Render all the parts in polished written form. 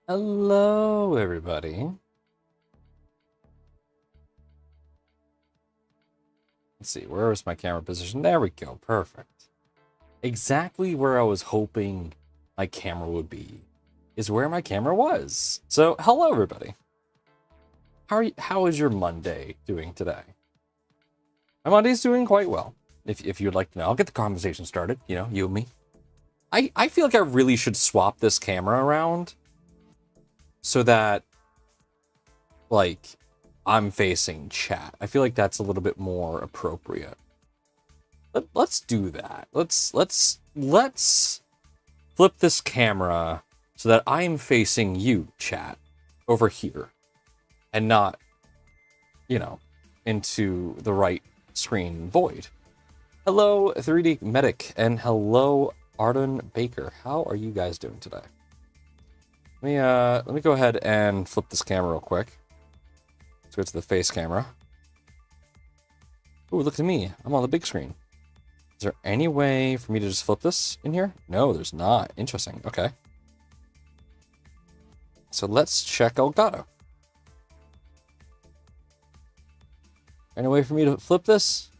Hello, everybody. Let's see, where was my camera position? There we go, perfect. Exactly where I was hoping my camera would be is where my camera was. So, hello, everybody. How is your Monday doing today? My Monday's doing quite well. If you'd like to know, I'll get the conversation started, you and me. I feel like I really should swap this camera around so that, like, I'm facing chat. I feel like that's a little bit more appropriate. Let's do that. Let's flip this camera so that I'm facing you, chat, over here, and not, into the right screen void. Hello, 3D Medic, and hello, Arden Baker. How are you guys doing today? Let me go ahead and flip this camera real quick. Let's go to the face camera. Ooh, look at me. I'm on the big screen. Is there any way for me to just flip this in here? No, there's not. Interesting. Okay. So let's check Elgato. Any way for me to flip this?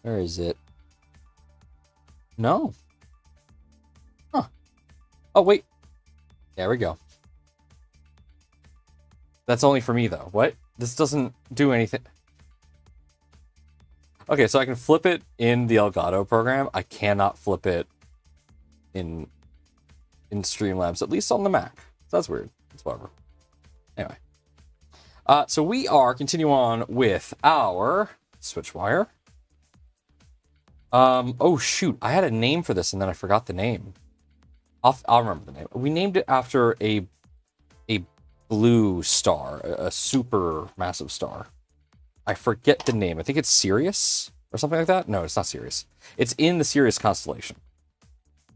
Where is it? No. Huh. Oh, wait. There we go. That's only for me, though. What? This doesn't do anything. Okay, so I can flip it in the Elgato program. I cannot flip it in Streamlabs, at least on the Mac. So that's weird. It's whatever. Anyway. So we are continuing on with our Switchwire. Oh shoot, I had a name for this and then I forgot the name. I'll remember the name. We named it after a blue star, a super massive star. I forget the name. I think it's Sirius or something like that. No, it's not Sirius. It's in the Sirius constellation.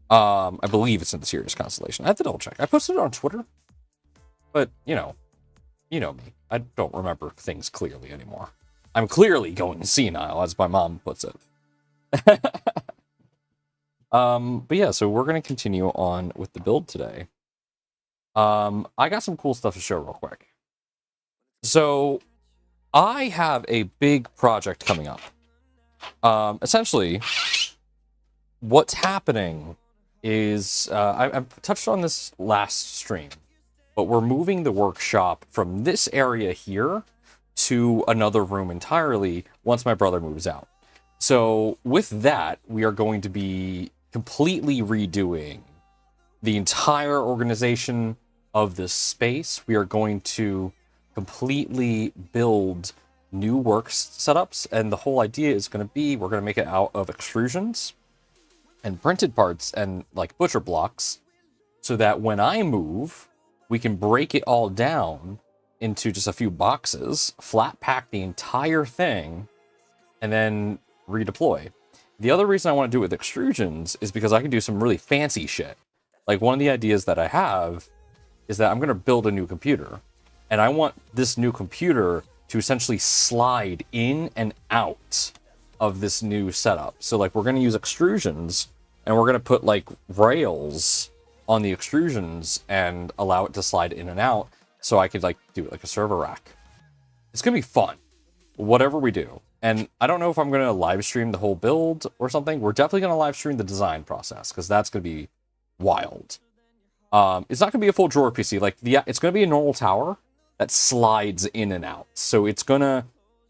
I believe it's in the Sirius constellation. I have to double check. I posted it on Twitter, but you know me. I don't remember things clearly anymore. I'm clearly going senile, as my mom puts it. But yeah, so we're gonna continue on with the build today. I got some cool stuff to show real quick. So I have a big project coming up. Essentially, what's happening is I've touched on this last stream, but we're moving the workshop from this area here to another room entirely once my brother moves out. So with that, we are going to be completely redoing the entire organization of this space. We are going to completely build new work setups, and the whole idea is going to be we're going to make it out of extrusions and printed parts and like butcher blocks, so that when I move, we can break it all down into just a few boxes, flat pack the entire thing, and then redeploy. The other reason I want to do it with extrusions is because I can do some really fancy shit. Like, one of the ideas that I have is that I'm going to build a new computer, and I want this new computer to essentially slide in and out of this new setup. So like, we're going to use extrusions, and we're going to put like rails on the extrusions and allow it to slide in and out, so I could like do it like a server rack. It's going to be fun, whatever we do. And I don't know if I'm going to live stream the whole build or something. We're definitely going to live stream the design process, because that's going to be wild. It's not going to be a full drawer PC. Like, it's going to be a normal tower that slides in and out. So it's going to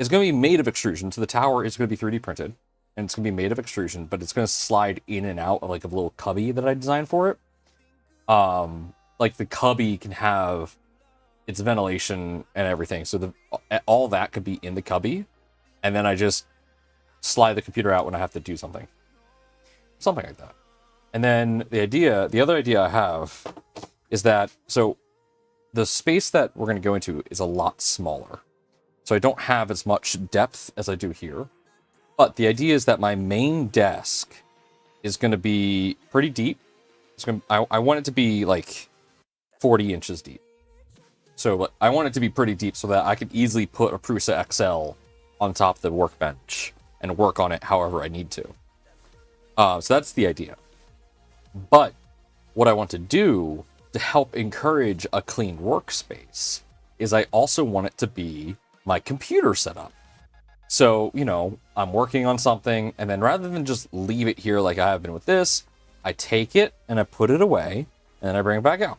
be made of extrusion. So the tower is going to be 3D printed, and it's going to be made of extrusion, but it's going to slide in and out of like a little cubby that I designed for it. Like, the cubby can have its ventilation and everything. So all that could be in the cubby. And then I just slide the computer out when I have to do something. Something like that. And then the other idea I have is that, so the space that we're going to go into is a lot smaller. So I don't have as much depth as I do here. But the idea is that my main desk is going to be pretty deep. I want it to be like 40 inches deep. So I want it to be pretty deep so that I could easily put a Prusa XL on top of the workbench and work on it however I need to. So that's the idea. But what I want to do to help encourage a clean workspace is I also want it to be my computer setup. So, you know, I'm working on something, and then rather than just leave it here like I have been with this, I take it and I put it away, and then I bring it back out.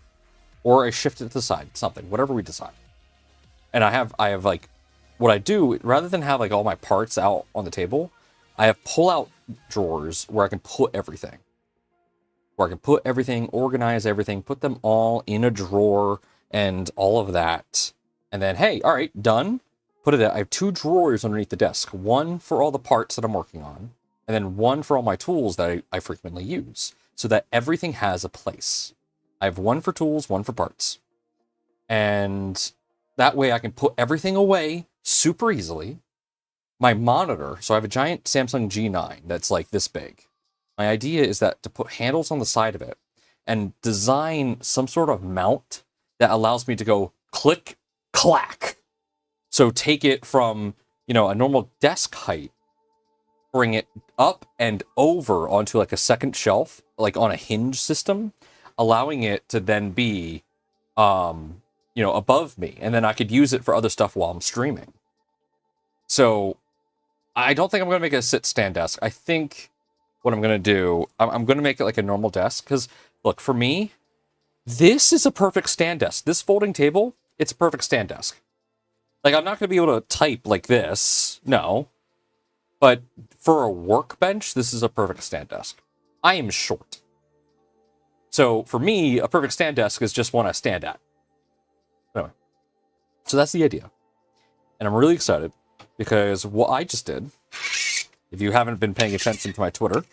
Or I shift it to the side, something, whatever we decide. And I have like, what I do, rather than have like all my parts out on the table, I have pull-out drawers where I can put everything. Organize everything, put them all in a drawer and all of that. And then, hey, all right, done. Put it. I have 2 drawers underneath the desk. One for all the parts that I'm working on, and then one for all my tools that I frequently use, so that everything has a place. I have one for tools, one for parts. And that way I can put everything away super easily. My monitor, so I have a giant Samsung G9 that's like this big. My idea is that to put handles on the side of it and design some sort of mount that allows me to go click, clack. So take it from, you know, a normal desk height, bring it up and over onto like a second shelf, like on a hinge system, allowing it to then be, you know, above me. And then I could use it for other stuff while I'm streaming. So I don't think I'm going to make it a sit-stand desk. I think what I'm going to do, I'm going to make it like a normal desk. Because, look, for me, this is a perfect stand desk. This folding table, it's a perfect stand desk. Like, I'm not going to be able to type like this. No. But for a workbench, this is a perfect stand desk. I am short. So for me, a perfect stand desk is just one I stand at. Anyway. So that's the idea. And I'm really excited because what I just did, if you haven't been paying attention to my Twitter.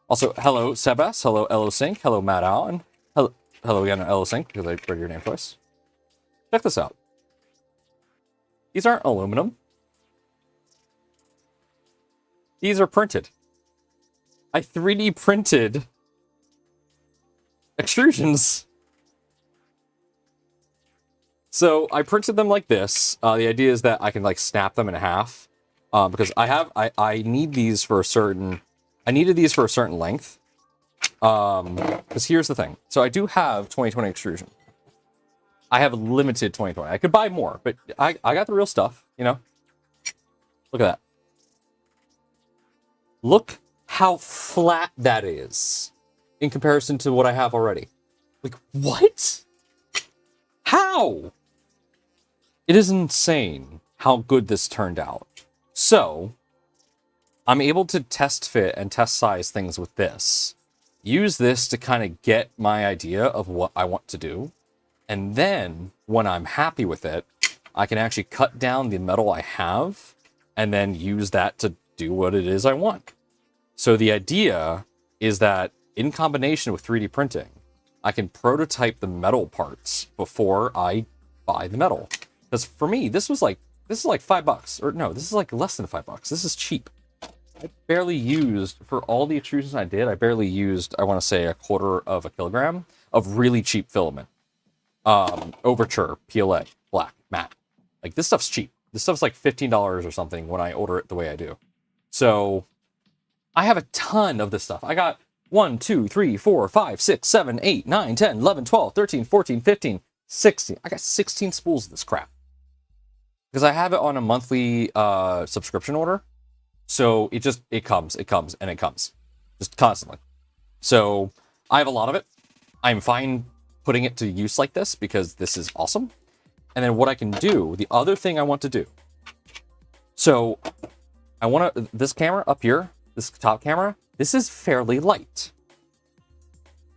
Also, hello, Sebas. Hello, LOSync. Hello, Matt Allen. Hello again, LOSync, because I read your name twice. Check this out. These aren't aluminum. These are printed. I 3D printed extrusions. So I printed them like this. The idea is that I can like snap them in half. Because I need these for a certain, I needed these for a certain length. Because here's the thing. So I do have 2020 extrusion. I have limited 2020. I could buy more, but I got the real stuff, you know? Look at that. Look how flat that is in comparison to what I have already. Like, what? How? It is insane how good this turned out. So, I'm able to test fit and test size things with this. Use this to kind of get my idea of what I want to do. And then, when I'm happy with it, I can actually cut down the metal I have and then use that to do what it is I want. So the idea is that in combination with 3D printing, I can prototype the metal parts before I buy the metal. Because for me, this is like $5. Or no, this is like less than $5. This is cheap. I barely used, for all the extrusions I did, I barely used, I want to say, 1/4 of a kilogram of really cheap filament. Overture, PLA, black, matte. Like, this stuff's cheap. This stuff's like $15 or something when I order it the way I do. So, I have a ton of this stuff. I got 1, 2, 3, 4, 5, 6, 7, 8, 9, 10, 11, 12, 13, 14, 15, 16. I got 16 spools of this crap. Because I have it on a monthly subscription order. So it comes, and it comes. Just constantly. So I have a lot of it. I'm fine putting it to use like this because this is awesome. And then what I can do, the other thing I want to do. So I want to, this camera up here, this top camera, this is fairly light.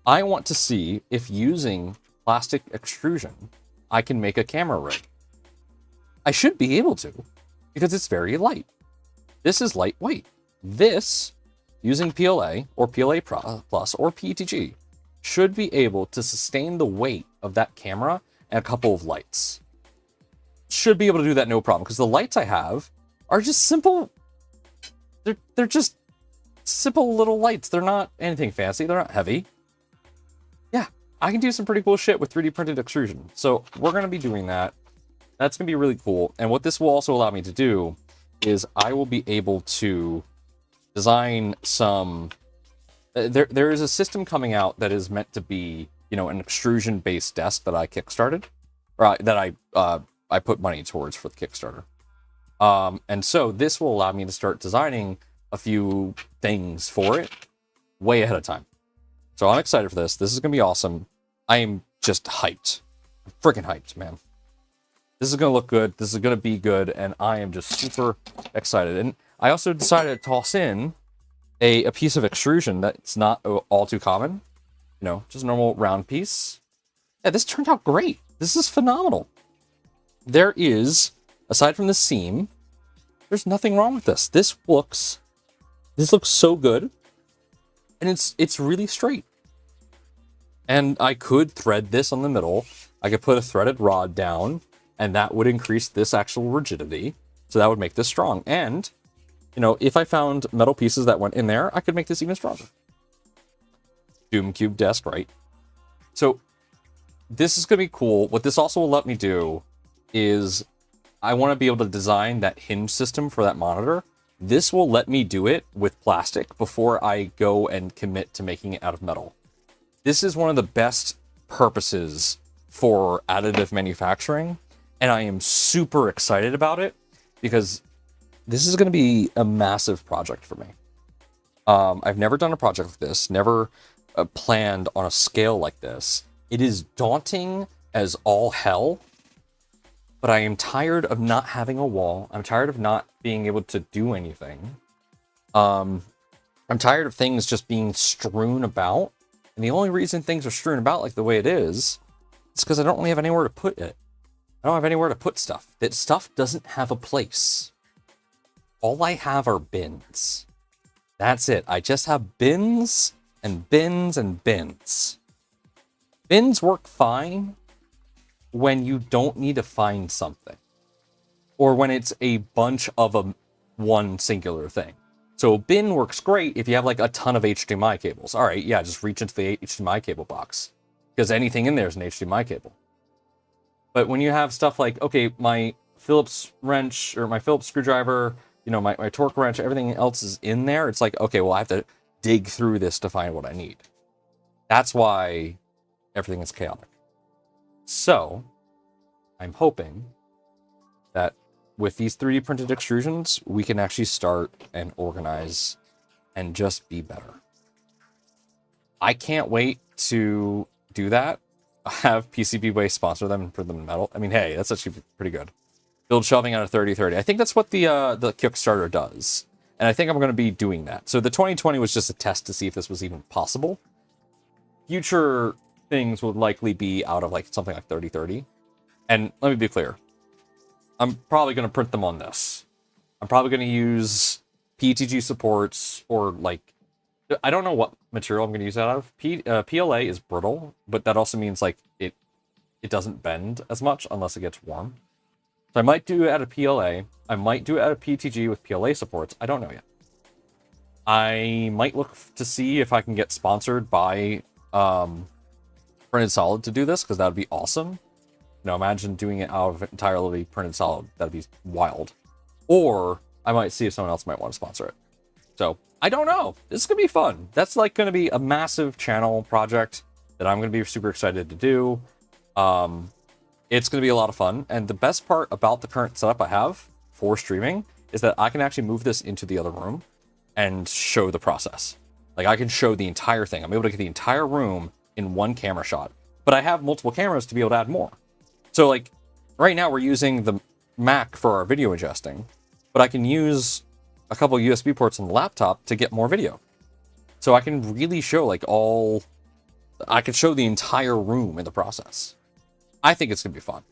I want to see if using plastic extrusion, I can make a camera rig. I should be able to, because it's very light. This is lightweight. This, using PLA or PLA Plus or PETG, should be able to sustain the weight of that camera and a couple of lights. Should be able to do that no problem, because the lights I have are just simple. They're just simple little lights. They're not anything fancy. They're not heavy. Yeah, I can do some pretty cool shit with 3D printed extrusion. So we're going to be doing that. That's going to be really cool. And what this will also allow me to do is I will be able to design some There is a system coming out that is meant to be, an extrusion-based desk that I kickstarted, or that I put money towards for the Kickstarter. And so this will allow me to start designing a few things for it way ahead of time. So I'm excited for this. This is gonna be awesome. I am just hyped. I'm freaking hyped, man. This is gonna look good. This is gonna be good, and I am just super excited. And I also decided to toss in a piece of extrusion that's not all too common. Just a normal round piece. Yeah, this turned out great. This is phenomenal. There is, aside from the seam, there's nothing wrong with this. This looks so good, and it's really straight. And I could thread this on the middle. I could put a threaded rod down, and that would increase this actual rigidity. So that would make this strong. And, if I found metal pieces that went in there, I could make this even stronger. Doom Cube desk, right? So this is going to be cool. What this also will let me do is I want to be able to design that hinge system for that monitor. This will let me do it with plastic before I go and commit to making it out of metal. This is one of the best purposes for additive manufacturing, and I am super excited about it because this is going to be a massive project for me. I've never done a project like this, never planned on a scale like this. It is daunting as all hell, but I am tired of not having a wall. I'm tired of not being able to do anything. I'm tired of things just being strewn about. And the only reason things are strewn about like the way it is because I don't really have anywhere to put it. I don't have anywhere to put stuff. That stuff doesn't have a place. All I have are bins. That's it. I just have bins and bins and bins. Bins work fine when you don't need to find something, or when it's a bunch of one singular thing. So a bin works great if you have like a ton of HDMI cables. All right, yeah, just reach into the HDMI cable box because anything in there is an HDMI cable. But when you have stuff like, okay, my Phillips wrench or my Phillips screwdriver, my torque wrench, everything else is in there. It's like, okay, well, I have to dig through this to find what I need. That's why everything is chaotic. So I'm hoping that with these 3D printed extrusions, we can actually start and organize and just be better. I can't wait to do that. Have PCB Waste sponsor them for the metal. I mean, hey, that's actually pretty good. Build shelving out of 3030. I think that's what the Kickstarter does. And I think I'm going to be doing that. So the 2020 was just a test to see if this was even possible. Future things would likely be out of like something like 3030. And let me be clear. I'm probably going to print them on this. I'm probably going to use PETG supports or like, I don't know what material I'm going to use that out of. PLA is brittle, but that also means like it doesn't bend as much unless it gets warm. So I might do it out of PLA. I might do it out of PETG with PLA supports. I don't know yet. I might look to see if I can get sponsored by Printed Solid to do this, because that would be awesome. Imagine doing it out of entirely printed solid. That'd be wild. Or I might see if someone else might want to sponsor it. So I don't know. This is going to be fun. That's like going to be a massive channel project that I'm going to be super excited to do. It's going to be a lot of fun. And the best part about the current setup I have for streaming is that I can actually move this into the other room and show the process. Like I can show the entire thing. I'm able to get the entire room in one camera shot, but I have multiple cameras to be able to add more. So like right now we're using the Mac for our video ingesting, but I can use a couple of USB ports on the laptop to get more video. So I can really show I could show the entire room in the process. I think it's going to be fun.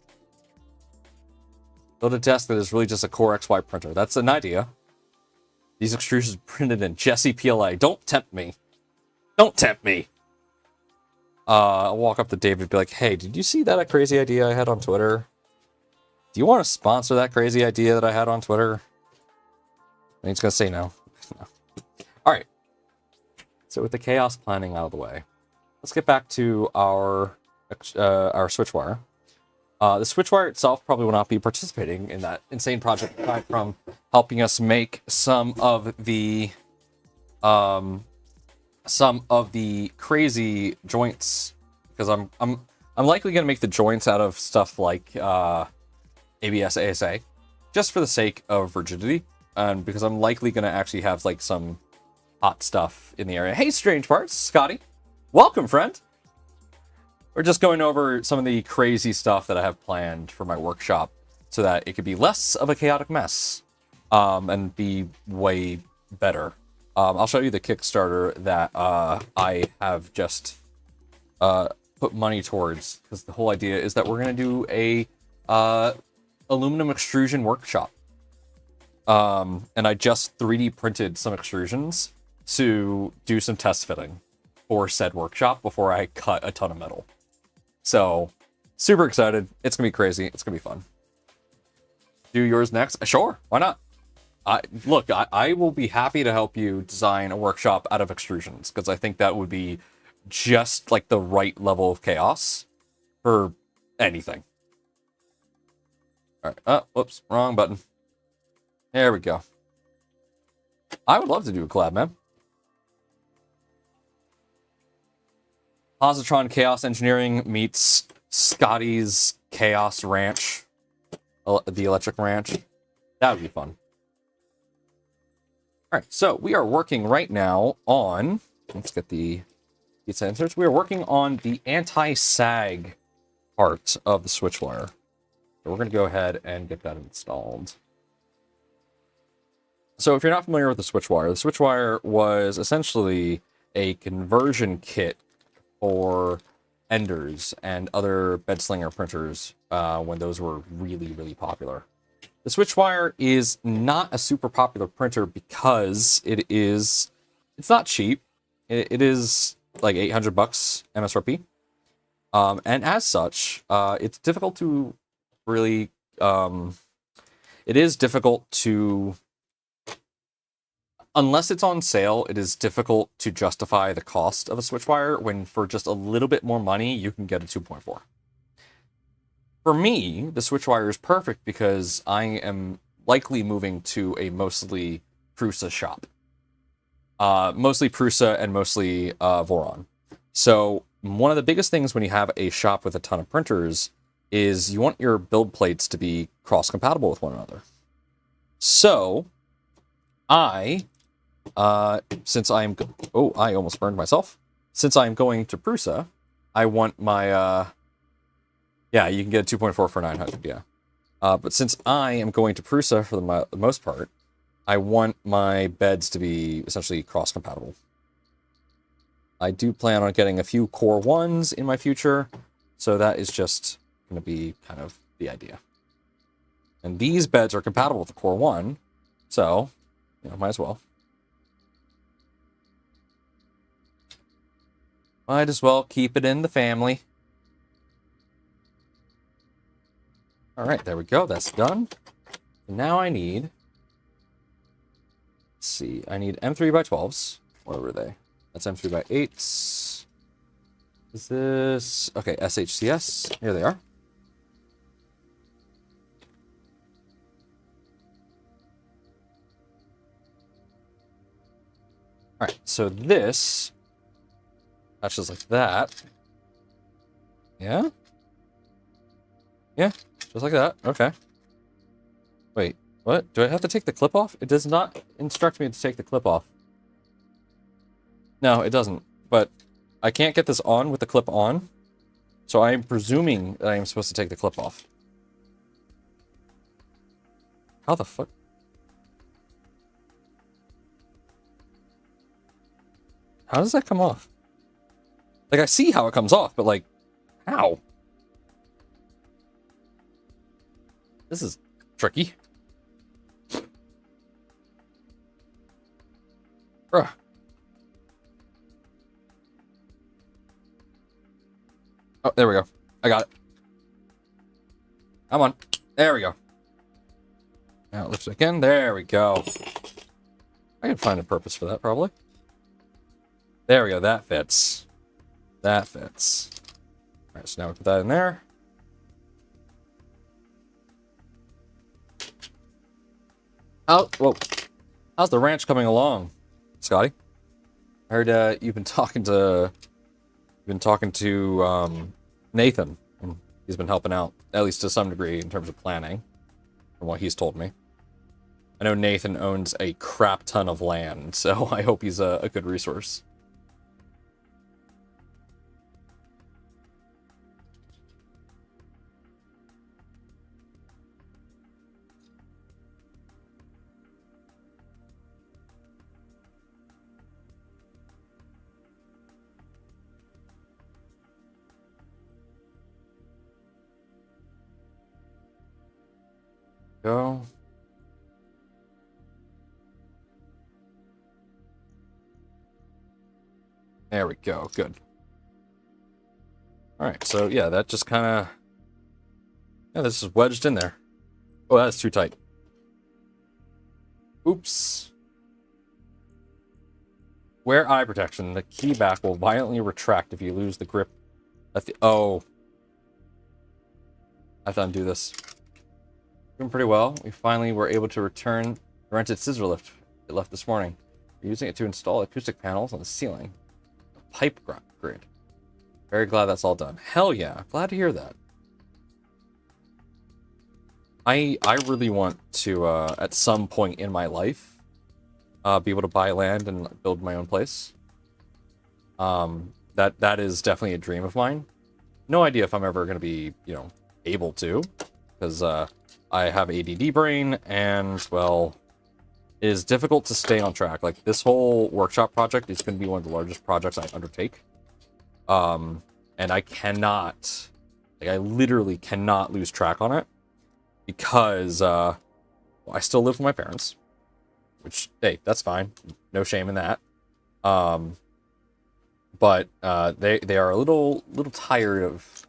Build a desk that is really just a Core XY printer. That's an idea. These extrusions printed in Jesse PLA. Don't tempt me. Don't tempt me. I'll walk up to David and be like, hey, did you see that crazy idea I had on Twitter? Do you want to sponsor that crazy idea that I had on Twitter? And he's going to say no. No. All right. So with the chaos planning out of the way, let's get back to our Switchwire. The Switchwire itself probably will not be participating in that insane project aside from helping us make some of the some of the crazy joints, because I'm likely going to make the joints out of stuff like ABS ASA, just for the sake of rigidity, and because I'm likely going to actually have like some hot stuff in the area. Hey, Strange Parts, Scotty, welcome, friend. We're just going over some of the crazy stuff that I have planned for my workshop, so that it could be less of a chaotic mess, and be way better. I'll show you the Kickstarter that I have just put money towards, because the whole idea is that we're going to do a aluminum extrusion workshop. And I just 3D printed some extrusions to do some test fitting for said workshop before I cut a ton of metal. So, super excited. It's going to be crazy. It's going to be fun. Do yours next? Sure, why not? Look, I will be happy to help you design a workshop out of extrusions, because I think that would be just like the right level of chaos for anything. All right. Whoops, wrong button. There we go. I would love to do a collab, man. Positron Chaos Engineering meets Scotty's Chaos Ranch, the Electric Ranch. That would be fun. All right, so we are working right now on, let's get the sensors. We are working on the anti-sag part of the Switchwire. So we're going to go ahead and get that installed. So if you're not familiar with the Switchwire was essentially a conversion kit for Enders and other bedslinger printers when those were really, really popular. The Switchwire is not a super popular printer because it's not cheap. It is like $800 MSRP. And as such, it's difficult to really, it is difficult to, unless it's on sale, it is difficult to justify the cost of a Switchwire when for just a little bit more money, you can get a 2.4. For me, the Switchwire is perfect because I am likely moving to a mostly Prusa shop. Mostly Prusa and mostly Voron. So one of the biggest things when you have a shop with a ton of printers is you want your build plates to be cross-compatible with one another. So I almost burned myself. Since I'm going to Prusa, I want my yeah, you can get a 2.4 for 900, yeah. But since I am going to Prusa for the most part, I want my beds to be essentially cross-compatible. I do plan on getting a few Core 1s in my future, so that is just going to be kind of the idea. And these beds are compatible with the Core 1, so, you know, might as well. Might as well keep it in the family. All right, there we go. That's done. Now I need, let's see, I need M3 by 12s. Where were they? That's M3 by 8s. Is this, okay, SHCS. Here they are. All right, so this touches like that. Yeah? Yeah. Just like that. Okay. Wait, what? Do I have to take the clip off? It does not instruct me to take the clip off. No, it doesn't. But I can't get this on with the clip on. So I'm presuming that I am supposed to take the clip off. How the fuck? How does that come off? Like, I see how it comes off, but like, how? This is tricky. Bruh. Oh, there we go. I got it. Come on. There we go. Now lift it again. There we go. I can find a purpose for that, probably. There we go. That fits. That fits. All right, so now we put that in there. Whoa. How's the ranch coming along, Scotty? I heard you've been talking to Nathan, and he's been helping out, at least to some degree, in terms of planning, from what he's told me. I know Nathan owns a crap ton of land, so I hope he's a good resource. Go. There we go. Good. All right. So yeah, that just kind of, yeah, this is wedged in there. Oh, that's too tight. Oops. Wear eye protection. The key back will violently retract if you lose the grip. Oh. I have to undo this. Doing pretty well. We finally were able to return the rented scissor lift it left this morning. We're using it to install acoustic panels on the ceiling. A pipe grid. Very glad that's all done. Hell yeah. Glad to hear that. I really want to, at some point in my life, be able to buy land and build my own place. That is definitely a dream of mine. No idea if I'm ever going to be, you know, able to, because I have ADD brain, and, well, it is difficult to stay on track. Like, this whole workshop project is going to be one of the largest projects I undertake. And I cannot, like, I literally cannot lose track on it, because well, I still live with my parents, which, hey, that's fine. No shame in that. But they are a little tired of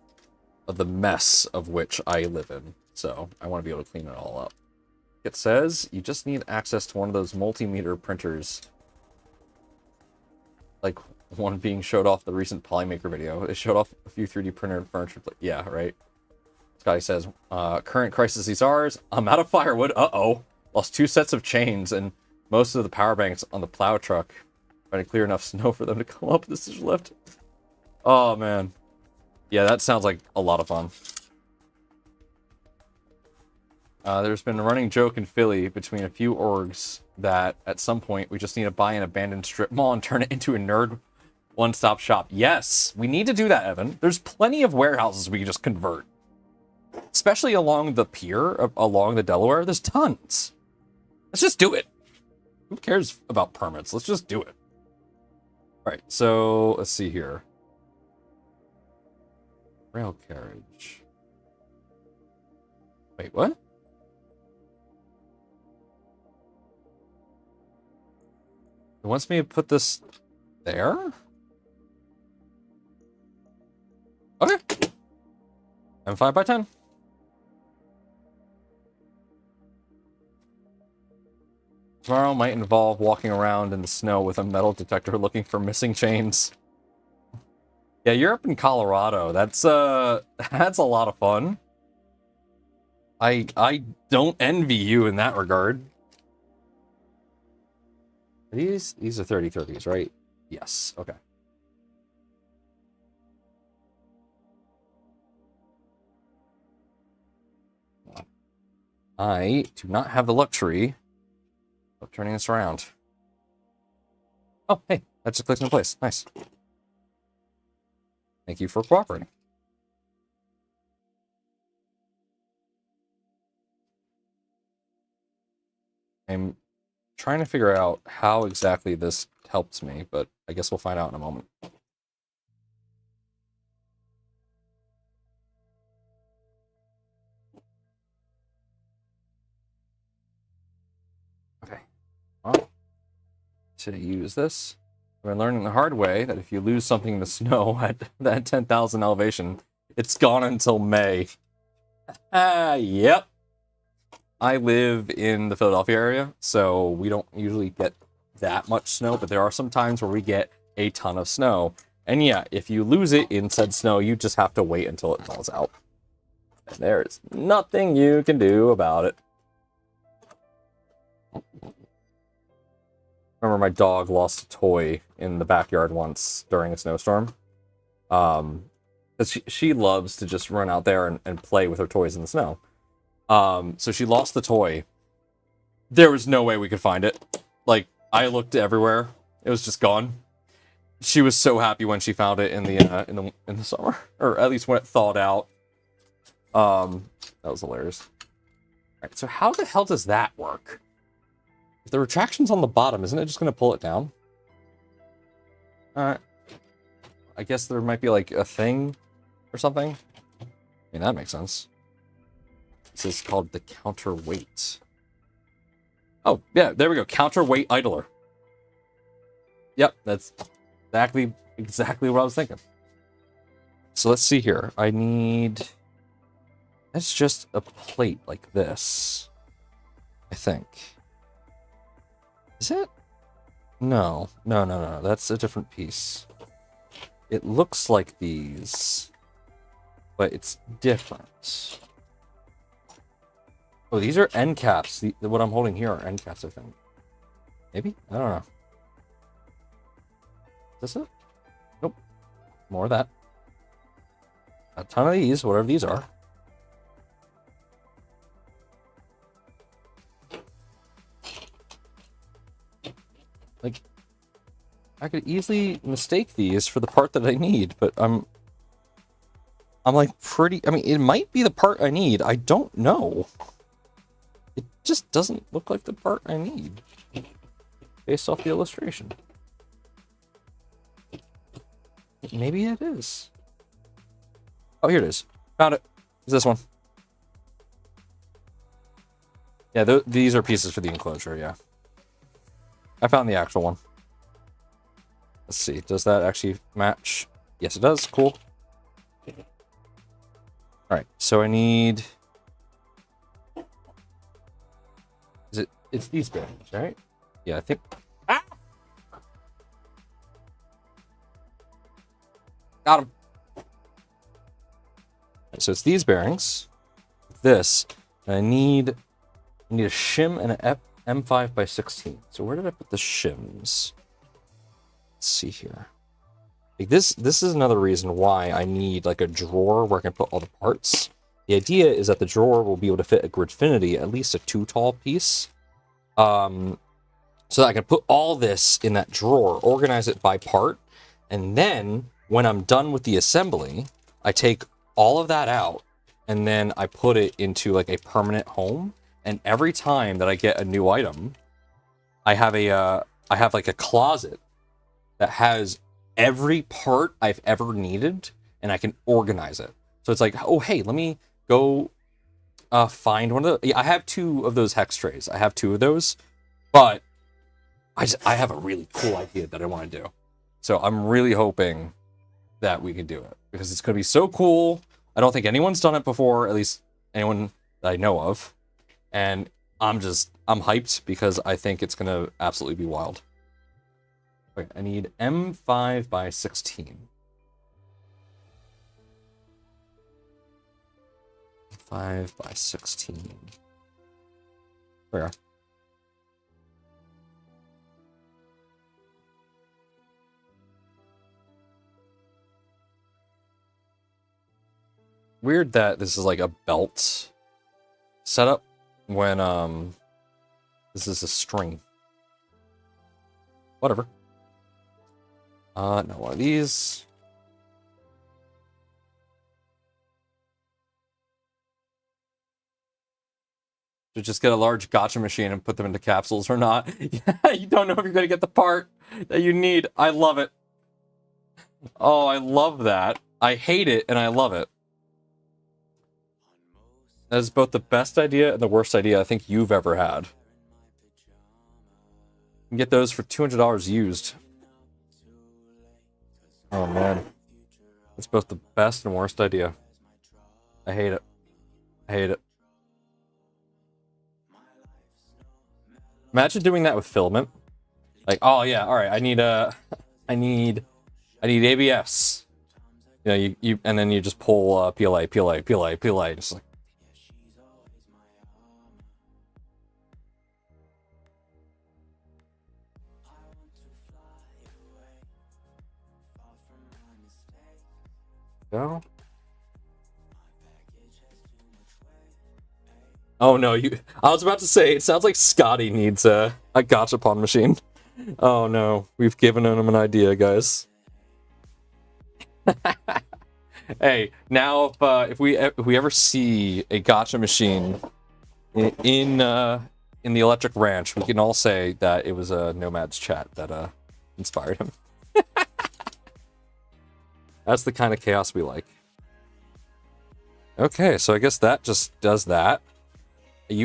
the mess of which I live in. So I want to be able to clean it all up. It says you just need access to one of those multimeter printers, like one being showed off the recent Polymaker video. It showed off a few 3D printer furniture. Yeah, right. Scotty says, current crisis is ours. I'm out of firewood. Uh-oh. Lost 2 sets of chains and most of the power banks on the plow truck. Trying to clear enough snow for them to come up. This is left. Oh, man. Yeah, that sounds like a lot of fun. There's been a running joke in Philly between a few orgs that at some point we just need to buy an abandoned strip mall and turn it into a nerd one-stop shop. Yes, we need to do that, Evan. There's plenty of warehouses we can just convert. Especially along the pier, along the Delaware. There's tons. Let's just do it. Who cares about permits? Let's just do it. All right, so let's see here. Rail carriage. Wait, what? It wants me to put this there? Okay. I'm 5 by 10. Tomorrow might involve walking around in the snow with a metal detector looking for missing chains. Yeah, you're up in Colorado. That's a lot of fun. I don't envy you in that regard. These are 3030s, right? Yes. Okay. I do not have the luxury of turning this around. Oh, hey, that just clicked into place. Nice. Thank you for cooperating. I'm trying to figure out how exactly this helps me, but I guess we'll find out in a moment. Okay. Well, to use this, we're learning the hard way that if you lose something in the snow at that 10,000 elevation, it's gone until May. Yep. I live in the Philadelphia area, so we don't usually get that much snow, but there are some times where we get a ton of snow. And yeah, if you lose it in said snow, you just have to wait until it thaws out. And there is nothing you can do about it. remember my dog lost a toy in the backyard once during a snowstorm. 'Cause she loves to just run out there and play with her toys in the snow. So she lost the toy. There was no way we could find it. Like, I looked everywhere. It was just gone. She was so happy when she found it in the summer, or at least when it thawed out. That was hilarious. All right, so how the hell does that work? If the retraction's on the bottom, isn't it just going to pull it down? I guess there might be like a thing or something. I mean, that makes sense. This is called the counterweight. Oh, yeah, there we go. Counterweight idler. Yep, that's exactly what I was thinking. So let's see here. I need... That's just a plate like this, I think. Is it? No. That's a different piece. It looks like these, but it's different. Oh, these are end caps. What I'm holding here are end caps, I think. Maybe? I don't know. Is this it? Nope. More of that. A ton of these, whatever these are. Like, I could easily mistake these for the part that I need, but I'm like pretty... I mean, it might be the part I need. I don't know. It just doesn't look like the part I need, based off the illustration. Maybe it is. Oh, here it is. Found it. It's this one. Yeah, these are pieces for the enclosure, yeah. I found the actual one. Let's see. Does that actually match? Yes, it does. Cool. Alright, so I need... It's these bearings, right? Yeah, I think... Ah! Got him. So it's these bearings. This. And I need a shim and an M5 by 16. So where did I put the shims? Let's see here. Like this is another reason why I need like a drawer where I can put all the parts. The idea is that the drawer will be able to fit a Gridfinity, at least a 2 tall piece. So that I can put all this in that drawer, organize it by part, and then when I'm done with the assembly, I take all of that out and then I put it into like a permanent home. And every time that I get a new item, I have like a closet that has every part I've ever needed, and I can organize it. So it's like, oh hey, let me go find one of the... I have 2 of those hex trays. I have 2 of those, but I have a really cool idea that I want to do. So I'm really hoping that we can do it, because it's going to be so cool. I don't think anyone's done it before, at least anyone that I know of. And I'm hyped because I think it's going to absolutely be wild. Okay, I need M5 by 16. 5 by 16. There we are. Weird that this is like a belt setup when this is a string. Whatever. No, one of these. To just get a large gotcha machine and put them into capsules or not. Yeah, you don't know if you're going to get the part that you need. I love it. Oh, I love that. I hate it and I love it. That is both the best idea and the worst idea I think you've ever had. You can get those for $200 used. Oh man. It's both the best and worst idea. I hate it. I hate it. Imagine doing that with filament. Like, oh yeah, all right, I need ABS. You know, you and then you just pull PLA. Just like... Go. Oh no, I was about to say, it sounds like Scotty needs a gachapon machine. Oh no, we've given him an idea, guys. Hey, now if we ever see a gacha machine in the Electric Ranch, we can all say that it was a Nomad's chat that inspired him. That's the kind of chaos we like. Okay, so I guess that just does that.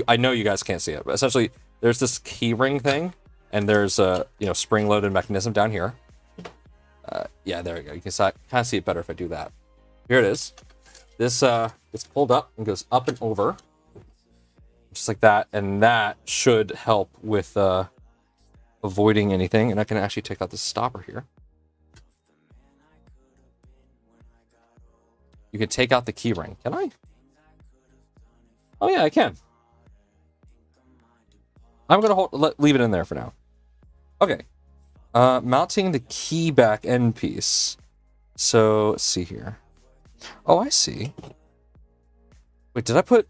I know you guys can't see it, but essentially there's this keyring thing, and there's a spring-loaded mechanism down here. Yeah, there you go. You can kind of see it better if I do that. Here it is. This gets pulled up and goes up and over, just like that, and that should help with avoiding anything. And I can actually take out the stopper here. You can take out the keyring. Can I? Oh yeah, I can. I'm gonna leave it in there for now. Okay. Mounting the key back end piece. So let's see here. Oh, I see. Wait, did I put?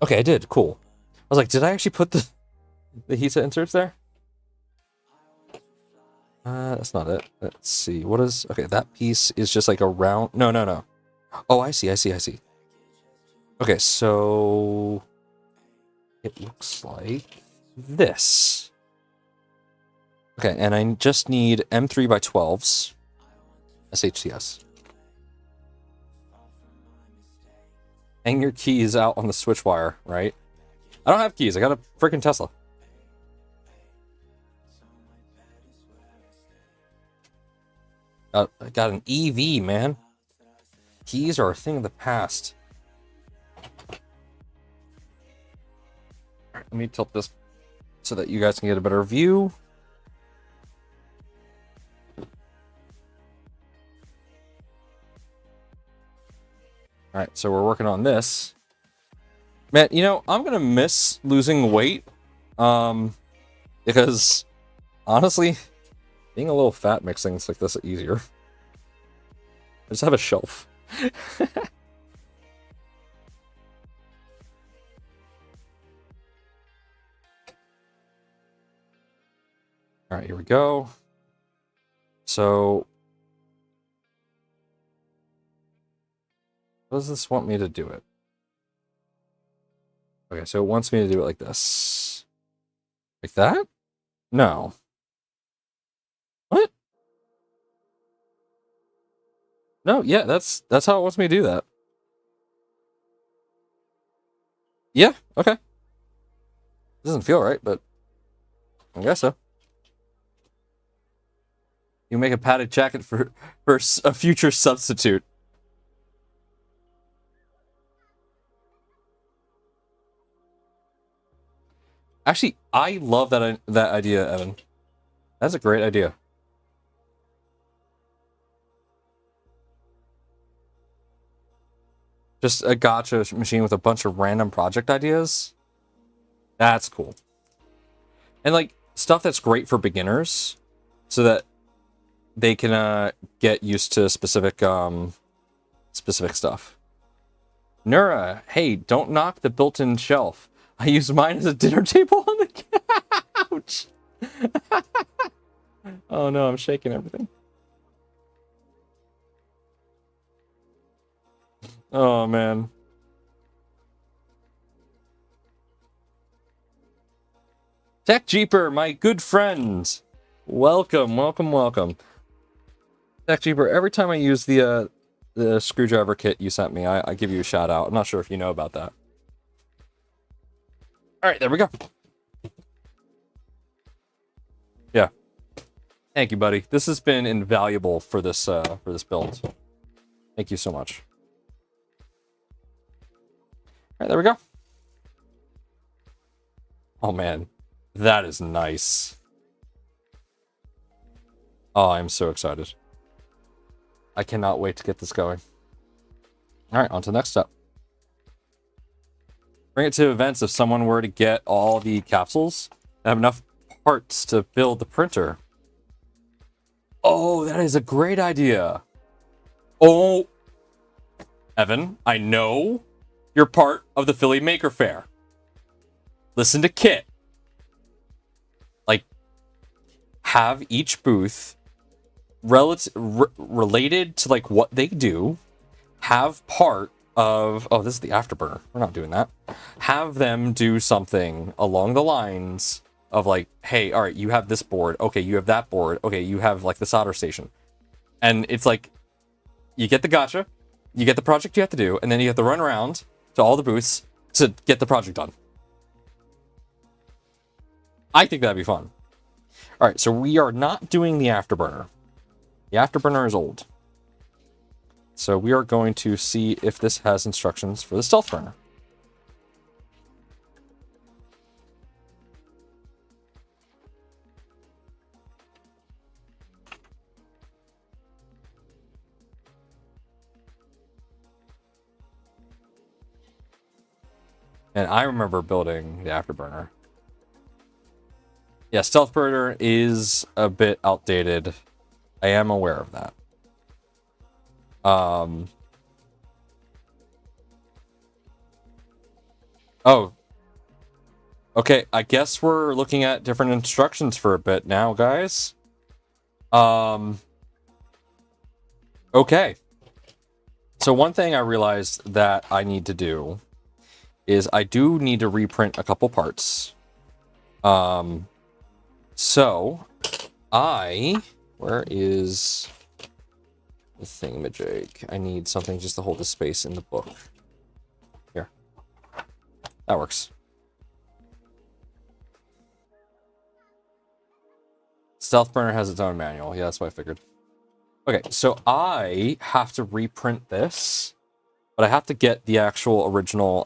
Okay, I did. Cool. I was like, did I actually put the heat inserts there? That's not it. Let's see. What is? Okay, that piece is just like a round. No. Oh, I see. Okay, so it looks like this. Okay, and I just need M3 by 12s. SHTS. Hang your keys out on the Switchwire, right? I don't have keys. I got a freaking Tesla. I got an EV, man. Keys are a thing of the past. Alright, let me tilt this so that you guys can get a better view. Alright, so we're working on this. Man, I'm gonna miss losing weight. Because, honestly, being a little fat makes things like this easier. I just have a shelf. Alright, here we go. So, how does this want me to do it? Okay, so it wants me to do it like this. Like that? No. What? No, yeah, that's how it wants me to do that. Yeah, okay. Doesn't feel right, but I guess so. You make a padded jacket for a future substitute. Actually, I love that idea, Evan. That's a great idea. Just a gacha machine with a bunch of random project ideas. That's cool. And like stuff that's great for beginners, so that they can get used to specific stuff. Nura, hey, don't knock the built-in shelf. I use mine as a dinner table on the couch. Oh no, I'm shaking everything. Oh man. Tech Jeeper, my good friend. Welcome. Tech Jeeper, every time I use the screwdriver kit you sent me, I give you a shout out. I'm not sure if you know about that. Alright, there we go. Yeah. Thank you, buddy. This has been invaluable for this build. Thank you so much. Alright, there we go. Oh man, that is nice. Oh, I'm so excited. I cannot wait to get this going. Alright, on to the next step. Bring it to events if someone were to get all the capsules and have enough parts to build the printer. Oh, that is a great idea. Oh, Evan, I know you're part of the Philly Maker Fair. Listen to Kit. Like, have each booth related to like what they do, have part of, oh, this is the afterburner, we're not doing that, have them do something along the lines of like, hey, all right, you have this board, okay, you have that board, okay, you have like the solder station, and it's like you get the gotcha, you get the project you have to do, and then you have to run around to all the booths to get the project done. I think that'd be fun. All right, so we are not doing the afterburner. The afterburner is old. So we are going to see if this has instructions for the stealth burner. And I remember building the afterburner. Yeah, stealth burner is a bit outdated. I am aware of that. Oh. Okay, I guess we're looking at different instructions for a bit now, guys. Okay. So one thing I realized that I need to do is I do need to reprint a couple parts. So where is the thingamajig? I need something just to hold the space in the book. Here. That works. Stealth burner has its own manual. Yeah, that's what I figured. Okay, so I have to reprint this, but I have to get the actual original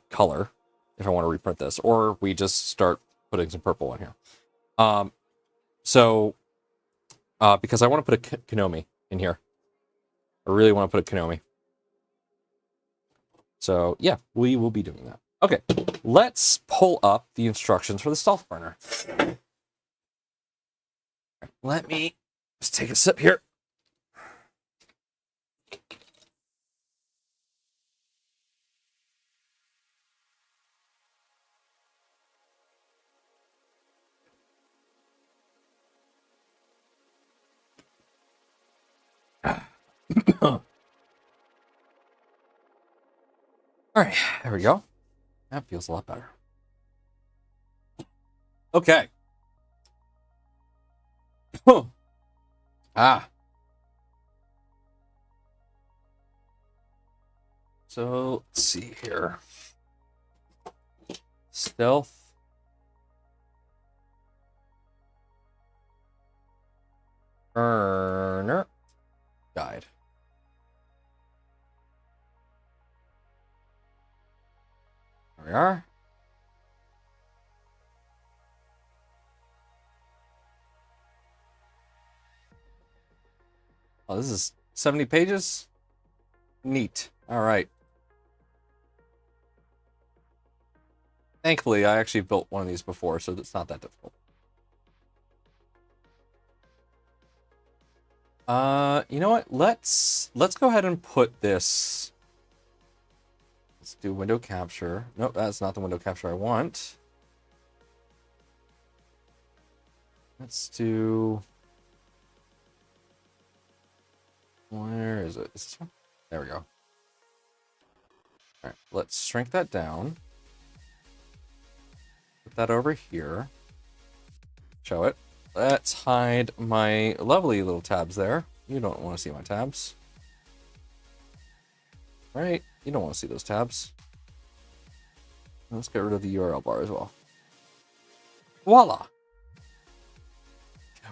color if I want to reprint this, or we just start putting some purple in here. Because I want to put a Konami in here. I really want to put a Konami. So yeah, we will be doing that. Okay, let's pull up the instructions for the stealth burner. Let me just take a sip here. All right, there we go. That feels a lot better. Okay. So let's see here. Stealth. Burner. Guide. There we are. Oh, this is 70 pages? Neat. All right. Thankfully, I actually built one of these before, so it's not that difficult. You know what? Let's go ahead and put this. Let's do window capture. Nope, that's not the window capture I want. Let's do. Where is it? Is this one? There we go. All right, let's shrink that down. Put that over here. Show it. Let's hide my lovely little tabs there. You don't want to see my tabs. Right? You don't want to see those tabs. Let's get rid of the URL bar as well. Voila!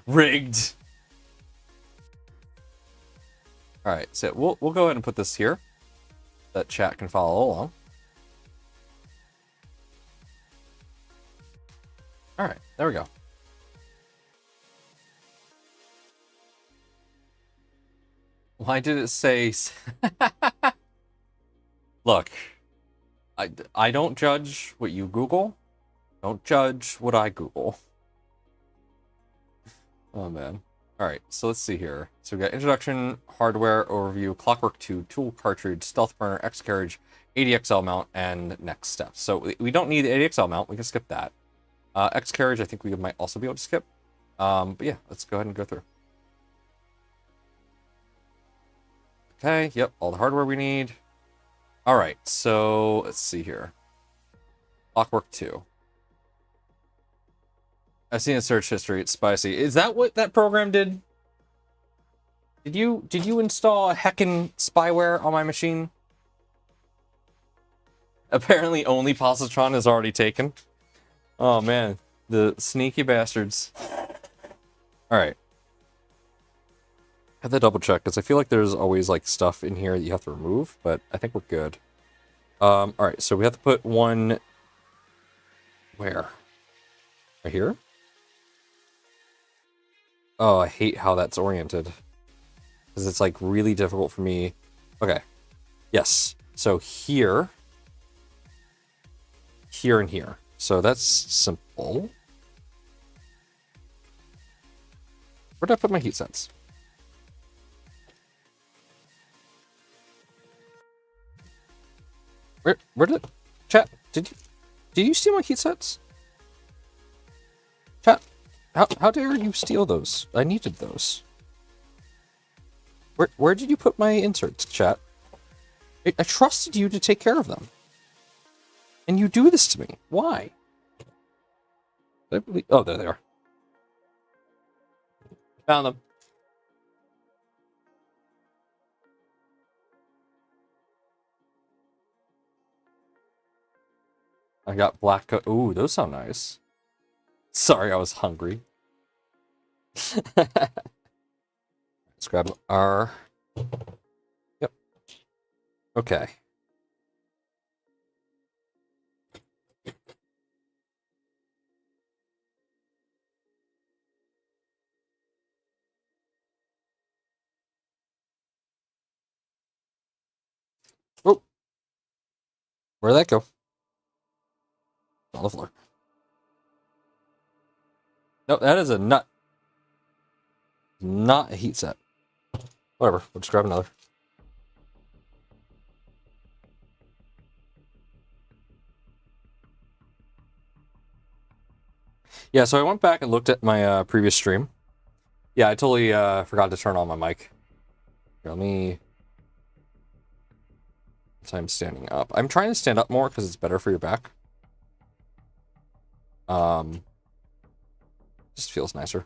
Rigged! Alright, so we'll go ahead and put this here. That chat can follow along. Alright, there we go. Why did it say... Look, I don't judge what you Google. Don't judge what I Google. Oh, man. All right, so let's see here. So we got introduction, hardware overview, Clockwork 2, tool cartridge, stealth burner, X carriage, ADXL mount, and next steps. So we don't need the ADXL mount. We can skip that. X carriage, I think we might also be able to skip. But yeah, let's go ahead and go through. Okay, yep, all the hardware we need. All right, so let's see here. Clockwork 2. I've seen a search history. It's spicy. Is that what that program did? Did you install a heckin' spyware on my machine? Apparently only positron is already taken. Oh man, the sneaky bastards. Alright. Have to double check, because I feel like there's always like stuff in here that you have to remove, but I think we're good. Alright, so we have to put one... Where? Right here? Oh, I hate how that's oriented. Because it's like really difficult for me. Okay. Yes. So here. Here and here. So that's simple. Where did I put my heat sets? Where did... Chat, did you steal my heat sets? Chat, how dare you steal those? I needed those. Where did you put my inserts, chat? I trusted you to take care of them. And you do this to me. Why? Oh, there they are. Found them. I got black coat. Ooh, those sound nice. Sorry, I was hungry. Let's grab our... Yep. Okay. Oh. Where'd that go? On the floor. No, that is a nut. Not a heat set. Whatever, we'll just grab another. Yeah, so I went back and looked at my previous stream. Yeah, I totally forgot to turn on my mic. Here, let me... I'm standing up. I'm trying to stand up more because it's better for your back. Just feels nicer.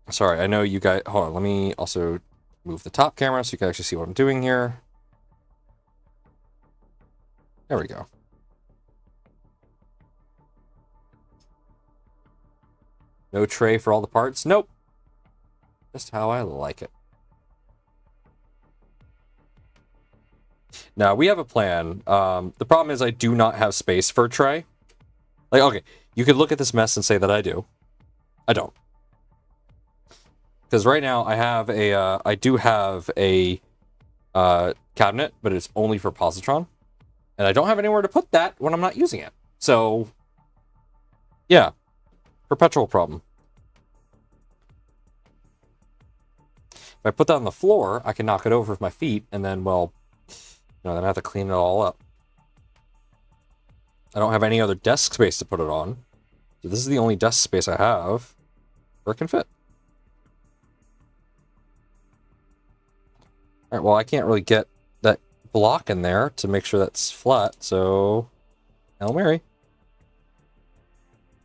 Sorry, I know you guys... Hold on, let me also move the top camera so you can actually see what I'm doing here. There we go. No tray for all the parts? Nope. Just how I like it. Now, we have a plan. The problem is I do not have space for a tray. Like, okay, you could look at this mess and say that I do. I don't. Because right now I have a, I do have a cabinet, but it's only for positron. And I don't have anywhere to put that when I'm not using it. So, yeah. Perpetual problem. If I put that on the floor, I can knock it over with my feet, and then, well, you know, then I have to clean it all up. I don't have any other desk space to put it on. So this is the only desk space I have where it can fit. Alright, well, I can't really get that block in there to make sure that's flat, so... Hail Mary.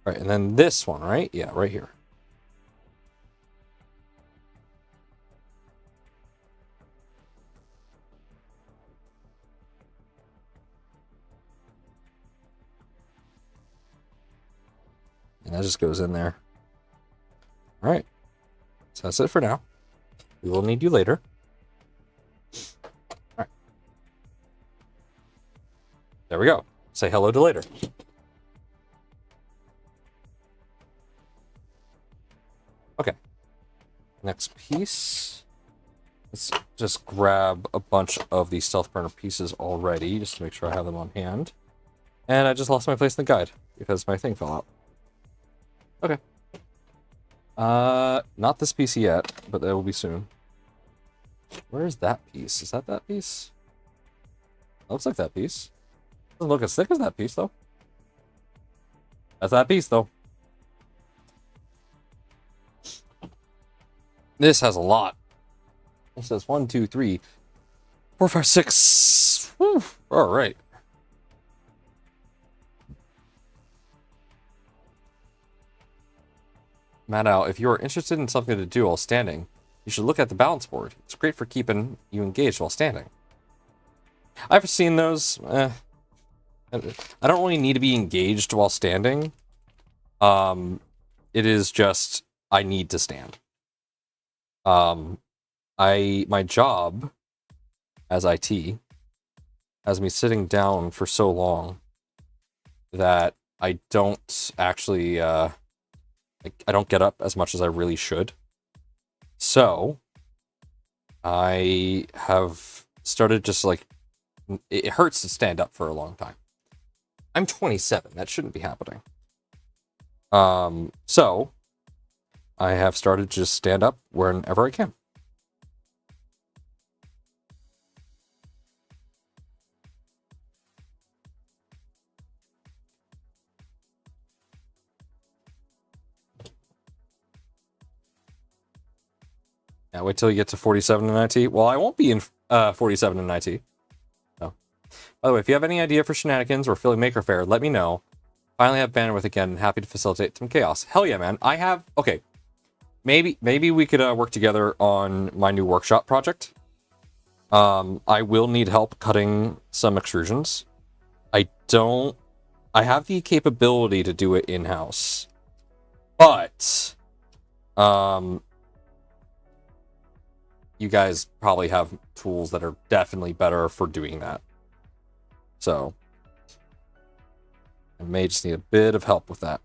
Alright, and then this one, right? Yeah, right here. And that just goes in there. Alright. So that's it for now. We will need you later. Alright. There we go. Say hello to later. Okay. Next piece. Let's just grab a bunch of the stealth burner pieces already, just to make sure I have them on hand. And I just lost my place in the guide, because my thing fell out. Okay. Not this piece yet, but that will be soon. Where is that piece? Is that that piece? That looks like that piece. Doesn't look as thick as that piece, though. That's that piece, though. This has a lot. It says 1, 2, 3, 4, 5, 6. Whew. All right. Maddow, if you are interested in something to do while standing, you should look at the balance board. It's great for keeping you engaged while standing. I've seen those. I don't really need to be engaged while standing. It is just I need to stand. My job as IT has me sitting down for so long that I don't actually I don't get up as much as I really should. So I have started just like, it hurts to stand up for a long time. I'm 27. That shouldn't be happening. So I have started to just stand up whenever I can. Now wait till you get to 47 in IT. Well, I won't be in 47 in IT. No. By the way, if you have any idea for shenanigans or Philly Maker Faire, let me know. Finally have bandwidth again. Happy to facilitate some chaos. Hell yeah, man. I have... Okay. Maybe we could work together on my new workshop project. I will need help cutting some extrusions. I have the capability to do it in-house. But... you guys probably have tools that are definitely better for doing that. So, I may just need a bit of help with that.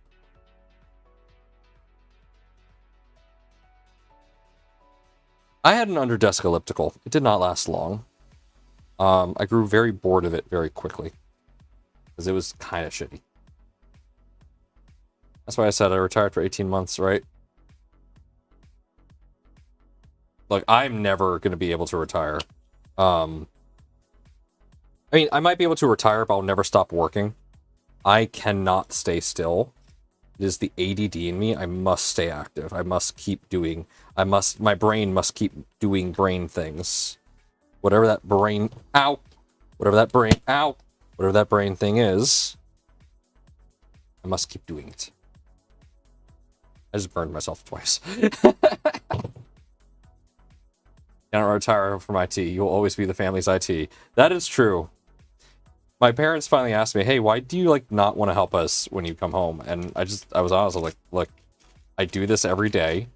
I had an underdesk elliptical. It did not last long. I grew very bored of it very quickly, because it was kind of shitty. That's why I said I retired for 18 months, right? Like, I'm never going to be able to retire. I mean, I might be able to retire, but I'll never stop working. I cannot stay still. It is the ADD in me. I must stay active. I must keep doing... my brain must keep doing brain things. Whatever that brain... Ow! Whatever that brain... Ow! Whatever that brain thing is, I must keep doing it. I just burned myself twice. Cannot retire from IT. You will always be the family's IT. That is true. My parents finally asked me, hey, why do you like not want to help us when you come home? And I was honest, I was like, look, I do this every day.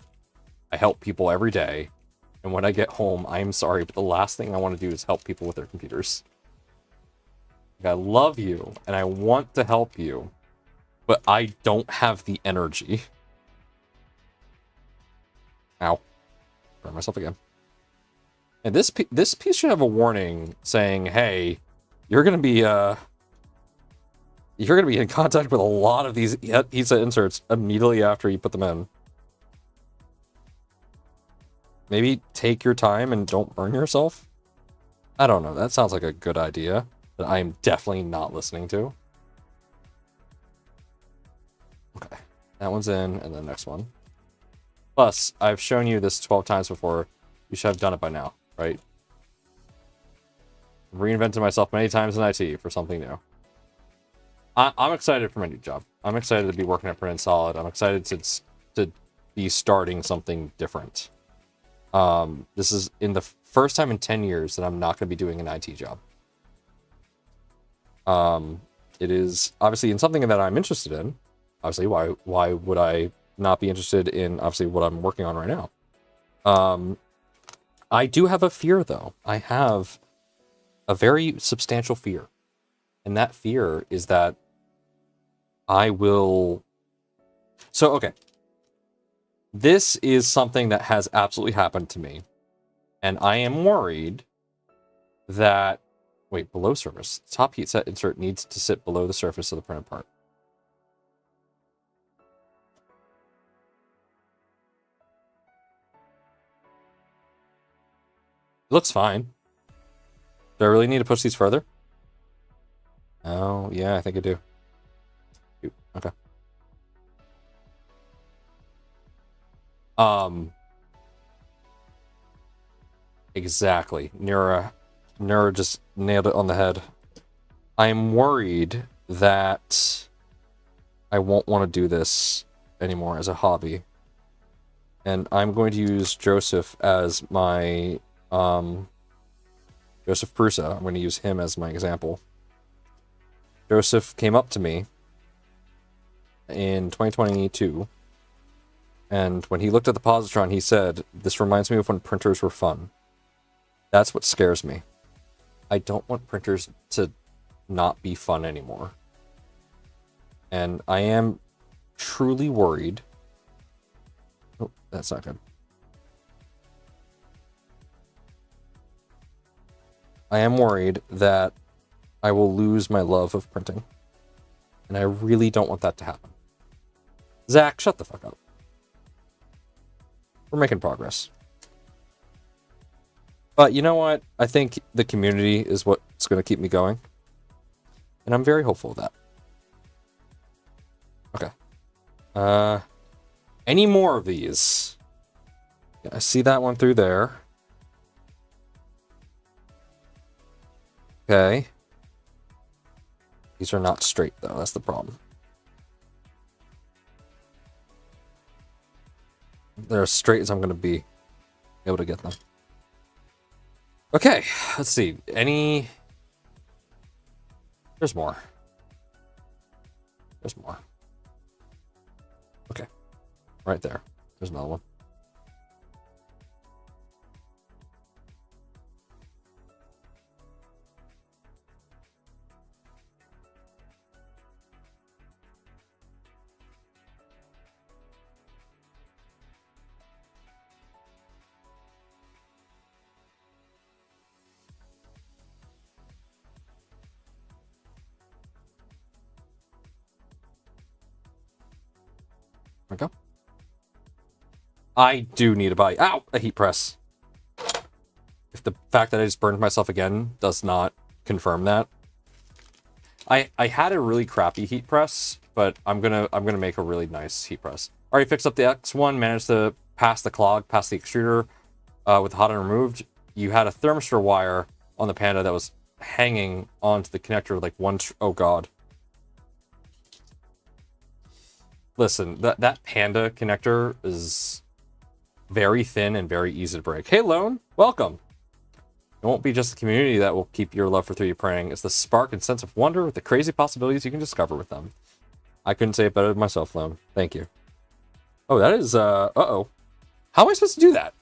I help people every day. And when I get home, I'm sorry, but the last thing I want to do is help people with their computers. Like, I love you and I want to help you, but I don't have the energy. Ow. Burn myself again. And this piece should have a warning saying, hey, you're gonna be in contact with a lot of these headset inserts immediately after you put them in. Maybe take your time and don't burn yourself? I don't know. That sounds like a good idea that I'm definitely not listening to. Okay. That one's in, and the next one. Plus, I've shown you this 12 times before. You should have done it by now, right? I've reinvented myself many times in IT for something new. I'm excited for my new job. I'm excited to be working at Print and Solid. I'm excited to be starting something different. This is in the first time in 10 years that I'm not going to be doing an IT job. It is obviously in something that I'm interested in. Obviously, why would I not be interested in obviously what I'm working on right now? I do have a fear though. I have a very substantial fear. And that fear is that I will... So, okay. This is something that has absolutely happened to me. And I am worried that... Wait, below surface. Top heat set insert needs to sit below the surface of the printed part. It looks fine. Do I really need to push these further? Oh, yeah, I think I do. Okay. Exactly. Nura just nailed it on the head. I'm worried that I won't want to do this anymore as a hobby. And I'm going to use Joseph as my, Joseph Prusa. I'm going to use him as my example. Joseph came up to me in 2022, and when he looked at the positron, he said, "This reminds me of when printers were fun." That's what scares me. I don't want printers to not be fun anymore. And I am truly worried. Oh, that's not good. I am worried that I will lose my love of printing. And I really don't want that to happen. Zach, shut the fuck up. We're making progress. But you know what? I think the community is what's going to keep me going. And I'm very hopeful of that. Okay. Any more of these? Yeah, I see that one through there. Okay. These are not straight, though. That's the problem. They're as straight as I'm going to be able to get them. Okay, let's see. Any... There's more. There's more. Okay. Right there. There's another one. There we go. I do need to buy a heat press. If the fact that I just burned myself again does not confirm that. I had a really crappy heat press, but I'm gonna make a really nice heat press. Already fixed up the X1, managed to pass the clog, past the extruder with the hot and removed. You had a thermistor wire on the Panda that was hanging onto the connector like oh god. Listen, that Panda connector is very thin and very easy to break. Hey, Lone, welcome. It won't be just the community that will keep your love for 3D printing. It's the spark and sense of wonder with the crazy possibilities you can discover with them. I couldn't say it better than myself, Lone. Thank you. Oh, that is, uh-oh. How am I supposed to do that?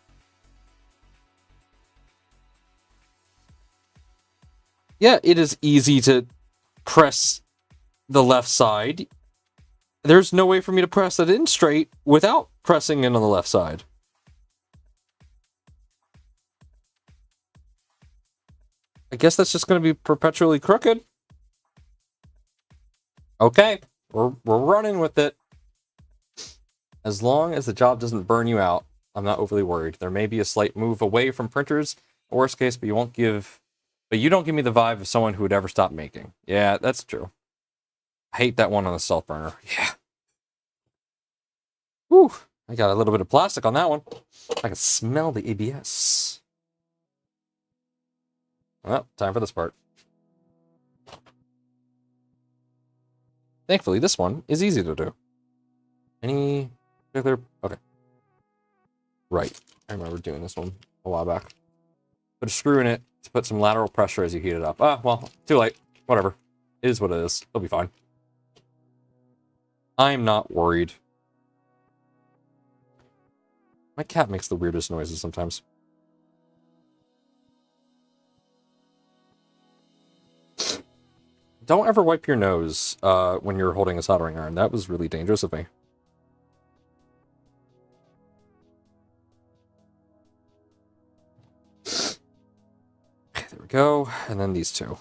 Yeah, it is easy to press the left side. There's no way for me to press that in straight without pressing in on the left side. I guess that's just going to be perpetually crooked. Okay, we're running with it. As long as the job doesn't burn you out, I'm not overly worried. There may be a slight move away from printers, worst case, but you don't give me the vibe of someone who would ever stop making. Yeah, that's true. I hate that one on the stealth burner. Yeah. Whew. I got a little bit of plastic on that one. I can smell the ABS. Well, time for this part. Thankfully, this one is easy to do. Any particular... Okay. Right. I remember doing this one a while back. Put a screw in it to put some lateral pressure as you heat it up. Ah, well, too late. Whatever. It is what it is. It'll be fine. I'm not worried. My cat makes the weirdest noises sometimes. Don't ever wipe your nose when you're holding a soldering iron. That was really dangerous of me. Okay, there we go. And then these two.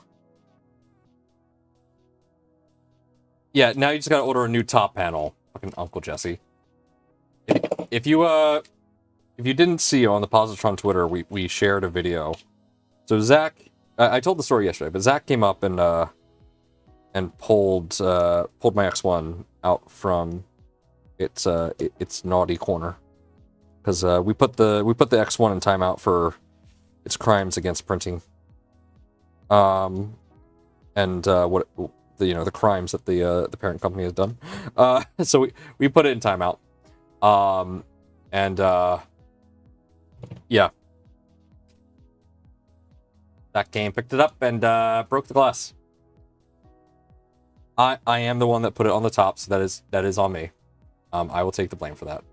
Yeah, now you just gotta order a new top panel. Fucking Uncle Jesse. If you if you didn't see on the Positron Twitter, we shared a video. So Zach, I told the story yesterday, but Zach came up and pulled my X1 out from its naughty corner, because we put the X1 in timeout for its crimes against printing, and what the crimes that the parent company has done. So we put it in timeout, and yeah, that game picked it up and broke the glass. I am the one that put it on the top, so that is on me. I will take the blame for that.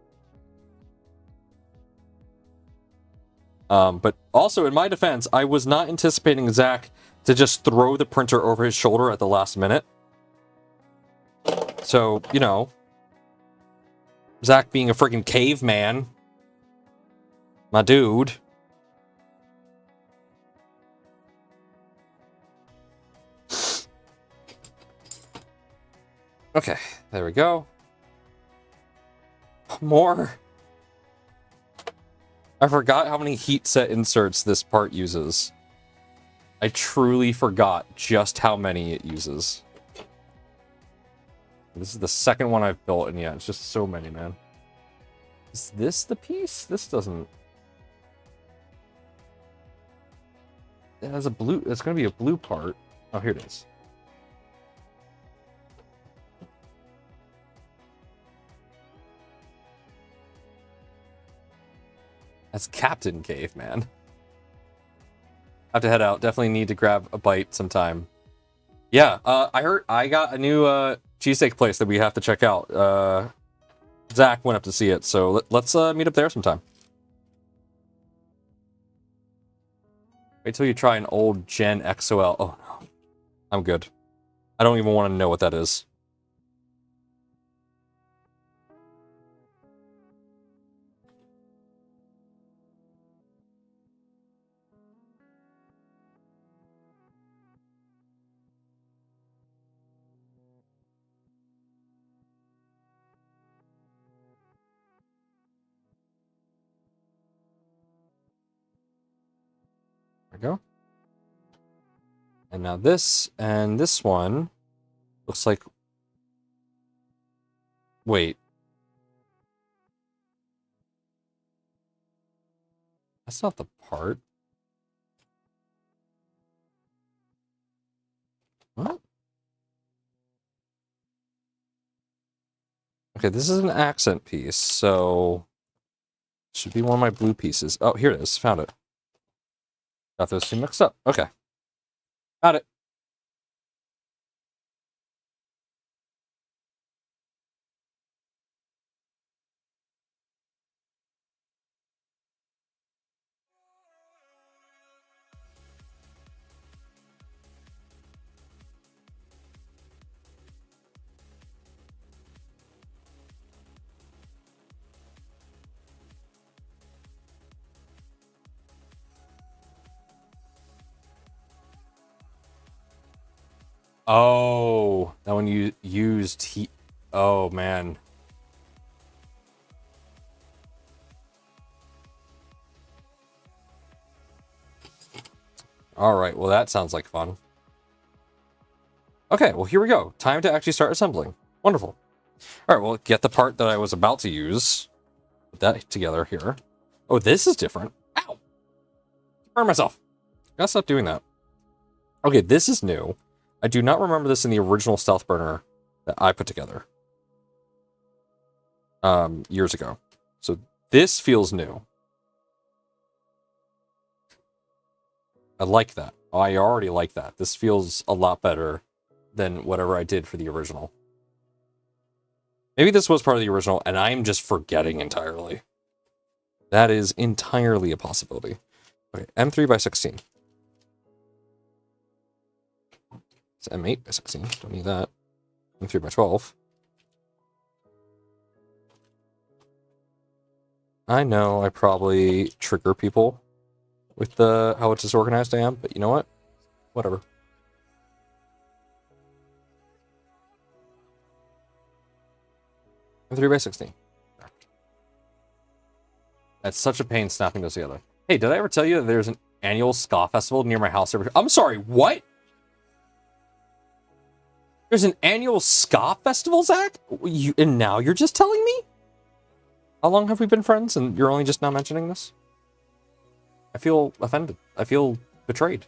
But also, in my defense, I was not anticipating Zach to just throw the printer over his shoulder at the last minute. So, you know, Zach being a freaking caveman, my dude. Okay, there we go. More. I forgot how many heat set inserts this part uses. I truly forgot just how many it uses. This is the second one I've built, and yeah, it's just so many, man. Is this the piece? This doesn't... It has a blue... It's going to be a blue part. Oh, here it is. That's Captain Caveman. Have to head out. Definitely need to grab a bite sometime. Yeah, I heard I got a new cheesesteak place that we have to check out. Zach went up to see it, so let's meet up there sometime. Wait till you try an old Gen XOL. Oh no, I'm good. I don't even want to know what that is. There we go. And now this, and this one looks like... Wait. That's not the part. What? Okay, this is an accent piece, so... Should be one of my blue pieces. Oh, here it is. Found it. Got those two mixed up. Okay. Got it. Oh, that one you used heat. Oh, man. All right, well, that sounds like fun. Okay, well, here we go. Time to actually start assembling. Wonderful. All right, well, get the part that I was about to use. Put that together here. Oh, this is different. Ow! Burn myself. Gotta stop doing that. Okay, this is new. I do not remember this in the original stealth burner that I put together years ago. So this feels new. I like that. I already like that. This feels a lot better than whatever I did for the original. Maybe this was part of the original and I'm just forgetting entirely. That is entirely a possibility. Okay, M3 by 16. It's M8 by 16. Don't need that. M3 by 12. I know I probably trigger people with the how disorganized I am, but you know what? Whatever. M3 by 16. It's such a pain snapping those together. Hey, did I ever tell you that there's an annual ska festival near my house every... I'm sorry, what? There's an annual ska festival, Zach? And now you're just telling me? How long have we been friends and you're only just now mentioning this? I feel offended. I feel betrayed.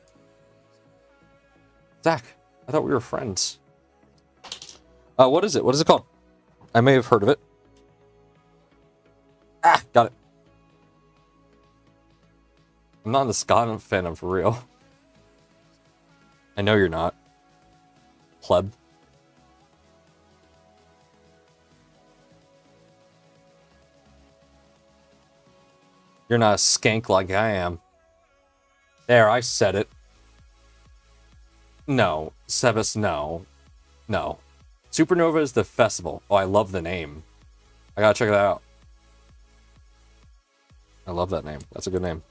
Zach, I thought we were friends. What is it? What is it called? I may have heard of it. Ah, got it. I'm not the ska fan, I'm for real. I know you're not. Pleb. You're not a skank like I am. There, I said it. No, Sebas, no. No. Supernova is the festival. Oh, I love the name. I gotta check that out. I love that name. That's a good name.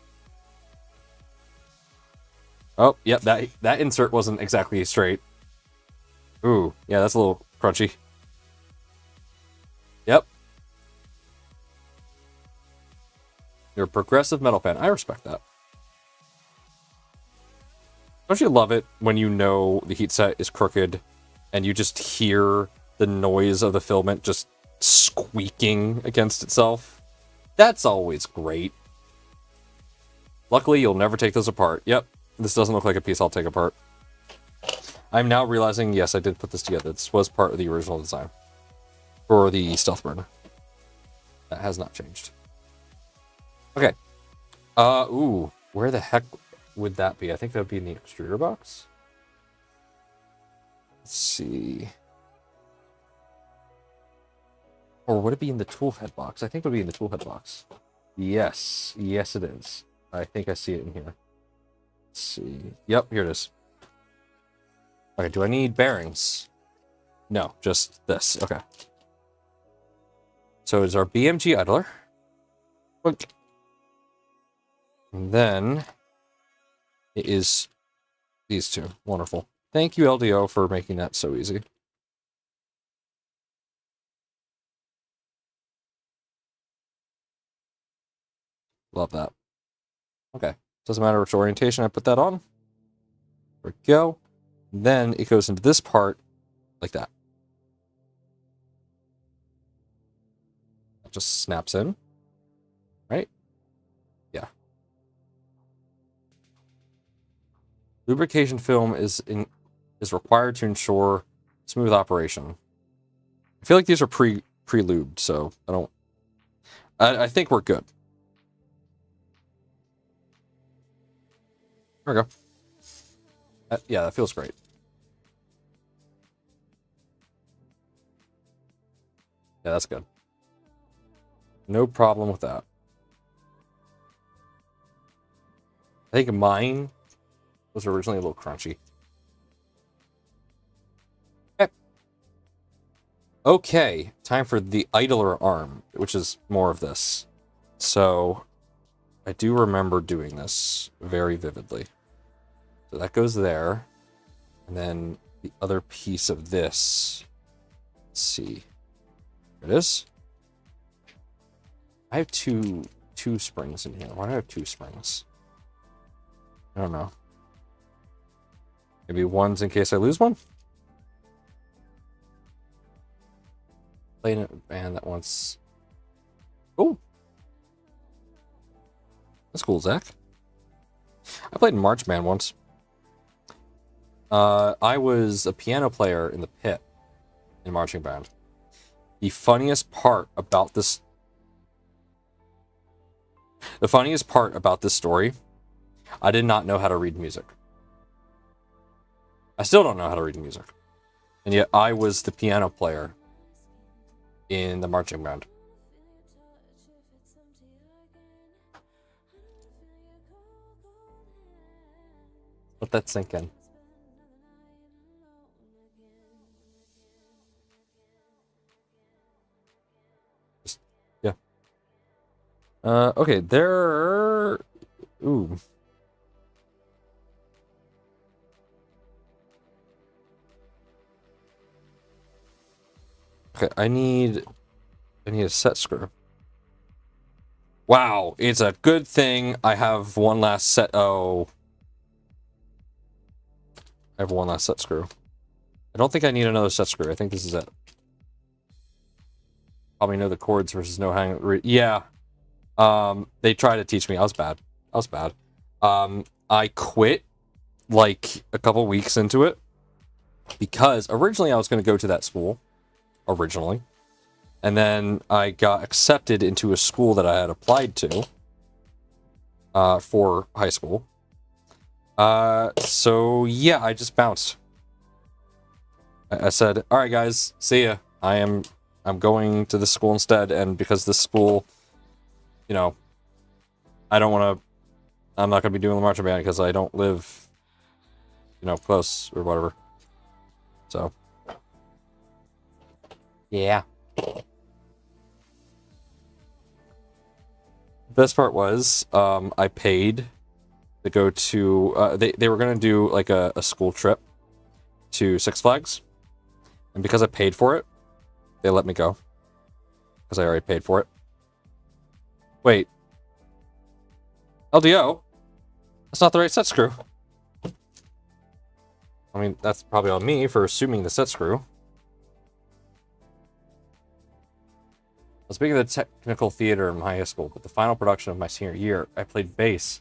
Oh, yep, that insert wasn't exactly straight. Ooh, yeah, that's a little crunchy. Yep. You're a progressive metal fan. I respect that. Don't you love it when you know the heat set is crooked and you just hear the noise of the filament just squeaking against itself? That's always great. Luckily, you'll never take those apart. Yep, this doesn't look like a piece I'll take apart. I'm now realizing, yes, I did put this together. This was part of the original design for the stealth burner. That has not changed. Okay. Ooh, where the heck would that be? I think that would be in the extruder box. Let's see. Or would it be in the toolhead box? I think it would be in the toolhead box. Yes. Yes, it is. I think I see it in here. Let's see. Yep, here it is. Okay, do I need bearings? No, just this. Okay. So it's our BMG idler. And then it is these two. Wonderful. Thank you, LDO, for making that so easy. Love that. Okay. Doesn't matter which orientation I put that on. There we go. Then it goes into this part like that. It just snaps in. Right? Yeah. Lubrication film is required to ensure smooth operation. I feel like these are pre-lubed, so I think we're good. There we go. Yeah, that feels great. Yeah, that's good. No problem with that. I think mine was originally a little crunchy. Okay, time for the idler arm, which is more of this. So, I do remember doing this very vividly. So that goes there. And then the other piece of this. Let's see. There it is. I have two springs in here. Why do I have two springs? I don't know. Maybe one's in case I lose one? Playing a band that wants... Oh! That's cool, Zach. I played in March Band once. I was a piano player in the pit in marching band. The funniest part about this story, I did not know how to read music. I still don't know how to read music. And yet I was the piano player in the marching band. Let that sink in. Just, yeah. Okay, there... Ooh. Okay, I need a set screw. Wow, it's a good thing I have one last set. Oh. I have one last set screw. I don't think I need another set screw. I think this is it. Probably know the chords versus no hang. Yeah. They tried to teach me. I was bad. I was bad. I quit like a couple weeks into it because originally I was going to go to that school. Originally. And then I got accepted into a school that I had applied to for high school. So yeah, I just bounced. I said, all right, guys, see ya. I'm going to this school instead, and because this school, you know, I'm not gonna be doing the marching band because I don't live, you know, close or whatever. So, yeah. Best part was, I paid to go to, they were gonna do like a school trip to Six Flags, and because I paid for it, they let me go because I already paid for it. Wait, LDO? That's not the right set screw. I mean, that's probably on me for assuming the set screw. I was being in the technical theater in high school, but the final production of my senior year, I played bass.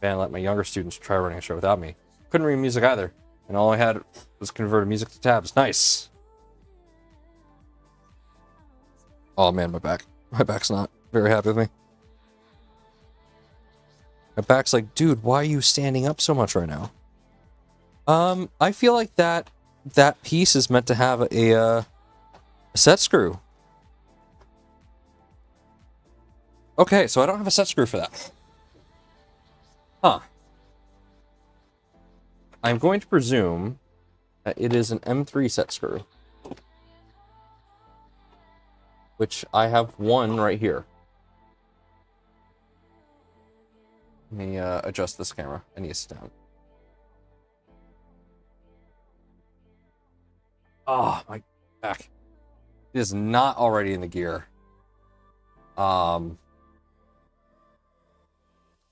And let my younger students try running a show without me. Couldn't read music either, and all I had was converted music to tabs. Nice. Oh man, my back. My back's not very happy with me. My back's like, dude, why are you standing up so much right now? I feel like that piece is meant to have a set screw. Okay, so I don't have a set screw for that. Huh. I'm going to presume that it is an M3 set screw. Which I have one right here. Let me adjust this camera. I need to sit down. Oh, my back. It is not already in the gear.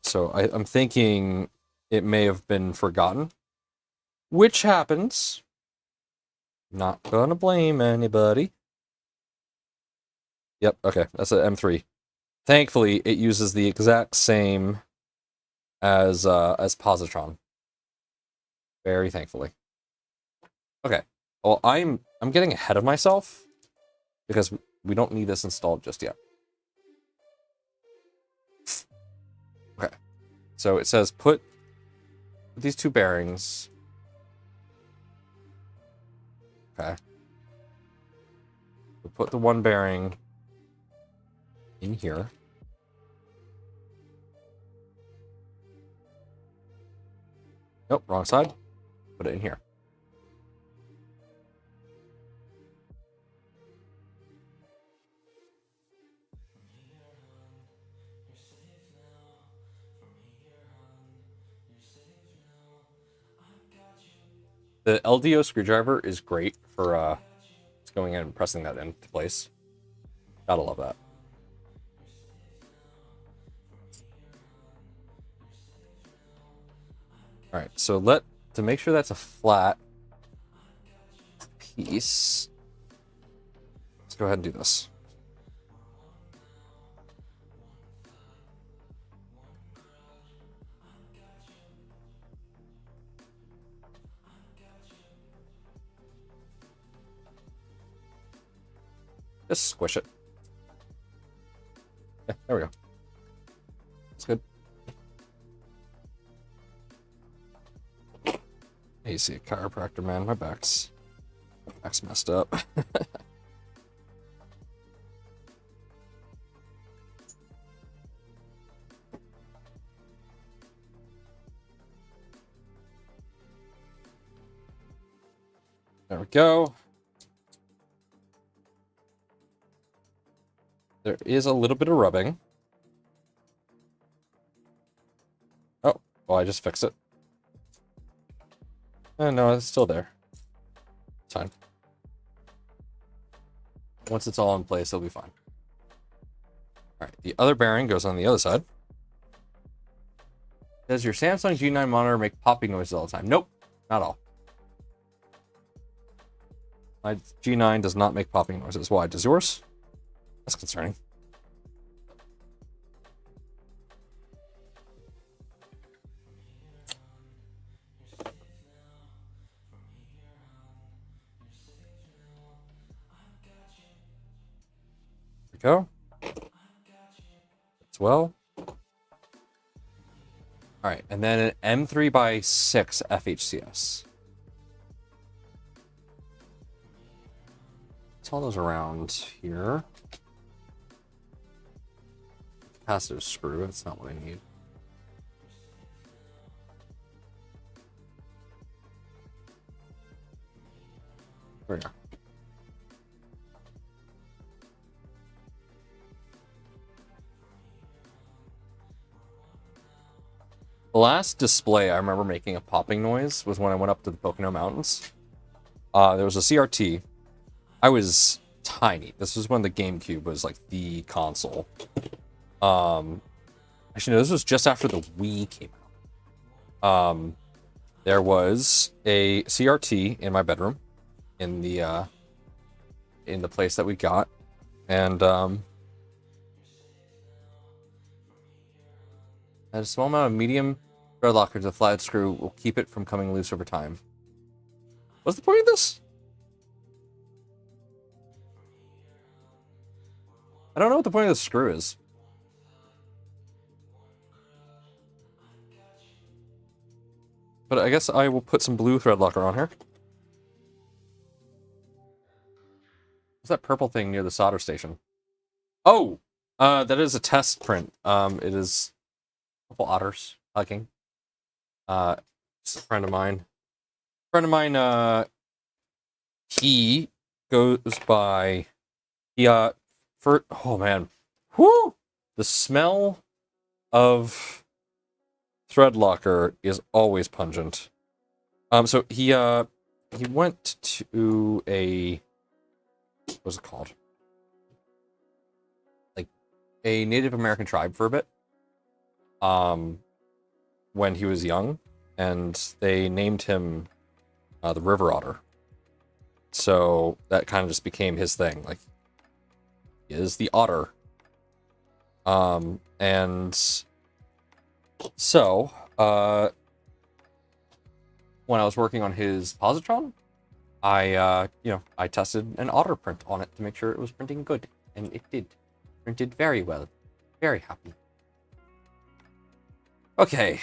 So I'm thinking it may have been forgotten. Which happens. Not gonna blame anybody. Yep, okay, that's an M3. Thankfully, it uses the exact same as positron. Very thankfully. Okay. Well, I'm getting ahead of myself because we don't need this installed just yet. Okay. So it says put these two bearings. Okay. We'll put the one bearing in here. Nope, wrong side. Put it in here. The LDO screwdriver is great for going in and pressing that into place. Gotta love that. All right, so to make sure that's a flat piece, let's go ahead and do this. Just squish it. Yeah, there we go. That's good. Hey, you see a chiropractor, man. My back's messed up. There we go. There is a little bit of rubbing. Oh, well, I just fixed it. No, it's still there. It's fine. Once it's all in place, it'll be fine. Alright, the other bearing goes on the other side. Does your Samsung G9 monitor make popping noises all the time? Nope, not all. My G9 does not make popping noises. Why? Does yours? That's concerning. There we go. As well. Alright, and then an M3x6 FHCS. What's all those around here? Capacitive screw, that's not what I need. There we go. The last display I remember making a popping noise was when I went up to the Pocono Mountains. There was a CRT. I was tiny. This was when the GameCube was like the console. Actually, no, this was just after the Wii came out. There was a CRT in my bedroom, in the place that we got, and a small amount of medium thread locker to the flat screw will keep it from coming loose over time. What's the point of this? I don't know what the point of the screw is. But I guess I will put some blue thread locker on here. What's that purple thing near the solder station? Oh! That is a test print. It is a couple otters hugging. Just a friend of mine. He goes by... oh man. Whoo! The smell of thread locker is always pungent. So he went to a... what's it called? Like, a Native American tribe for a bit. When he was young, and they named him the River Otter. So that kind of just became his thing. Like, he is the otter. And so, when I was working on his positron, I tested an otter print on it to make sure it was printing good, and it did. Printed very well. Very happy. Okay.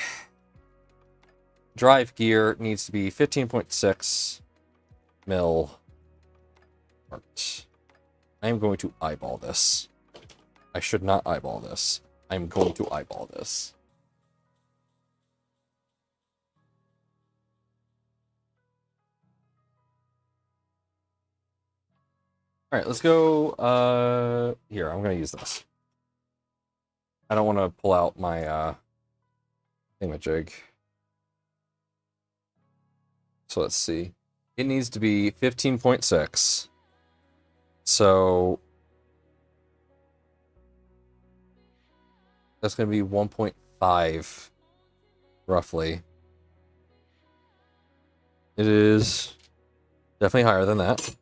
Drive gear needs to be 15.6 mil. Part. I am going to eyeball this. I should not eyeball this. I'm going to eyeball this. Alright, let's go, here, I'm gonna use this. I don't want to pull out my, thingamajig. So let's see. It needs to be 15.6. So that's going to be 1.5, roughly. It is definitely higher than that.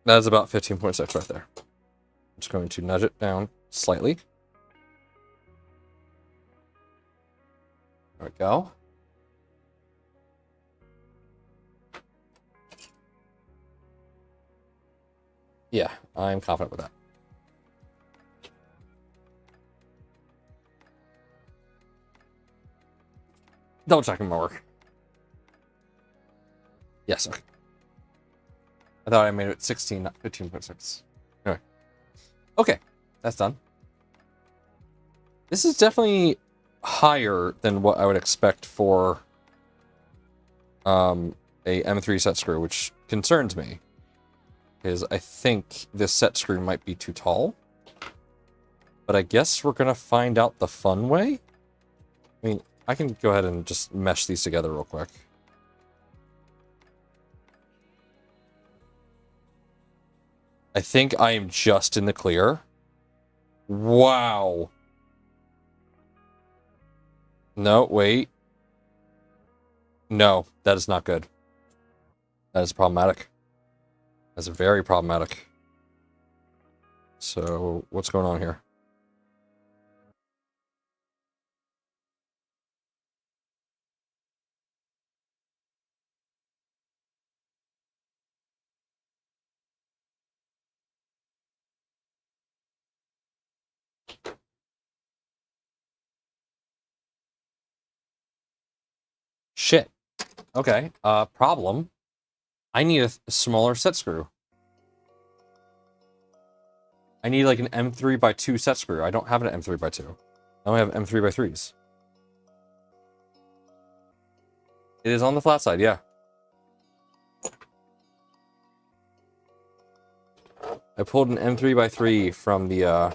That's about 15.6 right there. I'm just going to nudge it down slightly. There we go. Yeah, I'm confident with that. Double checking my work. Yes, okay. I thought I made it 16, not 15.6. Anyway. Okay, that's done. This is definitely higher than what I would expect for a M3 set screw, which concerns me. Because I think this set screw might be too tall. But I guess we're going to find out the fun way. I mean, I can go ahead and just mesh these together real quick. I think I am just in the clear. Wow. No, wait. No, that is not good. That is problematic. That's very problematic. So, what's going on here? Shit. Okay, problem. I need a smaller set screw. I need like an M3x2 set screw. I don't have an M3x2. I only have M3x3s. It is on the flat side, yeah. I pulled an M3x3 from the, I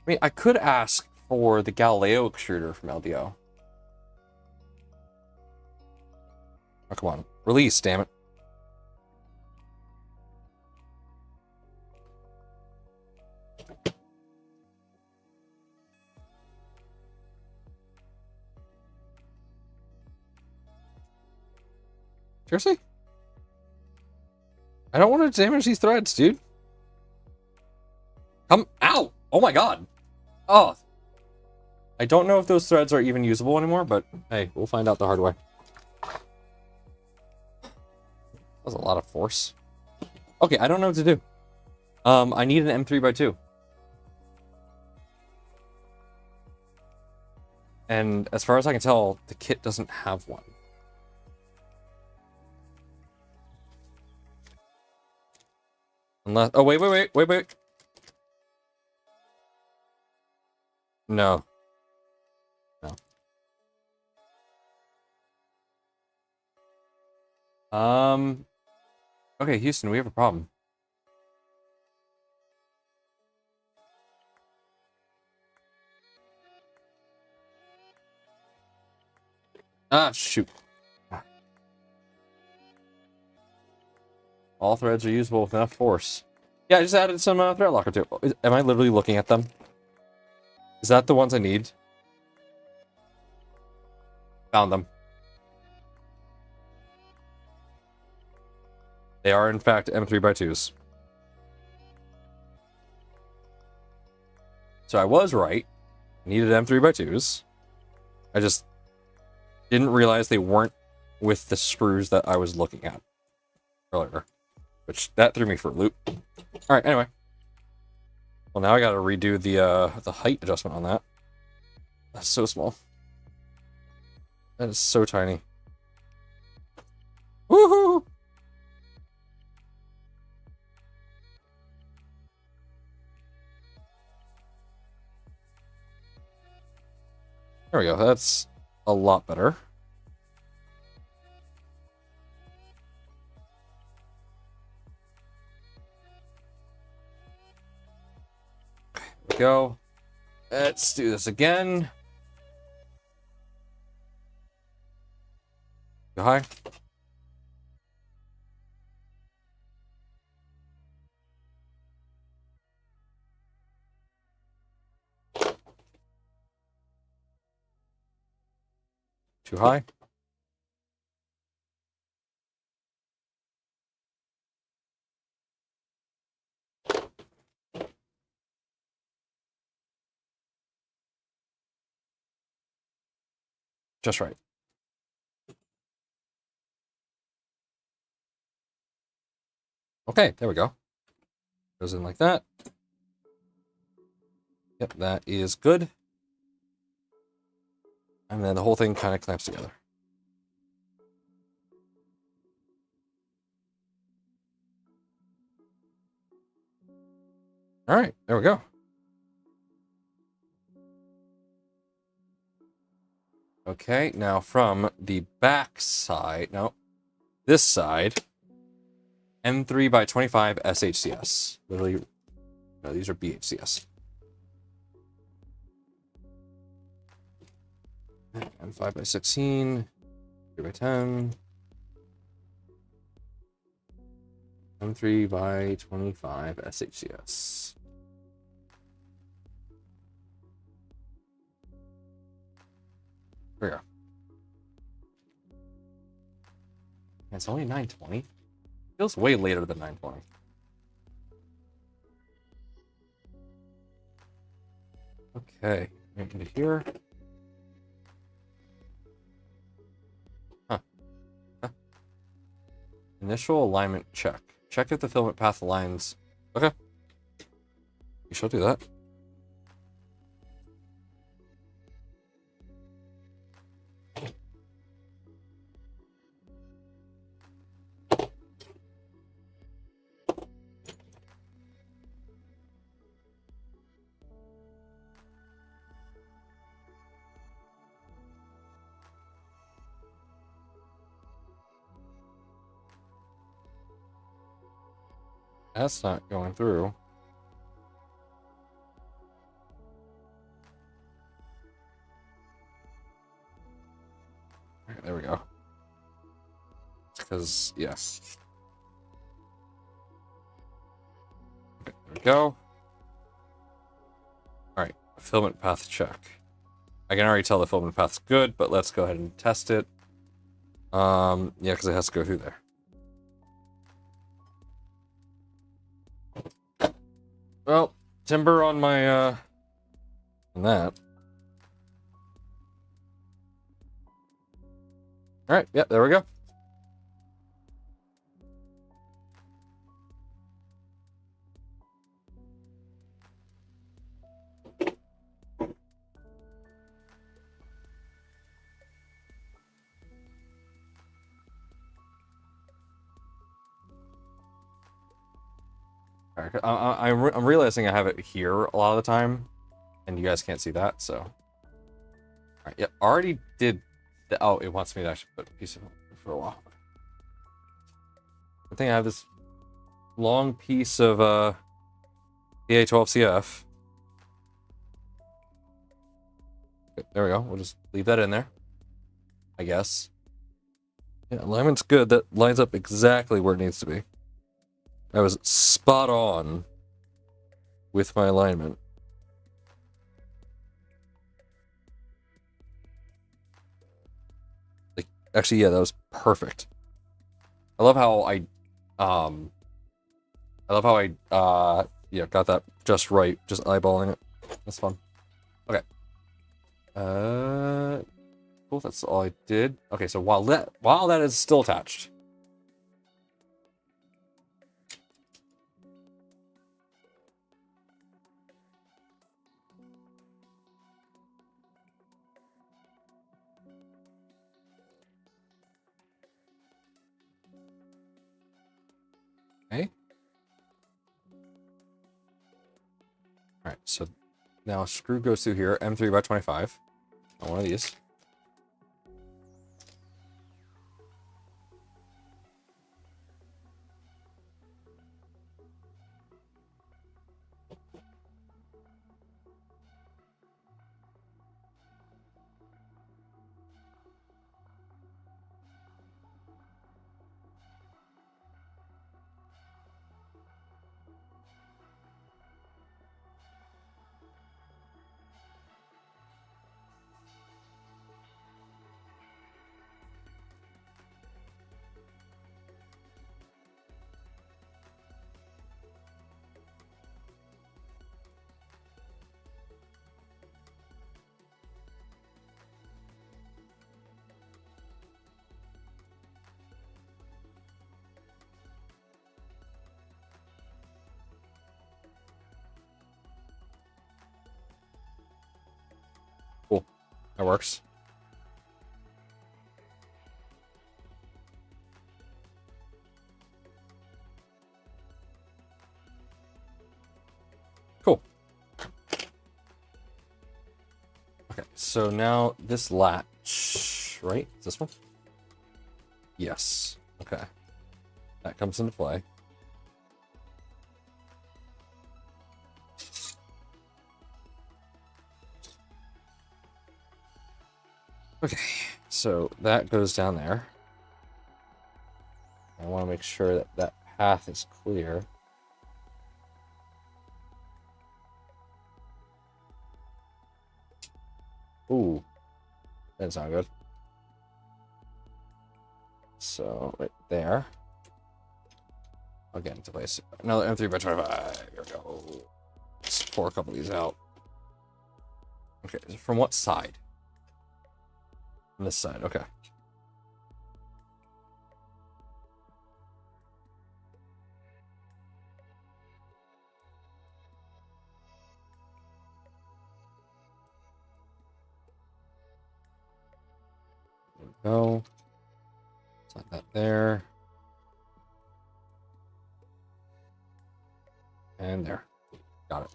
mean, I could ask for the Galileo extruder from LDO. Oh, come on. Release, damn it. Seriously? I don't want to damage these threads, dude. Come out! Oh my god! Oh! I don't know if those threads are even usable anymore, but hey, we'll find out the hard way. That was a lot of force. Okay, I don't know what to do. I need an M3x2. And as far as I can tell, the kit doesn't have one. Unless... Oh, wait. No. No. Okay, Houston, we have a problem. Ah, shoot. All threads are usable with enough force. Yeah, I just added some thread locker too. Am I literally looking at them? Is that the ones I need? Found them. They are, in fact, M3x2s. So I was right. Needed M3x2s. I just didn't realize they weren't with the screws that I was looking at earlier. Which, that threw me for a loop. Alright, anyway. Well, now I gotta redo the height adjustment on that. That's so small. That is so tiny. Woohoo! There we go. That's a lot better. There we go. Let's do this again. Go high. Too high. Just right. Okay, there we go. Goes in like that. Yep, that is good. And then the whole thing kind of clamps together. All right, there we go. Okay, now from the back side, no, this side, M3x25 SHCS. Literally, no, these are BHCS. And 5 by 16, 3 by 10, and 3 by 25 SHCS. There we go. It's only 9:20. Feels way later than 9:20. Okay, into here. Huh. Initial alignment check. Check if the filament path aligns. Okay. You shall do that. That's not going through. There we go. Because, yes. Okay, there we go. Alright, filament path check. I can already tell the filament path's good, but let's go ahead and test it. Yeah, because it has to go through there. Well, timber on my, on that. Alright, yep, there we go. I'm realizing I have it here a lot of the time, and you guys can't see that, so. Alright, yeah, already did. Oh, it wants me to actually put a piece of it for a while. I think I have this long piece of PA12CF. Okay, there we go. We'll just leave that in there, I guess. Yeah, alignment's good. That lines up exactly where it needs to be. I was spot on with my alignment. Like, actually, yeah, that was perfect. I love how yeah, got that just right, just eyeballing it. That's fun. Okay. Cool, that's all I did. Okay, so while that is still attached. Okay. Alright, so now screw goes through here, M3 by 25 on one of these. Cool. That works. Cool. Okay, so now this latch, right? Is this one? Yes. Okay. That comes into play. Okay, so that goes down there. I want to make sure that that path is clear. Ooh, that's not good. So, right there. I'll get into place. Another M3 by 25. Here we go. Let's pour a couple of these out. Okay, from what side? From this side, okay. There we go. Set that there. And there. Got it.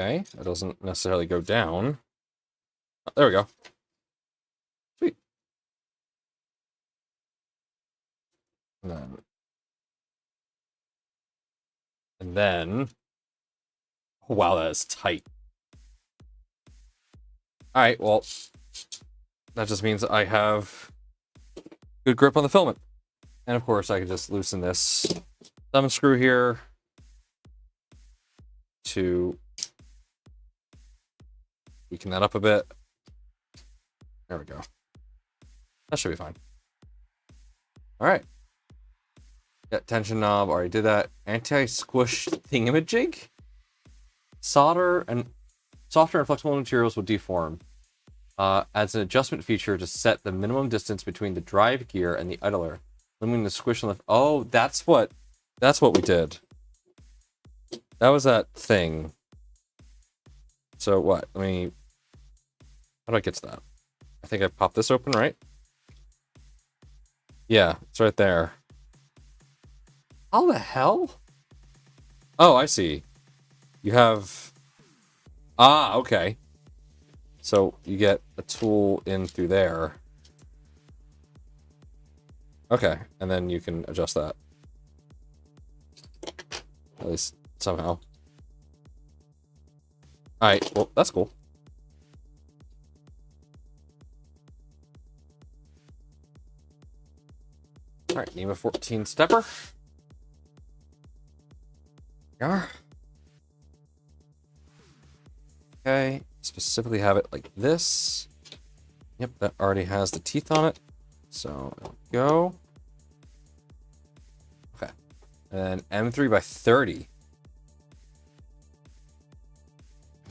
Okay, that doesn't necessarily go down. Oh, there we go. Sweet. And then, oh, wow, that is tight. All right, well, that just means I have good grip on the filament. And of course, I can just loosen this thumb screw here to weaken that up a bit. There we go. That should be fine. All right. Got tension knob, already did that. Anti-squish thingamajig? Softer and flexible materials will deform. Adds an adjustment feature to set the minimum distance between the drive gear and the idler, limiting the squish and lift. Oh, that's what we did. That was that thing. So what? How do I get to that? I think I popped this open, right? Yeah, it's right there. How the hell? Oh, I see. You have... Ah, okay. So you get a tool in through there. Okay, and then you can adjust that. At least somehow. Alright, well, that's cool. Alright, name a 14 stepper. Yeah. Okay, specifically have it like this. Yep, that already has the teeth on it. So, there we go. Okay. And then M3 by 30.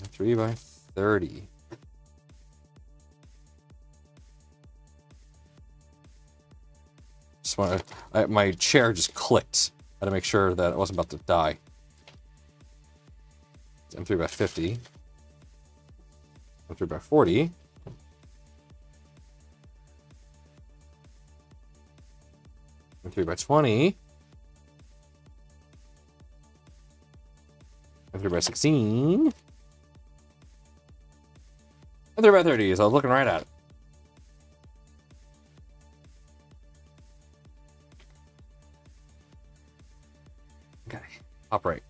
M3 by 30. Just want to... my chair just clicked. I had to make sure that it wasn't about to die. It's M3 by 50. M3 by 40. M3 by 20. M3 by 16. M3 by 30, so I was looking right at it. Okay, top right.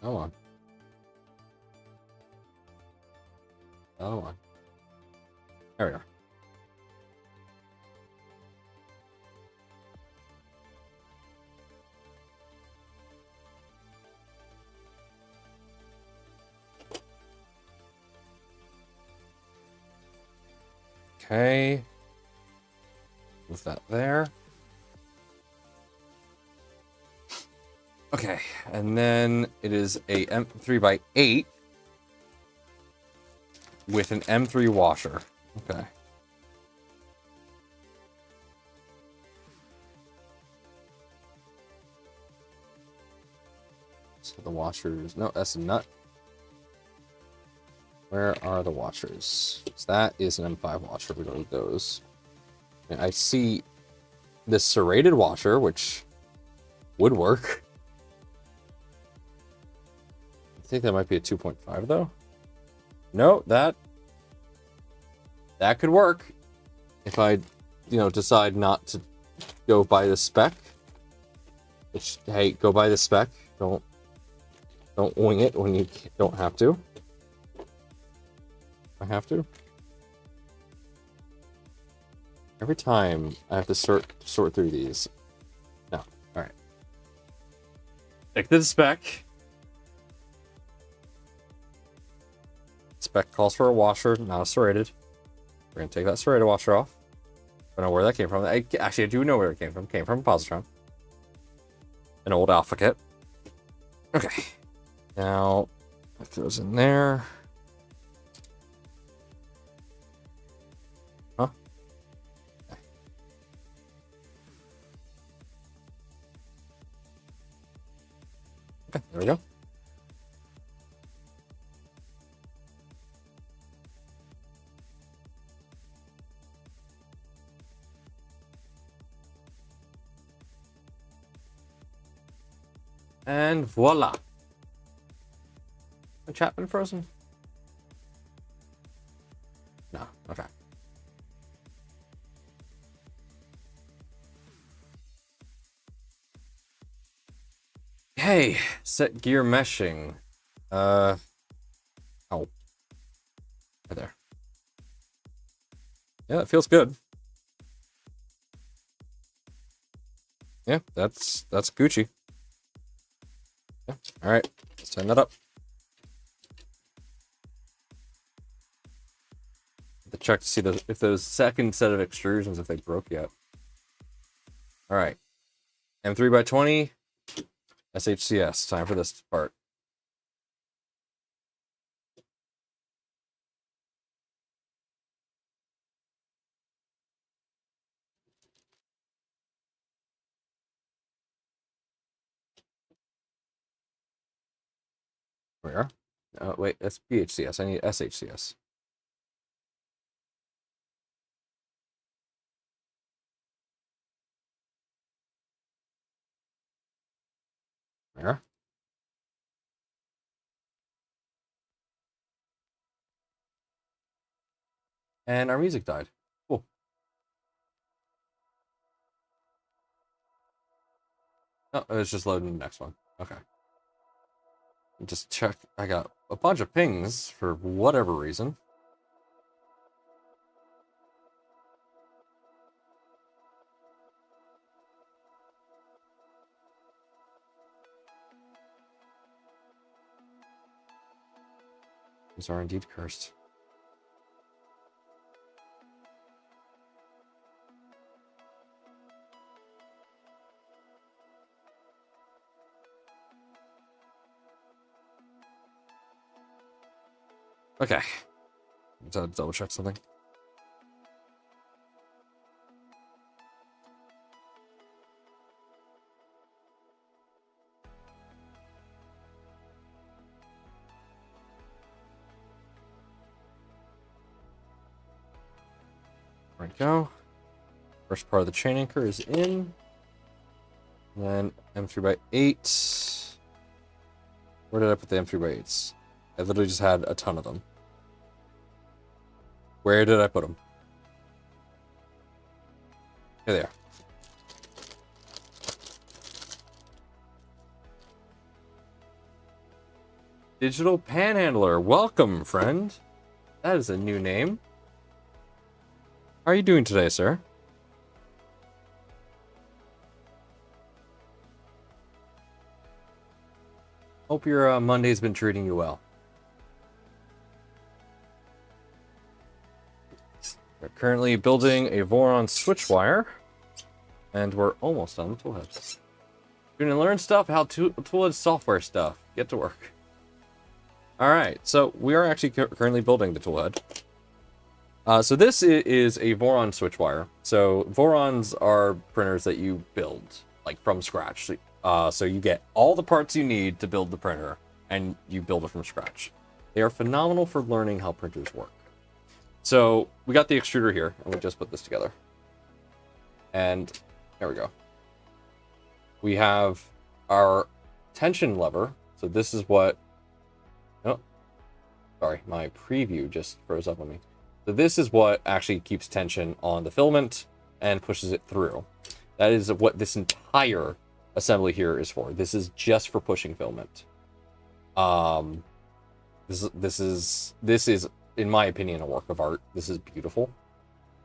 Come on. Come on. There we are. Okay. Move that there. Okay, and then it is a M3 by 8 with an M3 washer. Okay. So the washers. No, that's a nut. Where are the washers? So that is an M5 washer. We don't need those. And I see this serrated washer, which would work. I think that might be a 2.5 though. No, that could work if I, decide not to go by the spec. Which, hey, go by the spec. Don't wing it when you don't have to. I have to. Every time I have to sort through these. No, all right. Stick to the spec. Spec calls for a washer, not a serrated. We're gonna take that serrated washer off. I don't know where that came from. Actually, I do know where it came from. It came from a positron. An old alpha kit. Okay. Now, that goes in there. Huh? Okay, there we go. And voila. A chat been frozen? No, okay. Hey, set gear meshing. Oh. Right there. Yeah, that feels good. Yeah, that's Gucci. Yeah. All right, let's tighten that up. To check to see if those second set of extrusions, if they broke yet. All right, M3x20, SHCS. Time for this part. Where? Wait, that's BHCS. I need SHCS. Where? And our music died. Cool. Oh, it was just loading the next one. Okay. Just check. I got a bunch of pings for whatever reason. These are indeed cursed. Okay. Let's double check something. There we go. First part of the chain anchor is in. And then M3x8. Where did I put the M3x8s? I literally just had a ton of them. Where did I put them? Here they are. Digital Panhandler. Welcome, friend. That is a new name. How are you doing today, sir? Hope your Monday's been treating you well. We're currently building a Voron Switchwire, and we're almost done with toolheads. You're gonna learn stuff, how toolhead software stuff. Get to work. All right, so we are actually currently building the toolhead. So this is a Voron Switchwire. So Vorons are printers that you build like from scratch. So So you get all the parts you need to build the printer, and you build it from scratch. They are phenomenal for learning how printers work. So we got the extruder here, and we just put this together. And there we go. We have our tension lever. So this is what... Oh, sorry, my preview just froze up on me. So this is what actually keeps tension on the filament and pushes it through. That is what this entire assembly here is for. This is just for pushing filament. This is in my opinion a work of art. This is beautiful,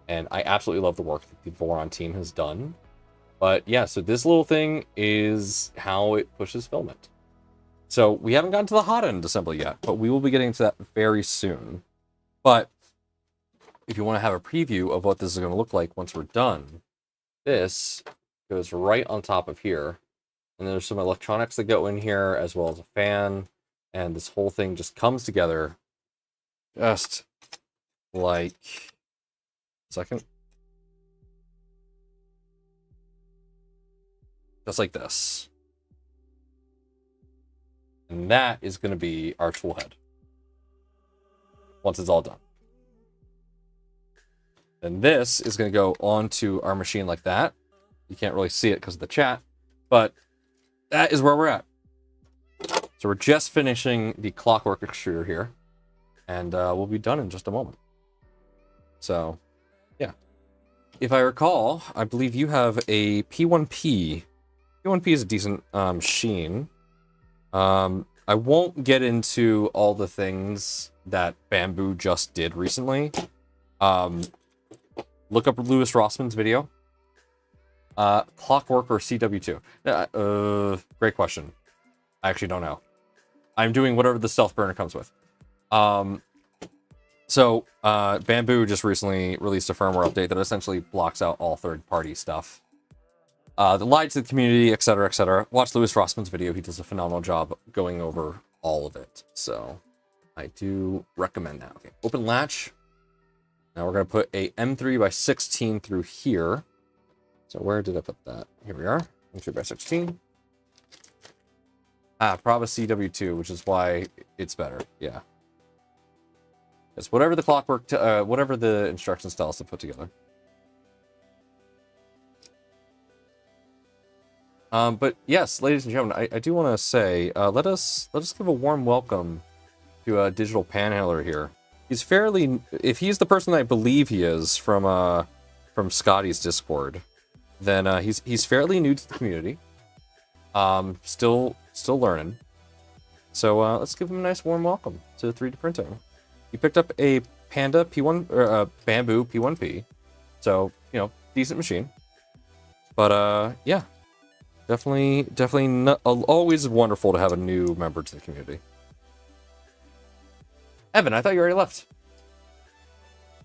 and I absolutely love the work that the Voron team has done. But yeah, so this little thing is how it pushes filament. So we haven't gotten to the hot end assembly yet, but we will be getting to that very soon. But if you want to have a preview of what this is going to look like once we're done, this goes right on top of here. And there's some electronics that go in here, as well as a fan. And this whole thing just comes together just like... Second. Just like this. And that is going to be our tool head once it's all done. And this is going to go onto our machine like that. You can't really see it because of the chat, but that is where we're at. So we're just finishing the clockwork extruder here, and we'll be done in just a moment. So, yeah. If I recall, I believe you have a P1P. P1P is a decent machine. I won't get into all the things that Bamboo just did recently. Look up Louis Rossman's video. Clockwork or CW2? Great question. I actually don't know. I'm doing whatever the stealth burner comes with. So Bamboo just recently released a firmware update that essentially blocks out all third-party stuff. That lied to the community, etc., etc. Watch Louis Rossman's video. He does a phenomenal job going over all of it. So I do recommend that. Okay, open latch. Now we're going to put a M3x16 through here. So where did I put that? Here we are. M3x16. Probably CW2, which is why it's better. Yeah. It's whatever the clockwork, whatever the instructions tell us to put together. But yes, ladies and gentlemen, I do want to say, let us give a warm welcome to a digital panhandler here. He's fairly, if he's the person that I believe he is from Scotty's Discord, then he's fairly new to the community. Still learning. So let's give him a nice warm welcome to 3D printing. He picked up a Panda P1 or Bamboo P1P, so you know, decent machine. But yeah, definitely not, always wonderful to have a new member to the community. Evan, I thought you already left.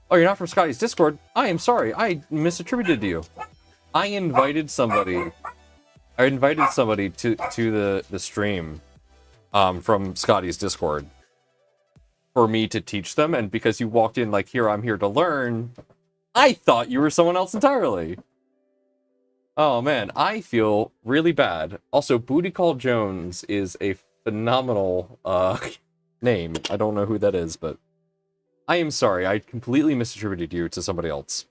Oh, you're not from Scotty's Discord? I am sorry, I misattributed to you. I invited somebody to the stream from Scotty's Discord for me to teach them, and because you walked in like, here, I'm here to learn, I thought you were someone else entirely. Oh man, I feel really bad. Also, Booty Call Jones is a phenomenal name. I don't know who that is, but I am sorry. I completely misattributed you to somebody else.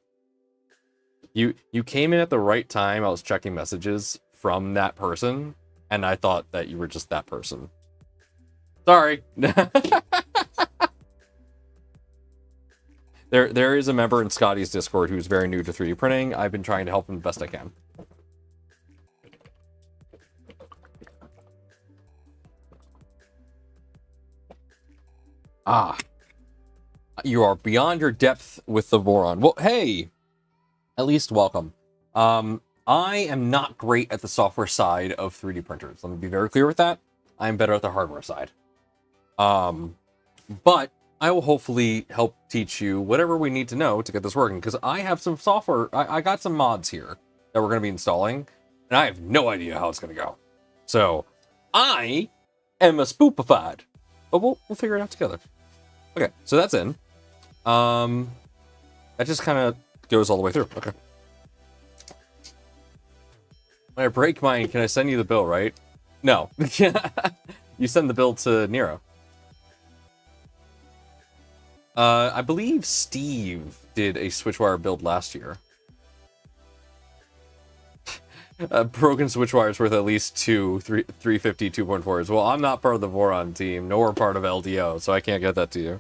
You came in at the right time. I was checking messages from that person, and I thought that you were just that person. Sorry. There is a member in Scotty's Discord who's very new to 3D printing. I've been trying to help him the best I can. You are beyond your depth with the Voron. Well, hey, at least welcome. I am not great at the software side of 3D printers. Let me be very clear with that. I'm better at the hardware side. But I will hopefully help teach you whatever we need to know to get this working, because I have some software, I got some mods here that we're going to be installing, and I have no idea how it's going to go. So, I am a spoopified. But we'll figure it out together. Okay, so that's in. That just kind of goes all the way through. Okay. When I break mine, can I send you the bill, right? No. You send the bill to Nero. I believe Steve did a Switchwire build last year. Broken Switchwire is worth at least 350 2.4s. Well, I'm not part of the Voron team, nor part of LDO, so I can't get that to you.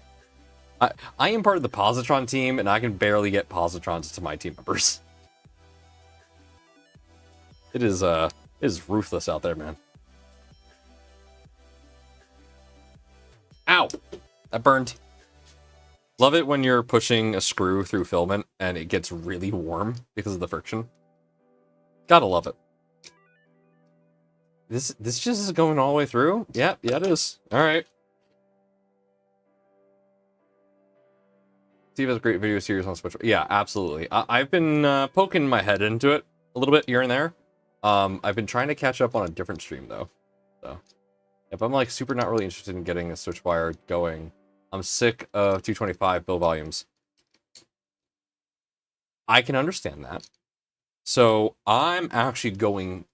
I am part of the Positron team, and I can barely get Positrons to my team members. It is ruthless out there, man. Ow! That burned. Love it when you're pushing a screw through filament and it gets really warm because of the friction. Gotta love it. This just is going all the way through? Yeah, it is. Alright. Steve has a great video series on Switch. Yeah, absolutely. I've been poking my head into it a little bit here and there. I've been trying to catch up on a different stream, though. So, if I'm, like, super not really interested in getting a Switchwire going, I'm sick of 225 build volumes. I can understand that. So I'm actually going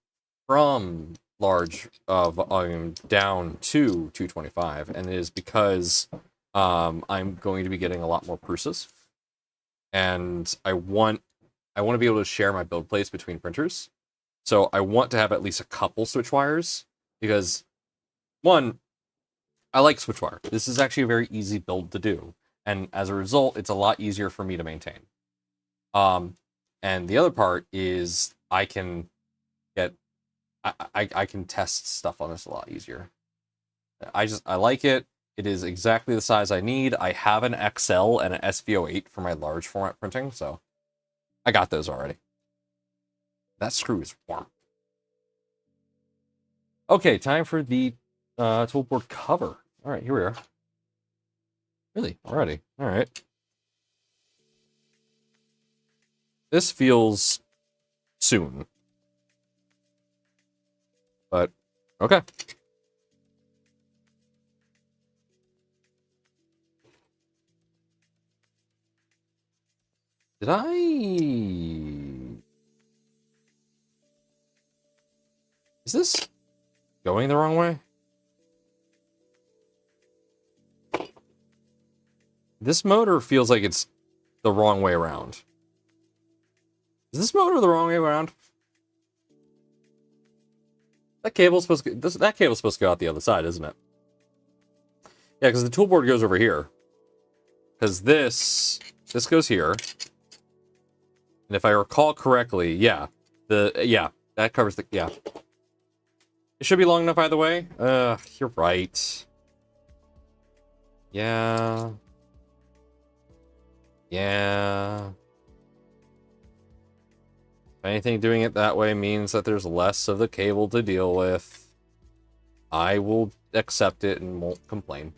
from large volume down to 225, and it is because I'm going to be getting a lot more Prusas, and I want to be able to share my build plates between printers. So I want to have at least a couple Switchwires, because one, I like Switchwire. This is actually a very easy build to do, and as a result, it's a lot easier for me to maintain. And the other part is I can get, I can test stuff on this a lot easier. I like it. It is exactly the size I need. I have an XL and an SVO8 for my large format printing, so I got those already. That screw is warm. Okay, time for the toolboard cover. All right, here we are. Really? Already? All right. This feels soon. But, okay. Did I... Is this going the wrong way? This motor feels like it's the wrong way around. Is this motor the wrong way around? That cable's supposed to that cable's supposed to go out the other side, isn't it? Yeah, because the toolboard goes over here. Because this goes here. And if I recall correctly, yeah. That covers the It should be long enough either way. You're right. Yeah. Yeah. If anything, doing it that way means that there's less of the cable to deal with. I will accept it and won't complain.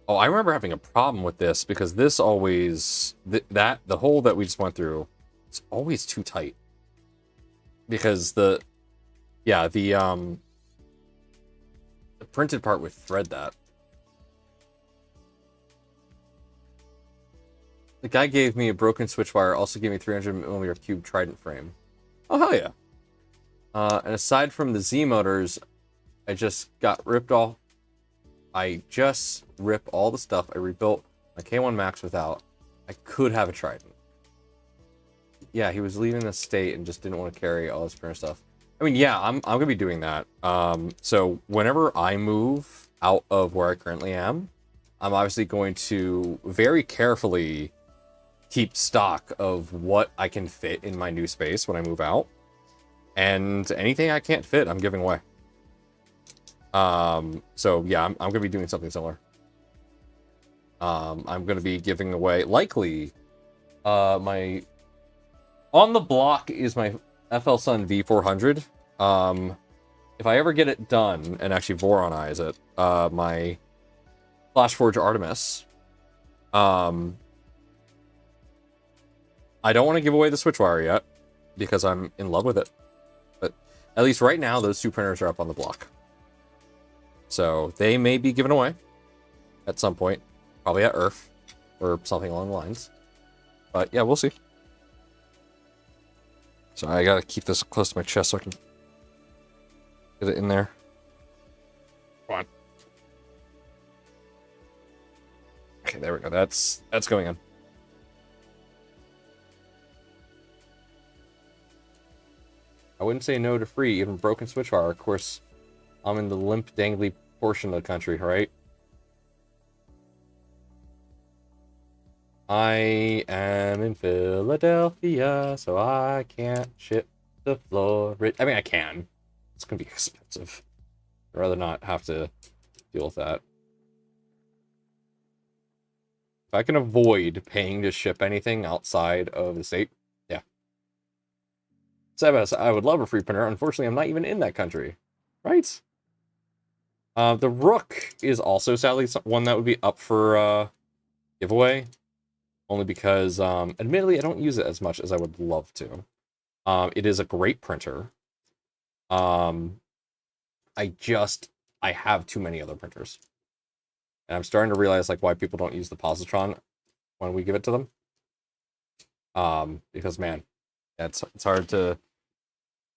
Oh, I remember having a problem with this because this always... the hole that we just went through, it's always too tight. Because the printed part would thread that. The guy gave me a broken Switchwire, also gave me 300mm cube Trident frame. Oh, hell yeah. And aside from the Z motors, I just got ripped off. I just ripped all the stuff. I rebuilt my K1 Max without. I could have a Trident. Yeah, he was leaving the state and just didn't want to carry all his printer stuff. I mean, yeah, I'm going to be doing that. So whenever I move out of where I currently am, I'm obviously going to very carefully keep stock of what I can fit in my new space when I move out. And anything I can't fit, I'm giving away. So yeah, I'm going to be doing something similar. I'm going to be giving away, likely, my... On the block is my FL Sun V400. If I ever get it done and actually Voronize it, my Flashforge Artemis. I don't want to give away the Switchwire yet because I'm in love with it. But at least right now, those two printers are up on the block. So they may be given away at some point, probably at Earth or something along the lines. But yeah, we'll see. So I gotta keep this close to my chest so I can get it in there. Come on. Okay, there we go. That's going in. I wouldn't say no to free, even broken Switchwire. Of course, I'm in the limp, dangly portion of the country, right? I am in Philadelphia, so I can't ship to Florida. I mean, I can. It's gonna be expensive. I'd rather not have to deal with that. If I can avoid paying to ship anything outside of the state, yeah. Sebas, I would love a free printer. Unfortunately, I'm not even in that country. Right? The Rook is also sadly one that would be up for giveaway. Only because, admittedly, I don't use it as much as I would love to. It is a great printer. I have too many other printers. And I'm starting to realize, like, why people don't use the positron when we give it to them. Because, man, it's hard to,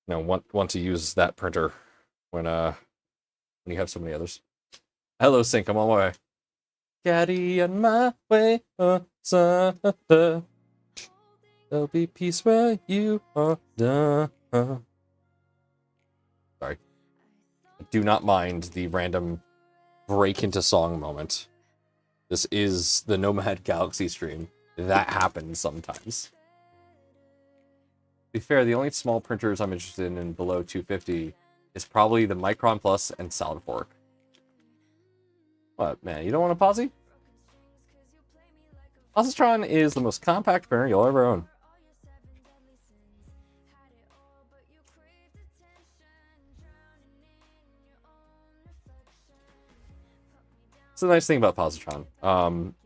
you know, want to use that printer when you have so many others. Hello, Sync, I'm on my way. Caddy on my way, son. There'll be peace where you are done. Sorry. I do not mind the random break into song moment. This is the Nomad Galaxy stream. That happens sometimes. To be fair, the only small printers I'm interested in below 250 is probably the Micron Plus and Solid Fork. What, man, you don't want a Posi? Positron is the most compact printer you'll ever own. It's the nice thing about positron.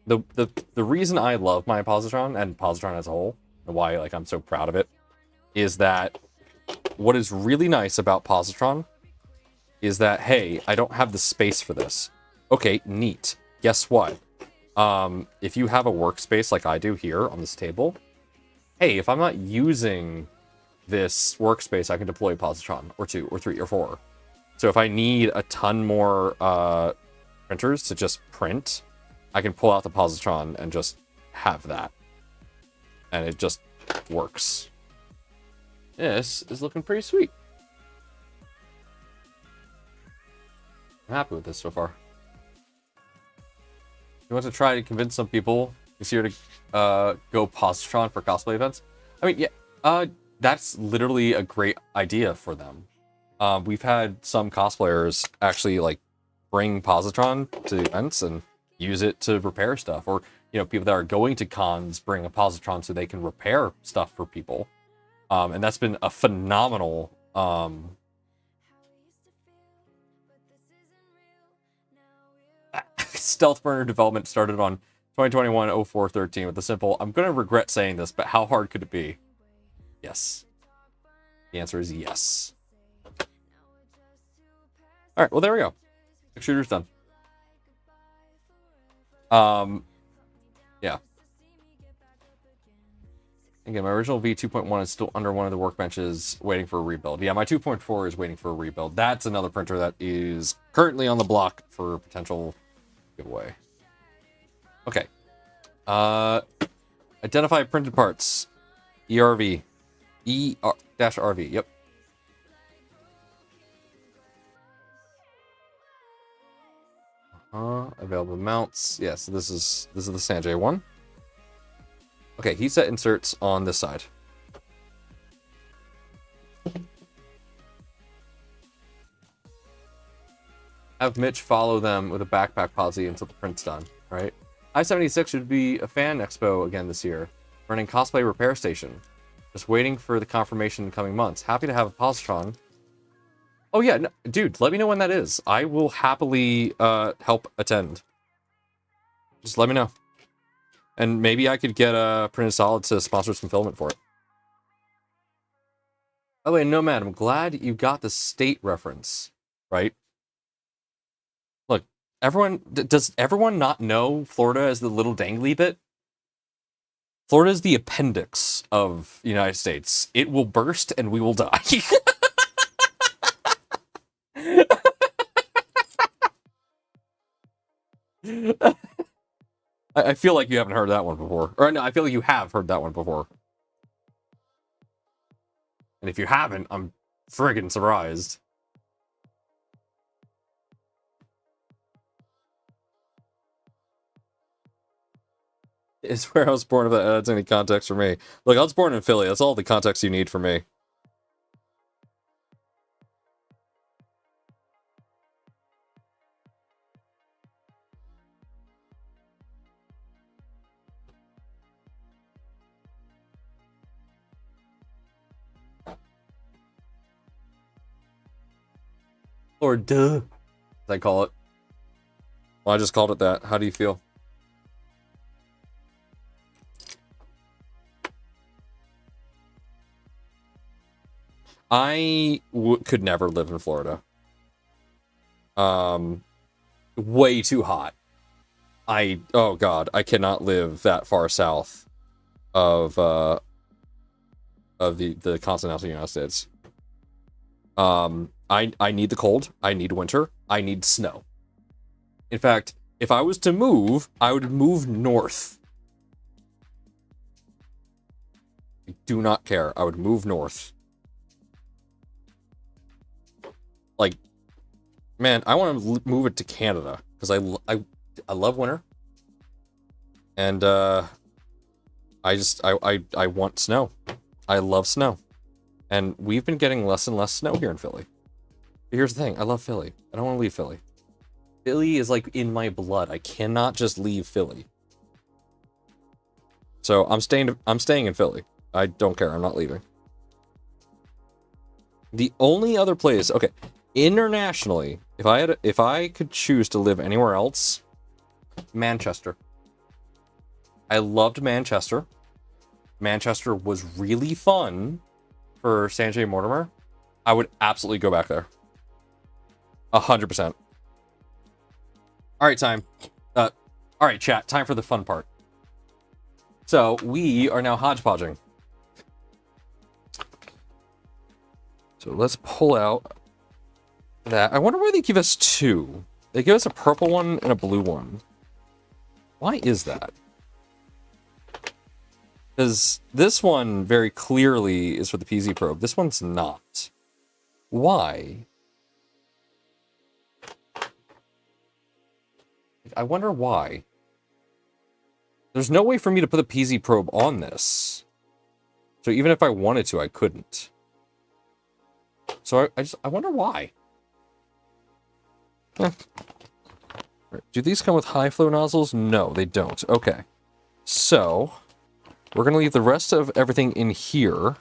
The reason I love my positron and positron as a whole, and why like I'm so proud of it, is that what is really nice about positron is that, hey, I don't have the space for this. Okay, neat. Guess what? If you have a workspace like I do here on this table, hey, if I'm not using this workspace, I can deploy a positron or 2 or 3 or 4. So if I need a ton more printers to just print, I can pull out the positron and just have that. And it just works. This is looking pretty sweet. I'm happy with this so far. You want to try to convince some people this year to go positron for cosplay events? I mean, yeah, that's literally a great idea for them. We've had some cosplayers actually like bring positron to events and use it to repair stuff, or you know, people that are going to cons bring a positron so they can repair stuff for people, and that's been a phenomenal stealth burner development. Started on 2021-04-13 with the simple, I'm gonna regret saying this, but how hard could it be? Yes. The answer is yes. All right, well, there we go. Shooter's done. Yeah. Again, my original V2.1 is still under one of the workbenches waiting for a rebuild. Yeah, my 2.4 is waiting for a rebuild. That's another printer that is currently on the block for potential giveaway. Okay. Identify printed parts. ERV. E-RV, yep. Available mounts. Yeah, so this is the Sanjay one. Okay, heat set inserts on this side. Have Mitch follow them with a backpack posse until the print's done, right? I-76 should be a fan expo again this year, running cosplay repair station. Just waiting for the confirmation in coming months. Happy to have a positron. Oh yeah, no, dude, let me know when that is. I will happily help attend. Just let me know. And maybe I could get Printed Solid to sponsor some filament for it. By the way, Nomad, I'm glad you got the state reference, right? Look, everyone, does everyone not know Florida as the little dangly bit? Florida is the appendix of the United States. It will burst and we will die. I feel like you haven't heard that one before. Or no, I feel like you have heard that one before. And if you haven't, I'm friggin' surprised. It's where I was born, if that adds any context for me. Look, I was born in Philly. That's all the context you need for me. Or duh, as I call it. Well, I just called it that. How do you feel? I could never live in Florida. Way too hot. Oh god, I cannot live that far south of the continental United States. I need the cold. I need winter. I need snow. In fact, if I was to move, I would move north. I do not care. I would move north. Like, man, I want to move it to Canada because I love winter, and I want snow. I love snow, and we've been getting less and less snow here in Philly. But here's the thing: I love Philly. I don't want to leave Philly. Philly is like in my blood. I cannot just leave Philly. So I'm staying in Philly. I don't care. I'm not leaving. The only other place, okay, internationally, if I could choose to live anywhere else, Manchester. I loved Manchester. Manchester was really fun for Sanjay Mortimer. I would absolutely go back there. 100%. All right, time. All right, chat. Time for the fun part. So we are now hodgepodging. So let's pull out that. I wonder why they give us two. They give us a purple one and a blue one. Why is that? Because this one very clearly is for the PZ probe. This one's not. Why? I wonder why. There's no way for me to put the PZ probe on this. So even if I wanted to, I couldn't. So I wonder why. Do these come with high flow nozzles? No, they don't. Okay. So we're going to leave the rest of everything in here.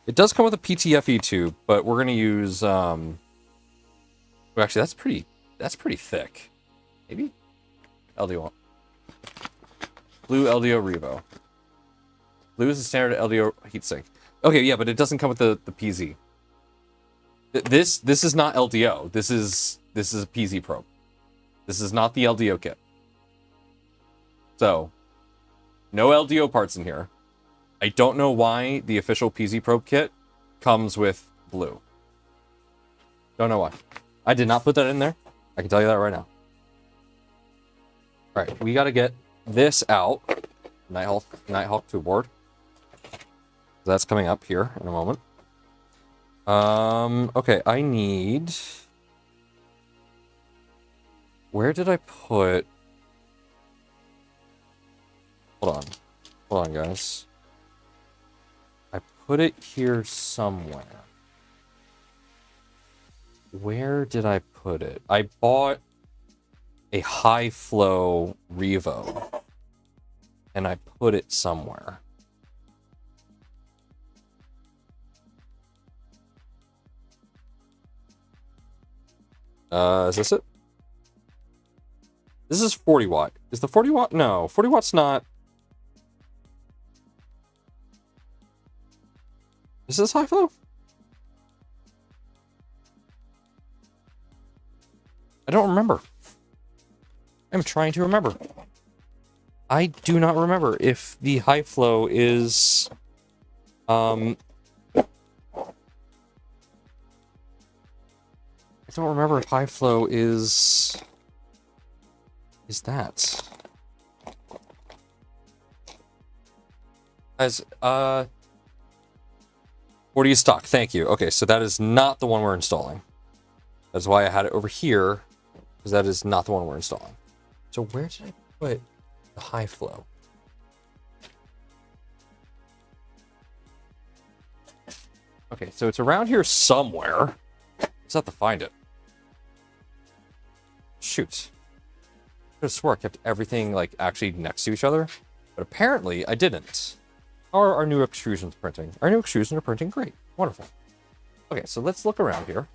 It does come with a PTFE tube, but we're going to use well, actually that's pretty thick. Maybe LDO. Blue LDO Revo. Blue is the standard LDO heatsink. Okay, yeah, but it doesn't come with the PZ. This is not LDO. This is a PZ probe. This is not the LDO kit. So, no LDO parts in here. I don't know why the official PZ probe kit comes with blue. Don't know why. I did not put that in there. I can tell you that right now. All right, we got to get this out. Nighthawk to board. That's coming up here in a moment. Okay, I need... Where did I put... Hold on, guys. I put it here somewhere. Where did I put it? I bought a high flow Revo, and I put it somewhere. Is this it? This is 40 watt. Is the 40 watt? No, 40 watt's not. Is this high flow? I don't remember. I'm trying to remember. I do not remember if the high flow is... I don't remember if high flow is... that. Guys, 40 is stock. Thank you. Okay, so that is not the one we're installing. That's why I had it over here, because that is not the one we're installing. So where did I put the high flow? Okay, so it's around here somewhere. I just have to find it. Shoot. I could have swore I kept everything like actually next to each other, but apparently I didn't. How are our new extrusions printing? Our new extrusions are printing great. Wonderful. Okay, so let's look around here.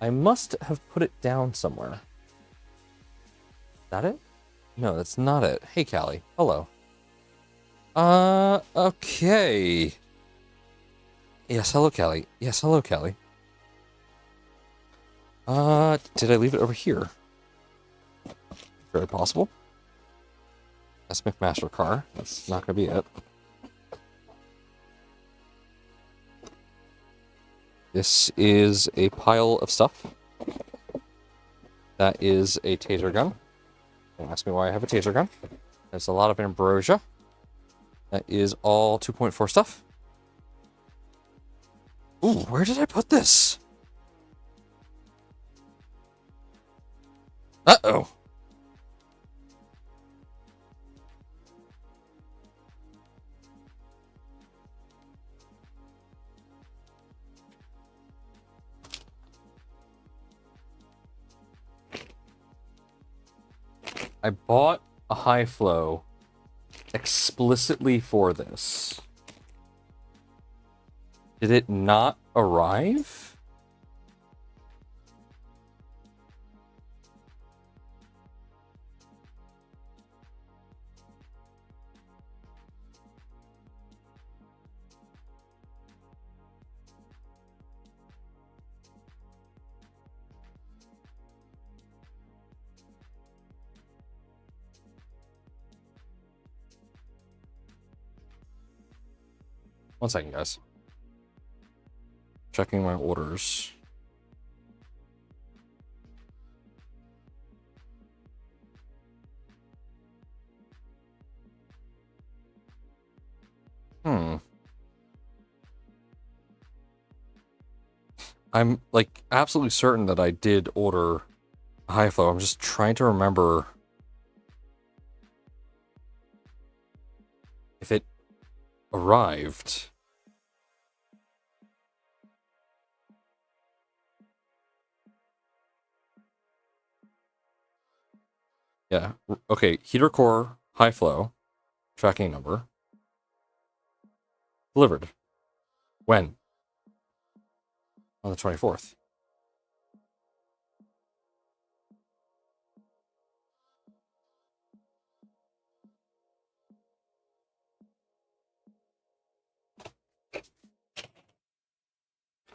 I must have put it down somewhere. Is that it? No, that's not it. Hey, Callie. Hello. Okay. Yes, hello, Callie. Yes, hello, Callie. Did I leave it over here? Very possible. That's McMaster car. That's not gonna be it. This is a pile of stuff. That is a taser gun. Don't ask me why I have a taser gun. There's a lot of ambrosia. That is all 2.4 stuff. Ooh, where did I put this? Uh-oh. I bought a high flow explicitly for this. Did it not arrive? One second, guys. Checking my orders. I'm like absolutely certain that I did order a high flow. I'm just trying to remember if it arrived. Yeah. Okay. Heater core, high flow, tracking number. Delivered. When? On the 24th.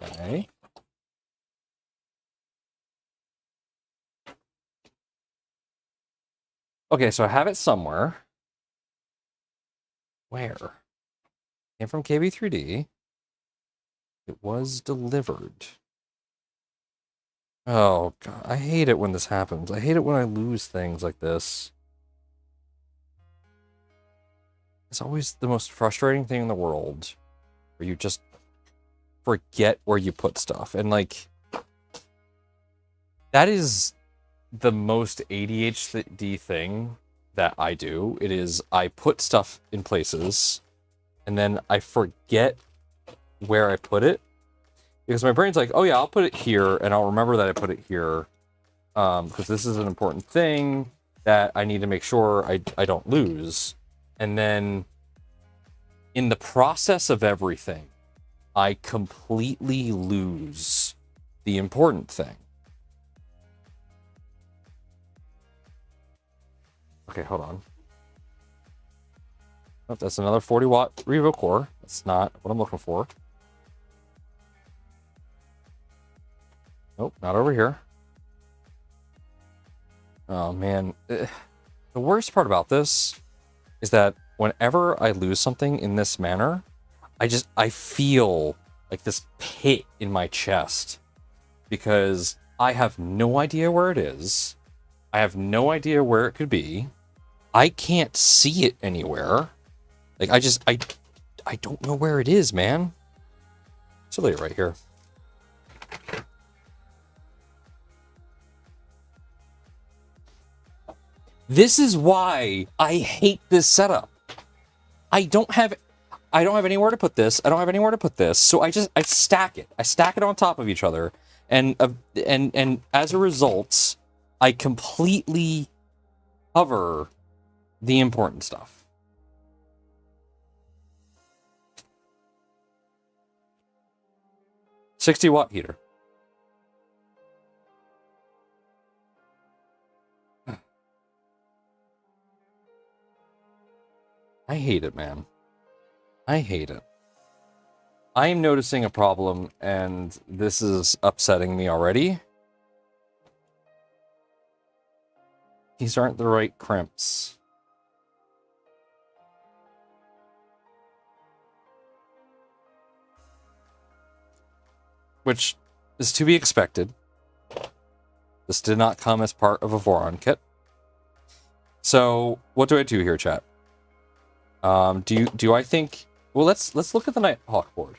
Okay. Okay, so I have it somewhere. Where? Came from KB3D. It was delivered. Oh, God. I hate it when this happens. I hate it when I lose things like this. It's always the most frustrating thing in the world where you just forget where you put stuff. And, like, that is the most ADHD thing that I do. It is I put stuff in places and then I forget where I put it. Because my brain's like, oh yeah, I'll put it here, and I'll remember that I put it here. Because this is an important thing that I need to make sure I don't lose. And then, in the process of everything, I completely lose the important thing. Okay, hold on. Oh, that's another 40-watt Revo core. That's not what I'm looking for. Nope, not over here. Oh, man. The worst part about this is that whenever I lose something in this manner, I feel like this pit in my chest because I have no idea where it is. I have no idea where it could be. I can't see it anywhere. Like I don't know where it is, man. It's really right here. This is why I hate this setup. I don't have anywhere to put this. I don't have anywhere to put this. So I stack it. I stack it on top of each other, and as a result, I completely cover the important stuff. $60-watt heater. I hate it, man. I hate it. I am noticing a problem, and this is upsetting me already. These aren't the right crimps. Which is to be expected. This did not come as part of a Voron kit. So, what do I do here, chat? Do I think... Well, let's look at the Nighthawk board.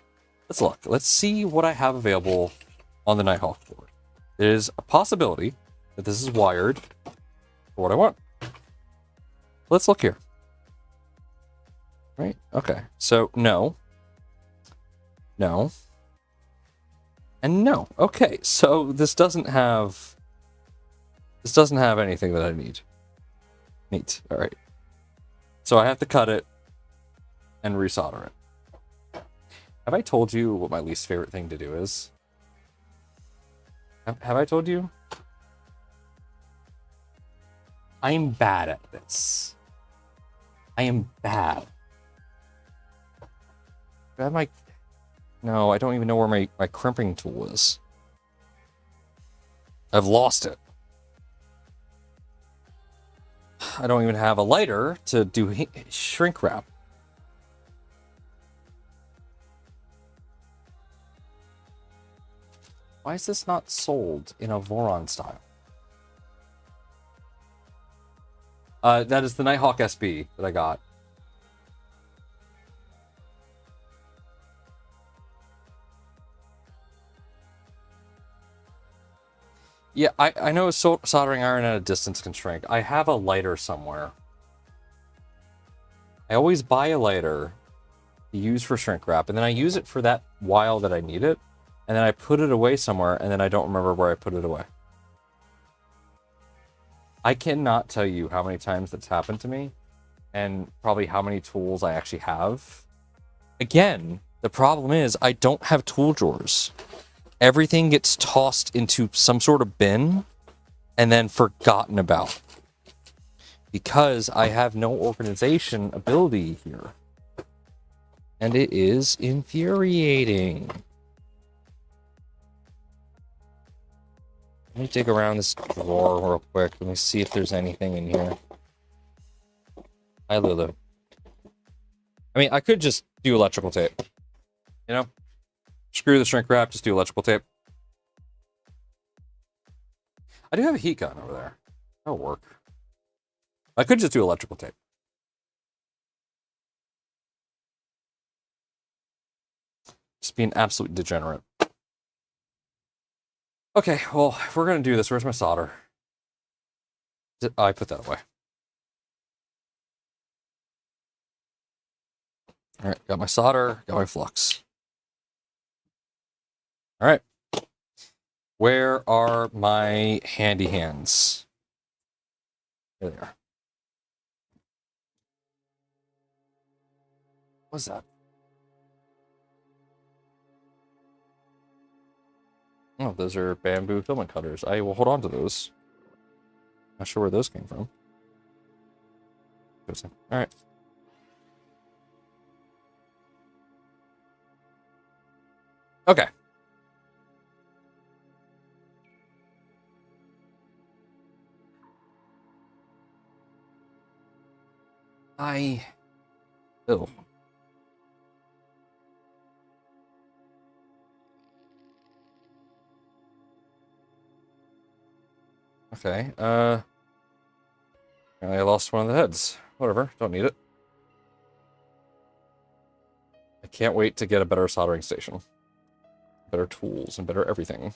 Let's look. Let's see what I have available on the Nighthawk board. There's a possibility that this is wired for what I want. Let's look here. Right? Okay. So, no. No. And no. Okay, so this doesn't have anything that I need. Neat. All right. So I have to cut it and resolder it. Have I told you what my least favorite thing to do is? Have I told you? I am bad at this. I am bad. No, I don't even know where my crimping tool is. I've lost it. I don't even have a lighter to do shrink wrap. Why is this not sold in a Voron style? That is the Nighthawk SB that I got. Yeah, I know a soldering iron at a distance can shrink. I have a lighter somewhere. I always buy a lighter to use for shrink wrap, and then I use it for that while that I need it, and then I put it away somewhere, and then I don't remember where I put it away. I cannot tell you how many times that's happened to me, and probably how many tools I actually have. Again, the problem is I don't have tool drawers. Everything gets tossed into some sort of bin and then forgotten about because I have no organization ability here. And it is infuriating. Let me dig around this drawer real quick. Let me see if there's anything in here. Hi, Lulu. I mean, I could just do electrical tape. You know? Screw the shrink wrap, just do electrical tape. I do have a heat gun over there. That'll work. I could just do electrical tape. Just be an absolute degenerate. Okay, well, if we're going to do this, where's my solder? I put that away. All right, got my solder, got my flux. All right. Where are my handy hands? There they are. What's that? Oh, those are bamboo filament cutters. I will hold on to those. Not sure where those came from. All right. Okay. Oh. Okay, I lost one of the heads. Whatever, don't need it. I can't wait to get a better soldering station. Better tools and better everything.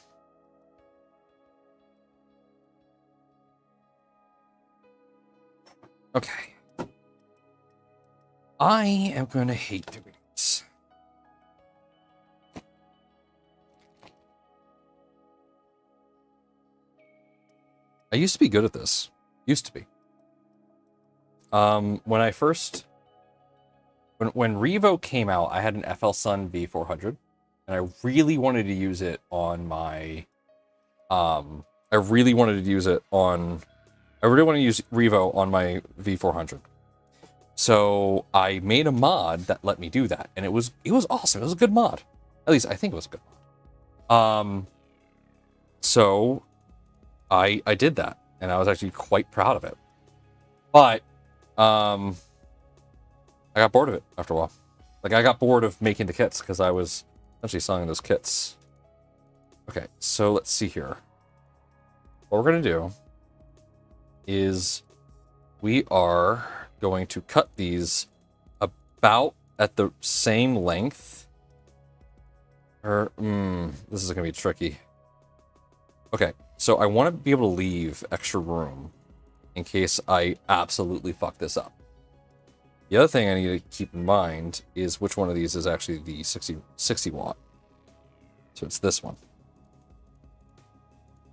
Okay. I am going to hate doing this. I used to be good at this. Used to be. When I first... When Revo came out, I had an FL Sun V400. And I really wanted to use it on my... I really wanted to use Revo on my V400. So I made a mod that let me do that, and it was awesome. It was a good mod. At least I think it was a good mod. So I did that, and I was actually quite proud of it. But I got bored of it after a while. Like, I got bored of making the kits because I was essentially selling those kits. Okay, so let's see here. What we're gonna do is we are going to cut these about at the same length. Or, this is gonna be tricky. Okay, so I want to be able to leave extra room in case I absolutely fuck this up. The other thing I need to keep in mind is which one of these is actually the 60 watt. So it's this one.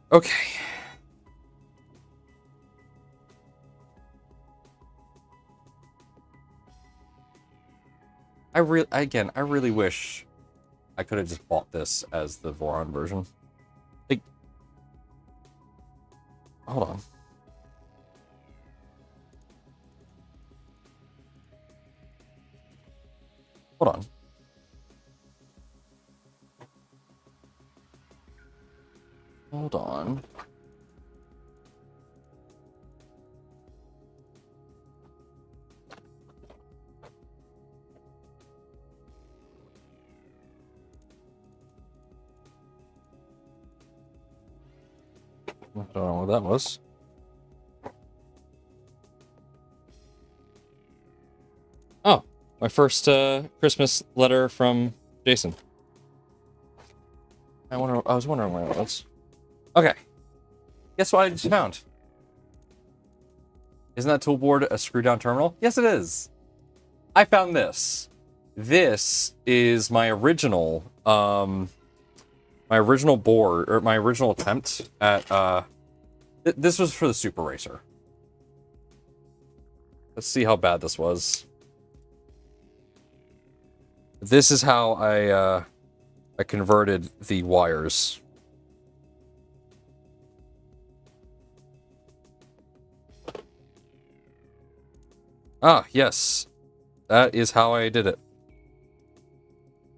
Okay. I really wish I could have just bought this as the Voron version. Like, hold on. Hold on. Hold on. I don't know what that was. Oh, my first Christmas letter from Jason. I was wondering where it was. Okay. Guess what I just found? Isn't that toolboard a screw down terminal? Yes, it is. I found this. This is my original board, or my original attempt at this was for the Super Racer. Let's see how bad this was. This is how I converted the wires. Ah, yes. That is how I did it.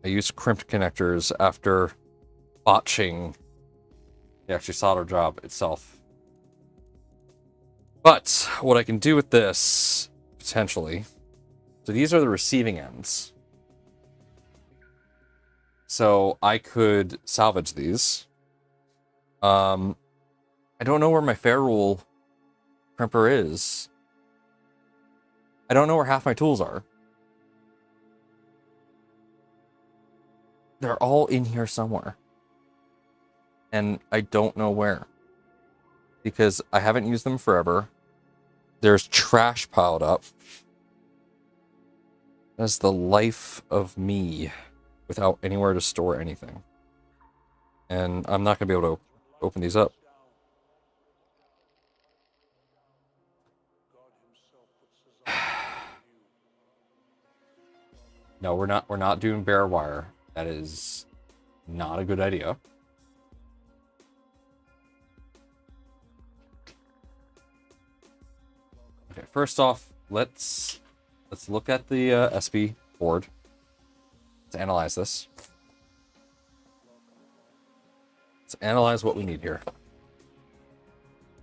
I used crimped connectors after botching the actual solder job itself. But what I can do with this, potentially, so these are the receiving ends. So I could salvage these. I don't know where my ferrule crimper is. I don't know where half my tools are. They're all in here somewhere. And I don't know where. Because I haven't used them forever. There's trash piled up. That's the life of me without anywhere to store anything. And I'm not going to be able to open these up. No, we're not doing bare wire. That is not a good idea. Okay, first off, let's look at the SB board. Let's analyze this. Let's analyze what we need here.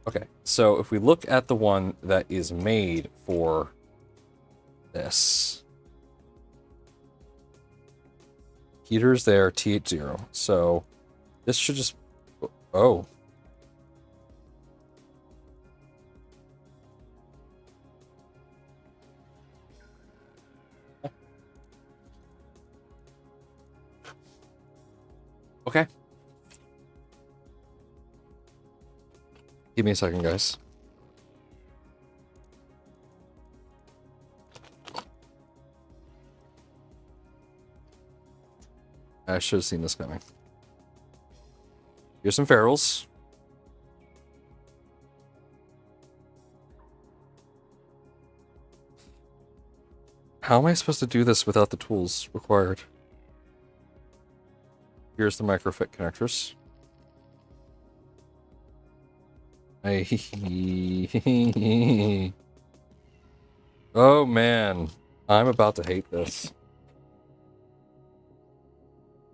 Okay, so if we look at the one that is made for this. Heater's there, TH0. So this should just... Oh. Okay. Give me a second, guys. I should have seen this coming. Here's some ferals. How am I supposed to do this without the tools required? Here's the microfit connectors. Oh man, I'm about to hate this.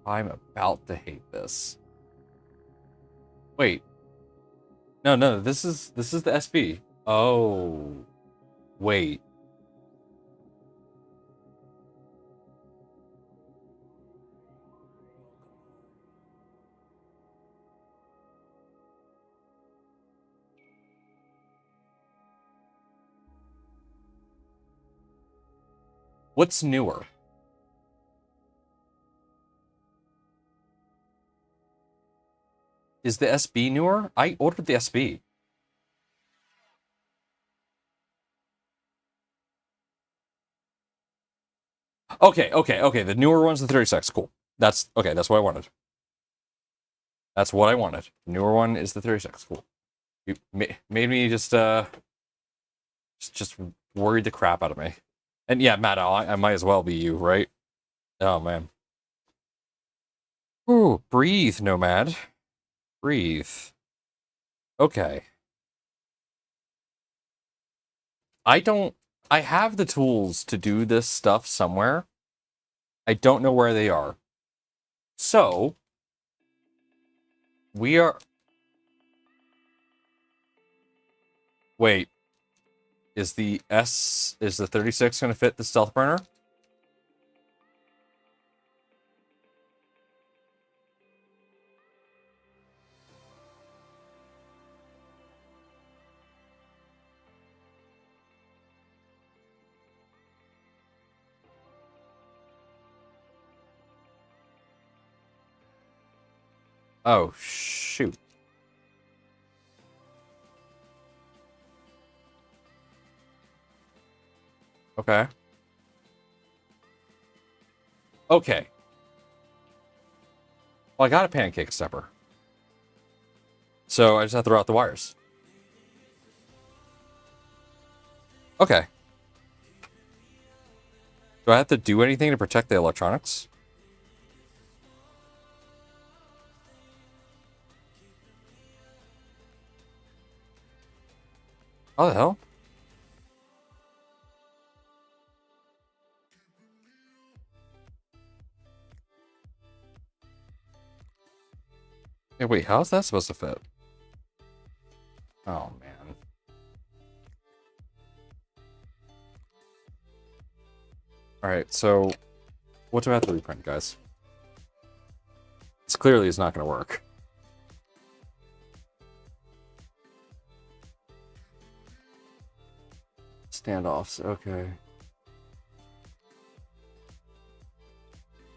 I'm about to hate this. Wait. No, this is the SB. Oh. Wait. What's newer? Is the SB newer? I ordered the SB. Okay. The newer one's the 36. Cool. That's okay. That's what I wanted. That's what I wanted. The newer one is the 36. Cool. You made me just worried the crap out of me. And yeah, Matt, I might as well be you, right? Oh man. Ooh, breathe, Nomad. Breathe. Okay. I have the tools to do this stuff somewhere. I don't know where they are. So, we are... Wait. Is the 36 going to fit the stealth burner? Oh, shoot. Okay. Okay. Well, I got a pancake stepper. So I just have to throw out the wires. Okay. Do I have to do anything to protect the electronics? How the hell? Hey, wait, how's that supposed to fit? Oh, man. Alright, so what do I have to reprint, guys? This clearly is not going to work. Standoffs, okay.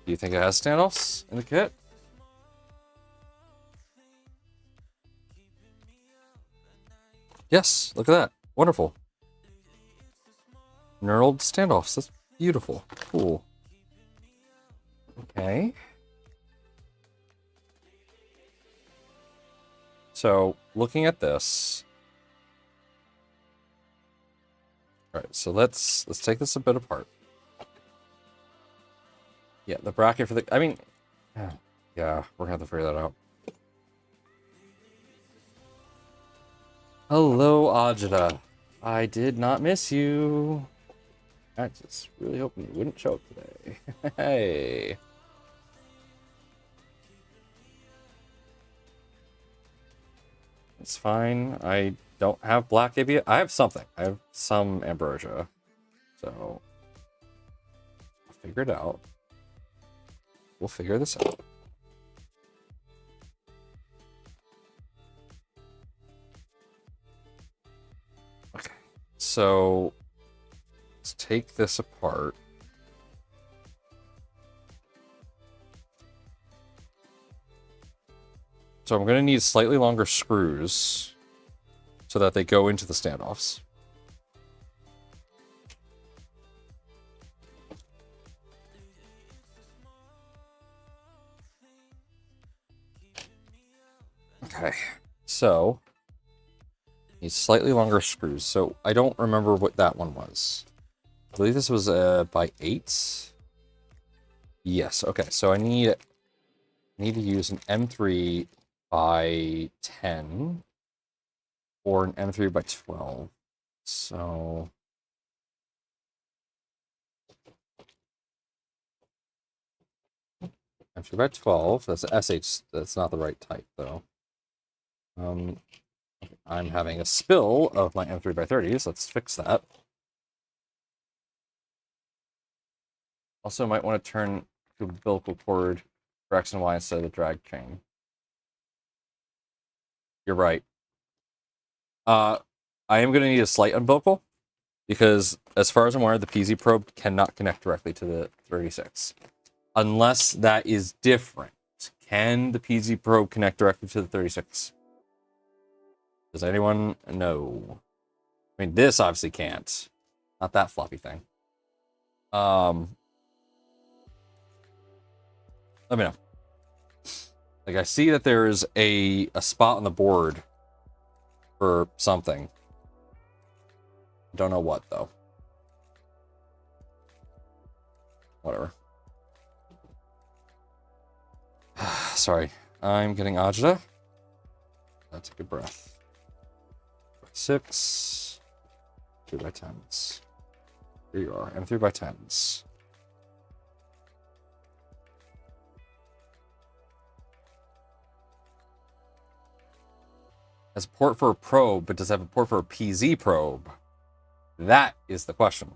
Do you think it has standoffs in the kit? Yes, look at that. Wonderful. Knurled standoffs. That's beautiful. Cool. Okay. So, looking at this. Alright, so let's take this a bit apart. Yeah, the bracket for the... I mean... Yeah, we're gonna have to figure that out. Hello, Ajita. I did not miss you. I just really hoping you wouldn't choke today. Hey. It's fine. I don't have black ABS. I have something. I have some ambrosia. So, figure it out. We'll figure this out. Okay, so let's take this apart. So I'm going to need slightly longer screws so that they go into the standoffs. Okay, so need slightly longer screws. So I don't remember what that one was. I believe this was by 8. Yes. Okay. So I need to use an M3 by 10 or an M3 by 12. So M3 by 12. That's SH. That's not the right type though. I'm having a spill of my M3 by 30s. Let's fix that. Also, might want to turn to umbilical cord for X and Y instead of the drag chain. You're right. I am going to need a slight umbilical because, as far as I'm aware, the PZ probe cannot connect directly to the 36. Unless that is different. Can the PZ probe connect directly to the 36? Does anyone know? I mean, this obviously can't. Not that floppy thing. Let me know. Like, I see that there's a spot on the board for something. Don't know what, though. Whatever. Sorry. I'm getting agita. Let's take a breath. 6. 3 by 10s. Here you are. M3 by 10s. Has a port for a probe, but does it have a port for a PZ probe? That is the question.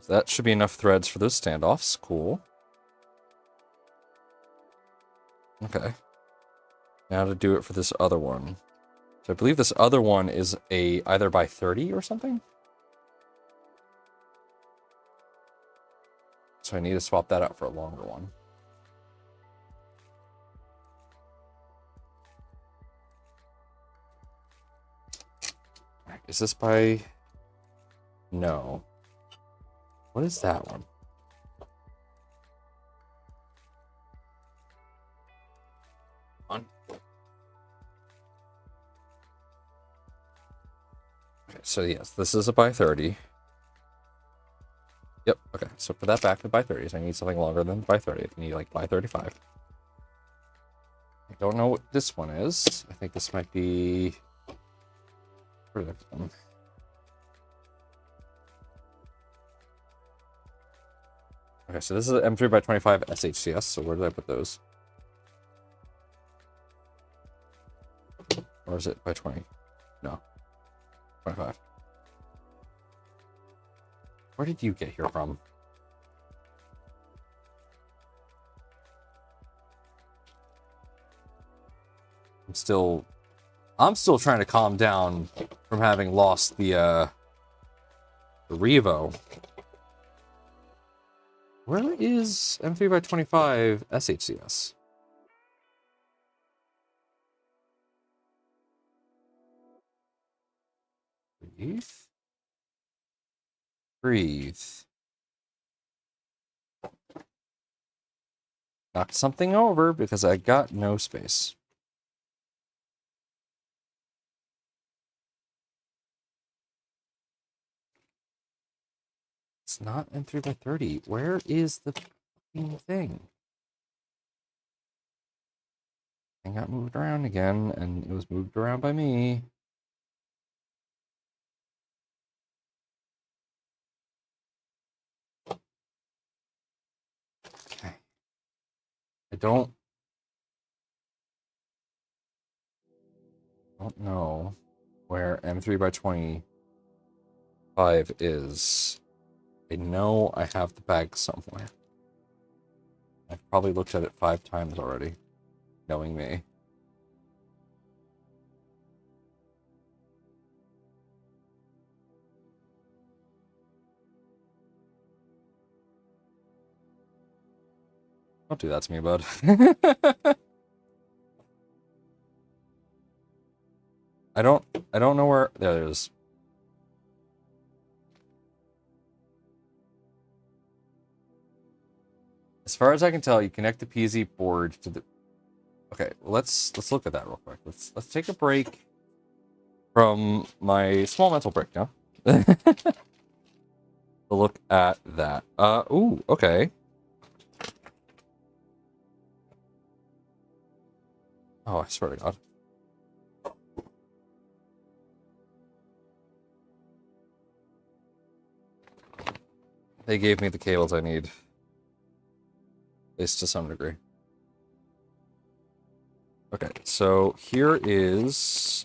So that should be enough threads for those standoffs. Cool. Okay. Now to do it for this other one. So I believe this other one is a either by 30 or something. So I need to swap that out for a longer one. Is this by... No. What is that one? Okay, so yes, this is a by 30. Yep, okay. So for that back to by 30s, I need something longer than by 30. I need like by 35. I don't know what this one is. I think this might be... for the next one. Okay, so this is an M3 by 25 SHCS, so where did I put those? Or is it by 20? No. 25. Where did you get here from? I'm still trying to calm down from having lost the Revo. Where is M3 by 25 SHCS? Breathe. Breathe. Knocked something over because I got no space. It's not M3 by 30. Where is the fucking thing? Thing got moved around again, and it was moved around by me. Okay. I don't know where M3 by 25 is. I know I have the bag somewhere. I've probably looked at it 5 times already, knowing me. Don't do that to me, bud. I don't know where. There it is. As far as I can tell, you connect the PZ board to the. Okay, well, let's look at that real quick. Let's take a break from my small mental break now. To look at that. Ooh, okay. Oh, I swear to God. They gave me the cables I need. At least to some degree. Okay, so here's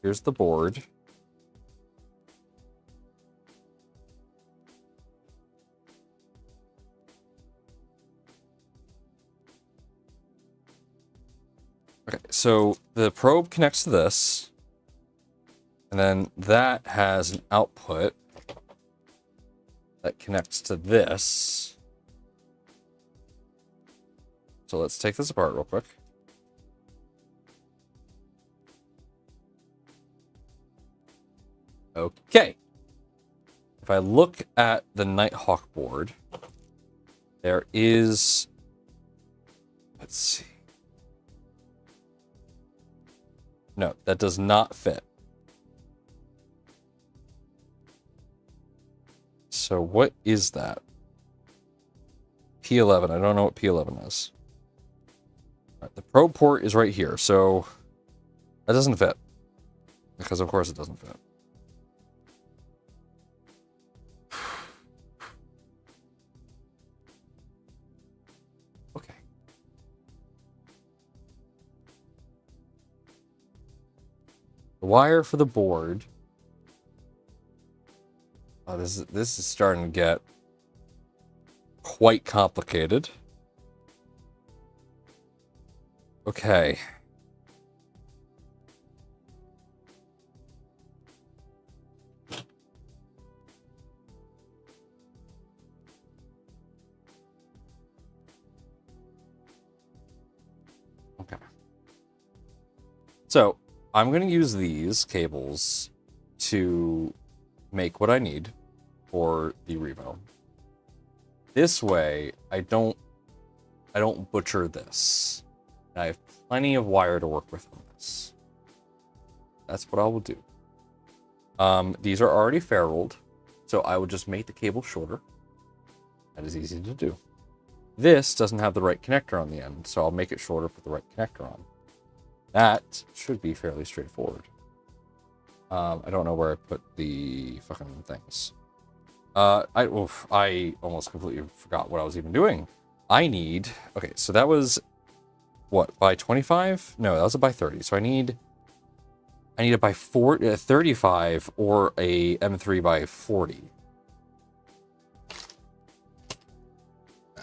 the board. Okay, so the probe connects to this, and then that has an output that connects to this. So let's take this apart real quick. Okay. If I look at the Nighthawk board, there is, let's see. No, that does not fit. So what is that? P11. I don't know what P11 is. All right, the probe port is right here, so that doesn't fit. Because of course it doesn't fit. Okay. The wire for the board. Oh, this is starting to get quite complicated. Okay. Okay. So, I'm going to use these cables to make what I need for the Revo. This way, I don't butcher this. I have plenty of wire to work with on this. That's what I will do. These are already ferruled, so I will just make the cable shorter. That is easy to do. This doesn't have the right connector on the end, so I'll make it shorter, put the right connector on. That should be fairly straightforward. I don't know where I put the fucking things. I almost completely forgot what I was even doing. I need... Okay, so that was... What, by 25? No, that was a by 30. So I need a by 35 or a M3 by 40.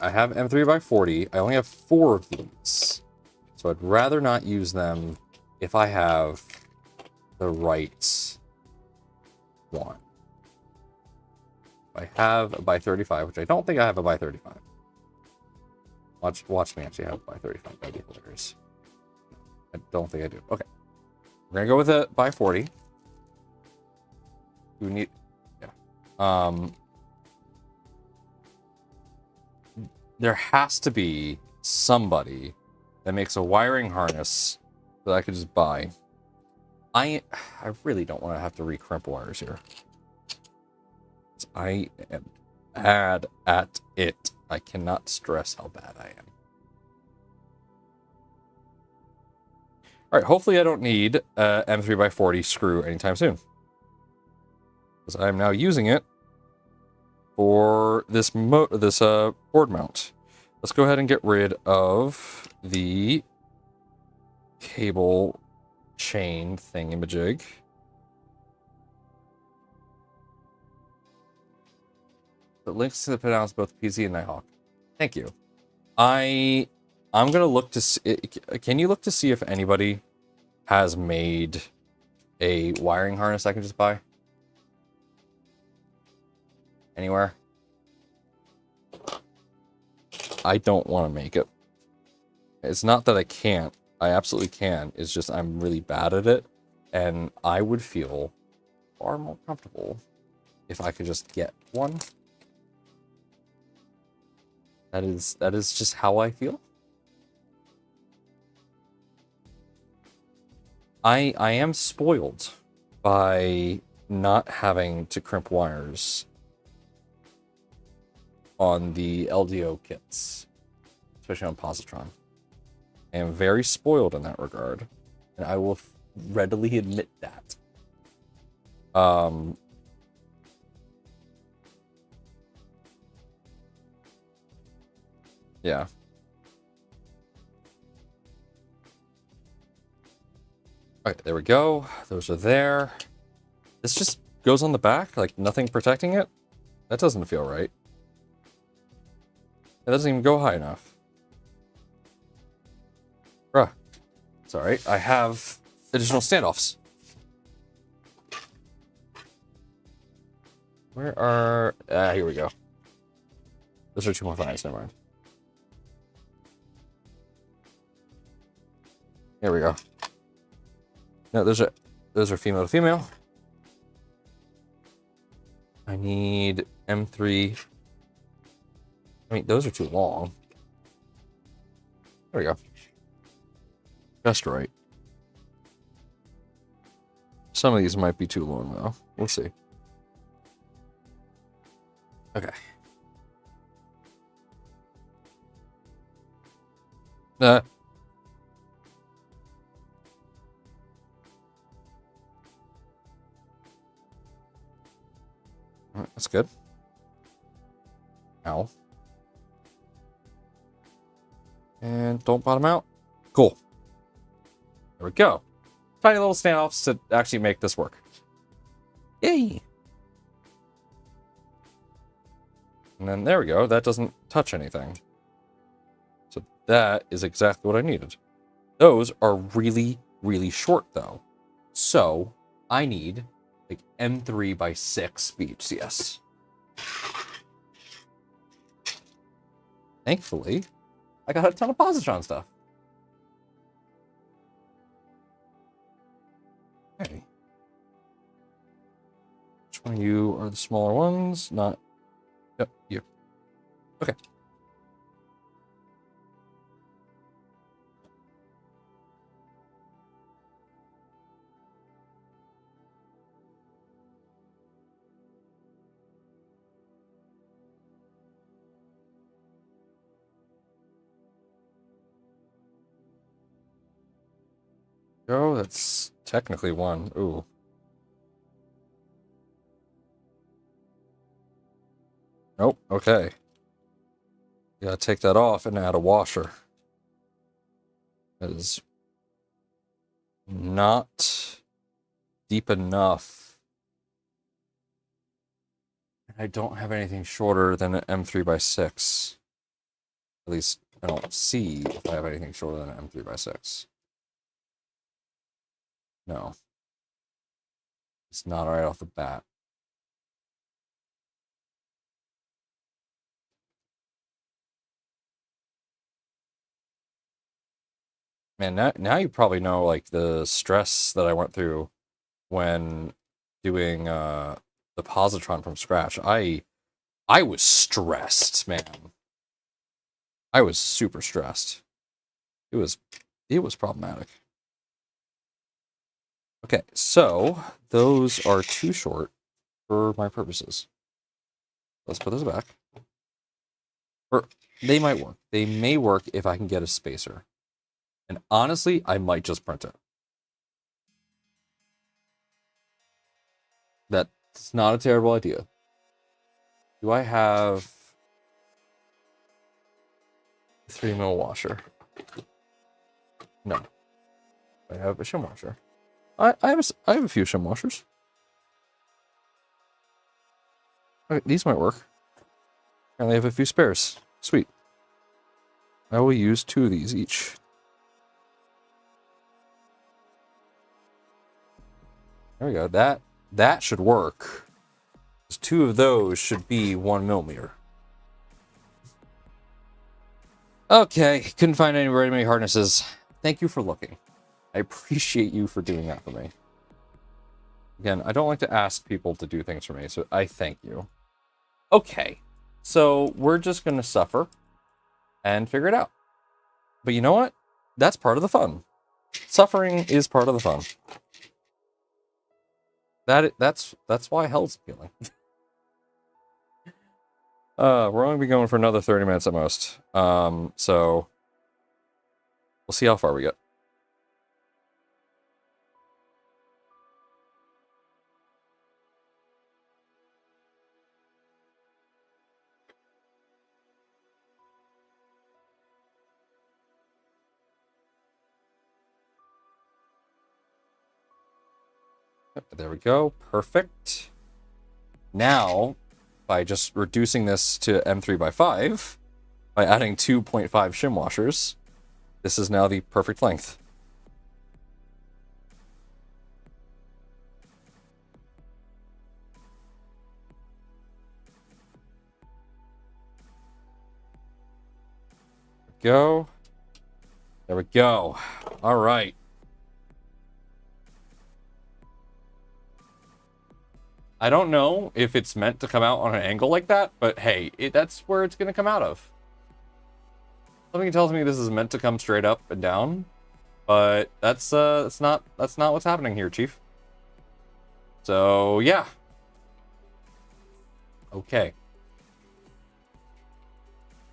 I have M3 by 40. I only have 4 of these. So I'd rather not use them if I have the right one. If I have a by 35, which I don't think I have a by 35. Watch me actually have a by 35. That'd be hilarious. I don't think I do. Okay. We're gonna go with a by 40. We need... Yeah. There has to be somebody that makes a wiring harness that I could just buy. I really don't want to have to recrimp wires here. I am bad at it. I cannot stress how bad I am. Alright, hopefully I don't need M3x40 screw anytime soon. Because I'm now using it for this board mount. Let's go ahead and get rid of the cable chain thingamajig. It links to the pedals both PC and Nighthawk. Thank you. I'm gonna look to see. Can you look to see if anybody has made a wiring harness I can just buy? Anywhere? I don't want to make it. It's not that I can't. I absolutely can. It's just I'm really bad at it, and I would feel far more comfortable if I could just get one. That is just how I feel. I am spoiled by not having to crimp wires on the LDO kits, especially on positron. I am very spoiled in that regard, and I will readily admit that. Yeah. Alright, there we go. Those are there. This just goes on the back, like nothing protecting it? That doesn't feel right. It doesn't even go high enough. Bruh. It's alright. I have additional standoffs. Where are... here we go. Those are 2.5s, never mind. Here we go. No, those are female to female. I need M3. I mean, those are too long. There we go. Just right. Some of these might be too long, though. We'll see. Okay. That's good. Ow. And don't bottom out. Cool. There we go. Tiny little standoffs to actually make this work. Yay! And then there we go. That doesn't touch anything. So that is exactly what I needed. Those are really, really short, though. So I need like M3x6 BHCS. Thankfully, I got a ton of positron stuff. Okay. Which one of you are the smaller ones? Not... Yep, you. Okay. Oh, that's technically one. Ooh. Nope, okay. You gotta take that off and add a washer. That is not deep enough. I don't have anything shorter than an M3x6. At least I don't see if I have anything shorter than an M3x6. No. It's not right off the bat. Man, now you probably know, like, the stress that I went through when doing the positron from scratch. I was stressed, man. I was super stressed. It was problematic. Okay, so those are too short for my purposes. let's put those back. Or they might work. They may work if I can get a spacer. And honestly, I might just print it. That's not a terrible idea. Do I have 3mm washer? No. I have a shim washer. I have a few shim washers. Okay, these might work. And I have a few spares. Sweet. I will use 2 of these each. There we go. That should work. 2 of those should be 1mm. Okay, couldn't find any very many harnesses. Thank you for looking. I appreciate you for doing that for me. Again, I don't like to ask people to do things for me, so I thank you. Okay, so we're just going to suffer and figure it out. But you know what? That's part of the fun. Suffering is part of the fun. That's why hell's appealing. We're only going for another 30 minutes at most. So we'll see how far we get. Yep, there we go. Perfect. Now, by just reducing this to M3 by 5, by adding 2.5 shim washers, this is now the perfect length. Go. There we go. All right. I don't know if it's meant to come out on an angle like that, but hey, that's where it's going to come out of. Something tells me this is meant to come straight up and down, but that's not what's happening here, Chief. So yeah. Okay.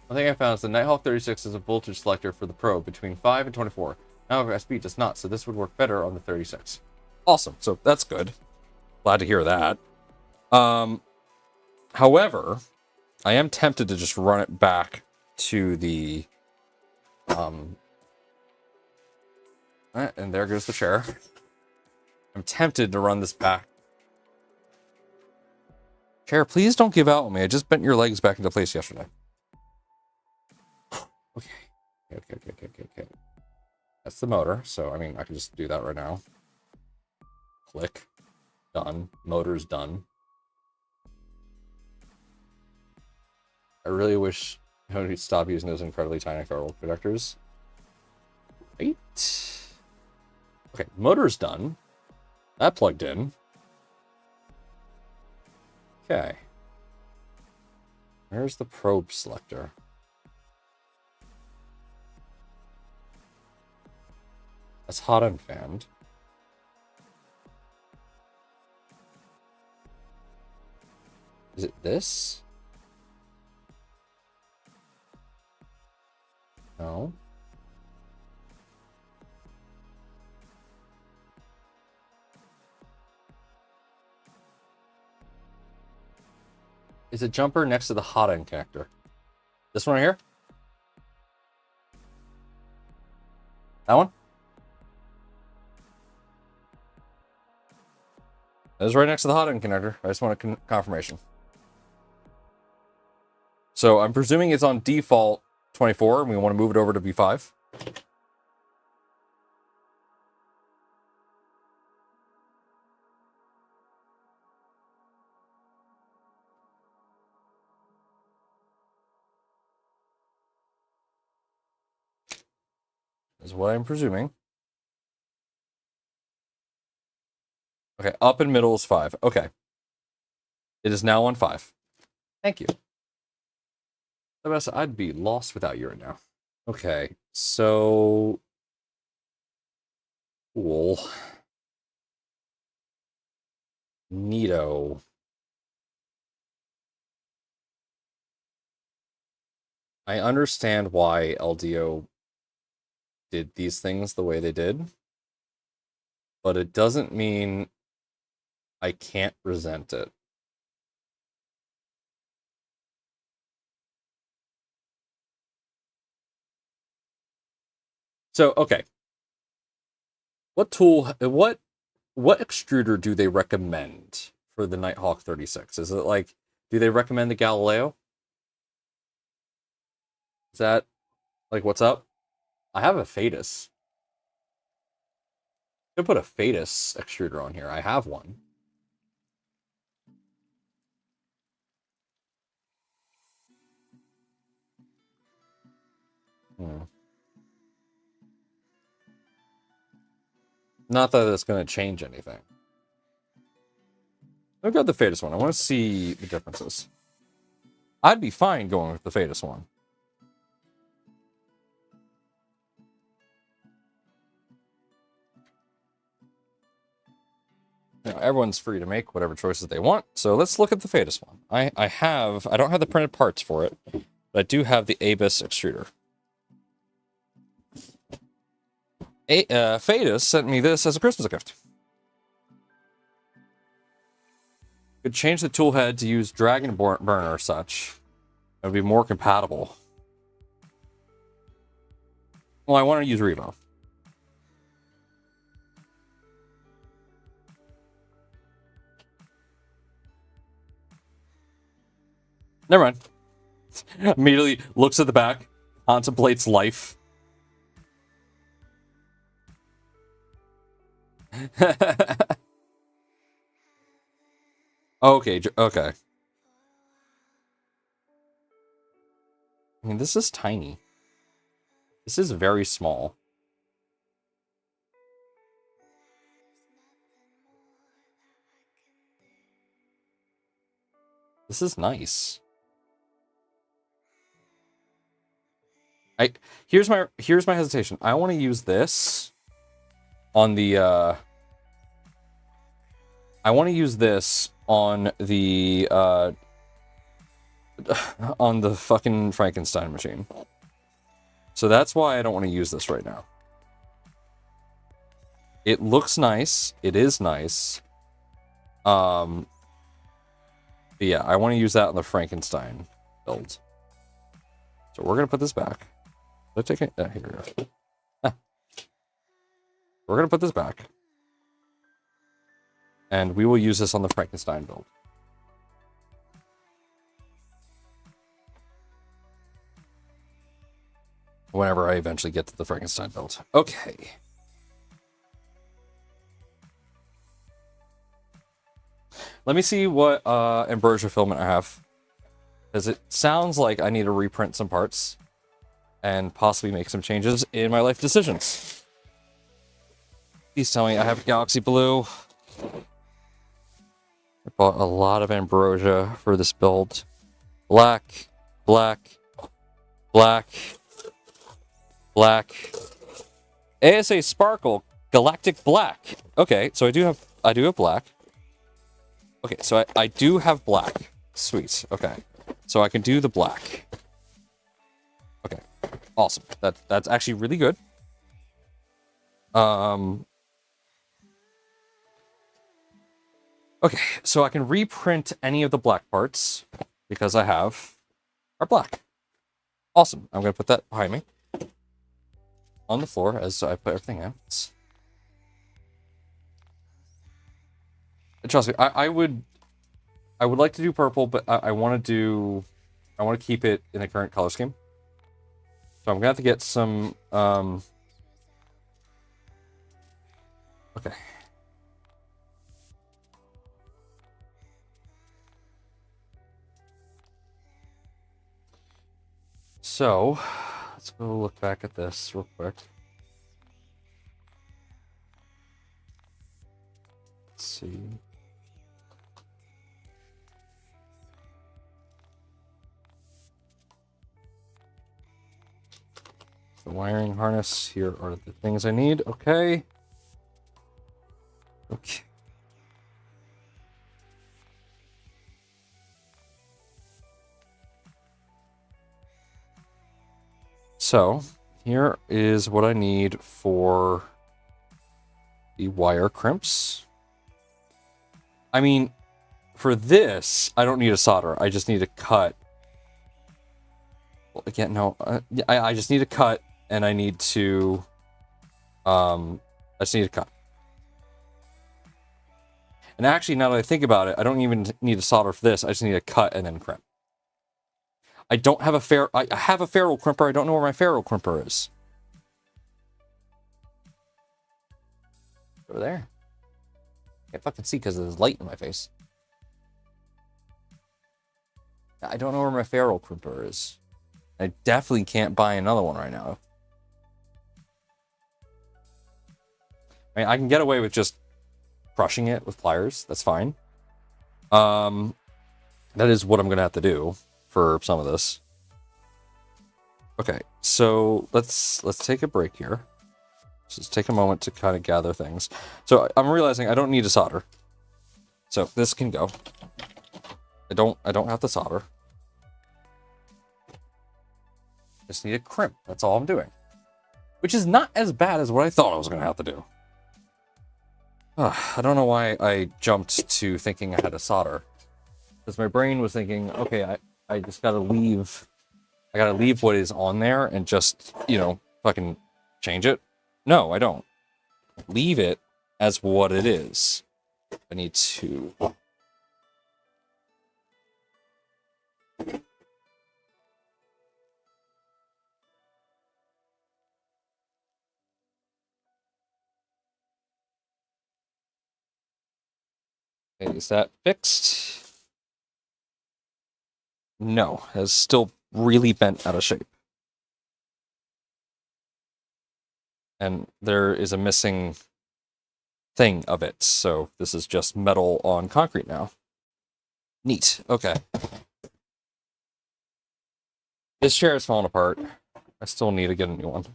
One thing I found is the Nighthawk 36 is a voltage selector for the probe between 5 and 24. However, SP does not, so this would work better on the 36. Awesome. So that's good. Glad to hear that. However, I am tempted to just run it back to the and there goes the chair. I'm tempted to run this back. Chair, please don't give out on me. I just bent your legs back into place yesterday. Okay. That's the motor. So, I mean, I can just do that right now. Click. Done. Motor's done. I really wish I'd stop using those incredibly tiny ferrule conductors. Right. Okay, motor's done. That plugged in. Okay. Where's the probe selector? That's hot and fanned. Is it this? No. Is a jumper next to the hot end connector? This one right here? That one? That is right next to the hot end connector. I just want a confirmation. So I'm presuming it's on default 24 and we want to move it over to B5. Is what I'm presuming. Okay, up and middle is 5. Okay. It is now on 5. Thank you. I'd be lost without you right now. Okay, so cool. Neato. I understand why LDO did these things the way they did, but it doesn't mean I can't resent it. So, okay. What extruder do they recommend for the Nighthawk 36? Is it like, do they recommend the Galileo? Is that like what's up? I have a Fetus. I could put a Fetus extruder on here. I have one. Not that it's going to change anything. I've got the Fetus one. I want to see the differences. I'd be fine going with the Fetus one. You know, everyone's free to make whatever choices they want. So let's look at the Fetus one. I don't have the printed parts for it, but I do have the Abus extruder. Fetus sent me this as a Christmas gift. Could change the tool head to use Dragon Burner or such. It would be more compatible. Well, I want to use Revo. Never mind. Immediately looks at the back, contemplates life. Okay, okay. I mean, this is tiny. This is very small. This is nice. Here's my hesitation. I want to use this on the I want to use this on the on the fucking Frankenstein machine. So that's why I don't want to use this right now. It looks nice. It is nice. But yeah, I want to use that on the Frankenstein build. So we're gonna put this back. Let's take it. Here we go. We're gonna put this back, and we will use this on the Frankenstein build. Whenever I eventually get to the Frankenstein build. Okay. Let me see what ambrosia filament I have. Because it sounds like I need to reprint some parts and possibly make some changes in my life decisions. Please tell me I have Galaxy Blue. I bought a lot of ambrosia for this build. Black, black, black, black. ASA Sparkle, Galactic Black. Okay, so I do have black. Okay, so I do have black. Sweet. Okay. So I can do the black. Okay. Awesome. That's actually really good. Okay, so I can reprint any of the black parts because I have are black. Awesome. I'm gonna put that behind me on the floor as I put everything in. Trust me, I would like to do purple, but I want to keep it in the current color scheme. So I'm gonna have to get some okay. So let's go look back at this real quick. Let's see. The wiring harness. Here are the things I need. Okay. Okay. so here is what I need for the wire crimps. I mean, for this, I don't need a solder. I just need to cut. Well, again, no. I just need to cut, and I need to... I just need to cut. And actually, now that I think about it, I don't even need a solder for this. I just need to cut and then crimp. I don't have a I have a ferrule crimper. I don't know where my ferrule crimper is. Over there. Can't fucking see because there's light in my face. I don't know where my ferrule crimper is. I definitely can't buy another one right now. I mean, I can get away with just crushing it with pliers. That's fine. That is what I'm gonna have to do for some of this. Okay, so let's take a break here. Just take a moment to kind of gather things. So I'm realizing I don't need a solder. So this can go. I don't have to solder. Just need a crimp. That's all I'm doing. Which is not as bad as what I thought I was gonna have to do. I don't know why I jumped to thinking I had a solder. Because my brain was thinking, okay, I just gotta leave. I gotta leave what is on there and just, you know, fucking change it. No, I don't. Leave it as what it is. I need to... Okay, is that fixed? No, it's still really bent out of shape. And there is a missing thing of it, so this is just metal on concrete now. Neat, okay. This chair is falling apart. I still need to get a new one.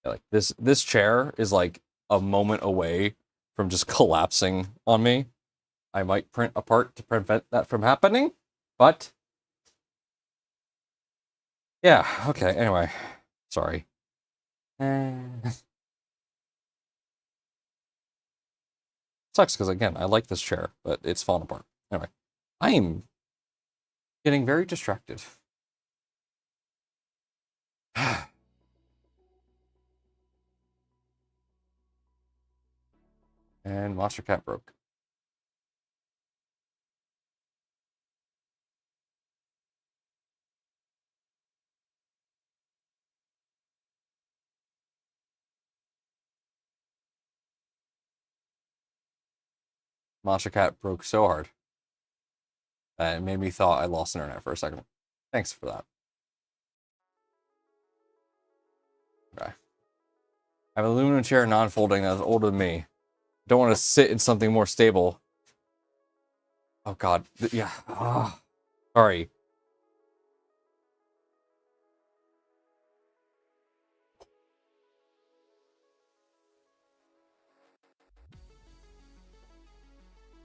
Like this chair is like a moment away from just collapsing on me. I might print a part to prevent that from happening, but yeah, okay, anyway. Sorry. Sucks because again, I like this chair, but it's falling apart. Anyway, I am getting very distracted. And Monster Cat broke. Monster Cat broke so hard that it made me thought I lost internet for a second. Thanks for that. Okay. I have an aluminum chair non-folding that's older than me. Don't want to sit in something more stable. Oh god. Yeah. Oh. Sorry.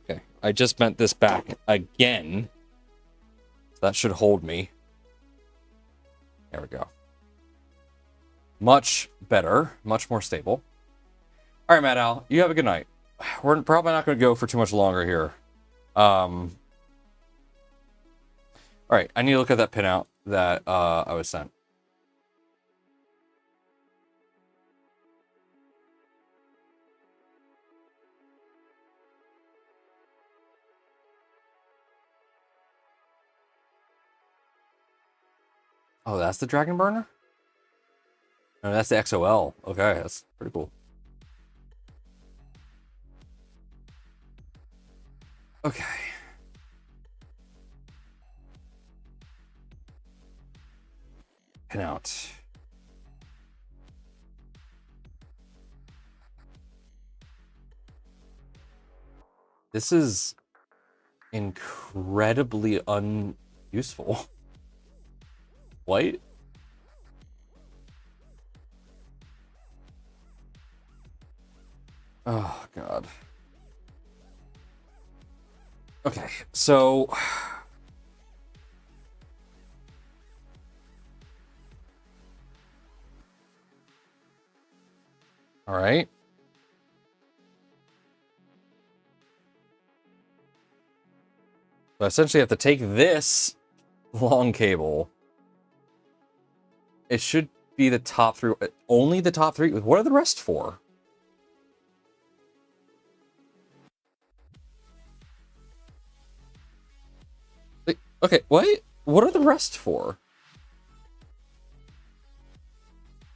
Okay. I just bent this back again. So that should hold me. There we go. Much better. Much more stable. Alright, Matt Al. You have a good night. We're probably not going to go for too much longer here. Alright. I need to look at that pinout that I was sent. Oh, that's the Dragon Burner? No, that's the XOL. Okay, that's pretty cool. Okay. Pinout. This is incredibly unuseful. White? Oh, God. Okay, so all right. So I essentially have to take this long cable. It should be the top three, only the top three. What are the rest for? Okay, what? What are the rest for?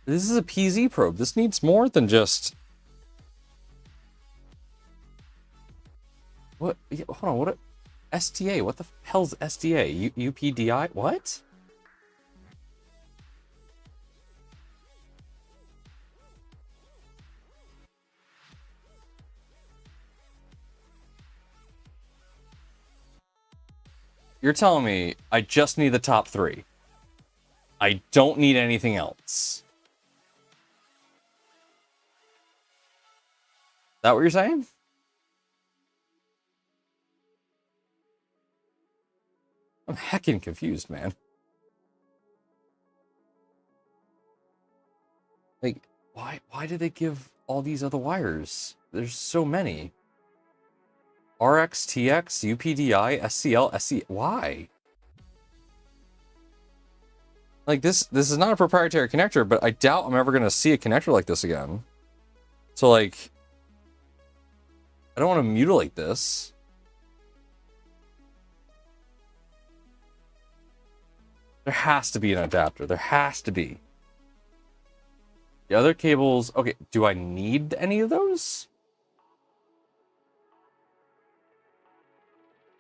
This is a PZ probe. This needs more than just... What? Hold on, what? STA? What the hell's SDA? UPDI? What? You're telling me I just need the top three. I don't need anything else. Is that what you're saying? I'm heckin' confused, man. Like, why did they give all these other wires? There's so many. RX, TX, UPDI, SCL, SC. Why? Like, this is not a proprietary connector, but I doubt I'm ever going to see a connector like this again. So, like, I don't want to mutilate this. There has to be an adapter. There has to be. The other cables... Okay, do I need any of those?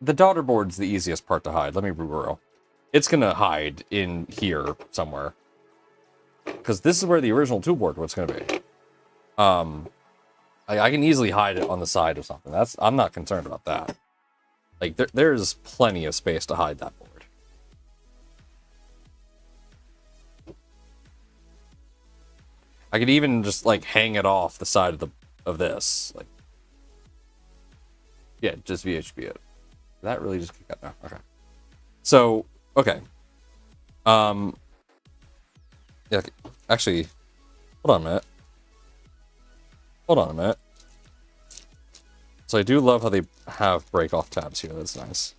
The daughter board's the easiest part to hide. Let me be real. It's going to hide in here somewhere. Because this is where the original tool board was going to be. I can easily hide it on the side or something. I'm not concerned about that. Like, there's plenty of space to hide that board. I could even just, like, hang it off the side of this. Like, yeah, just VHB it. Did that really just kick out now? Okay. So, okay. Yeah, actually, hold on a minute. Hold on a minute. So I do love how they have break-off tabs here. That's nice.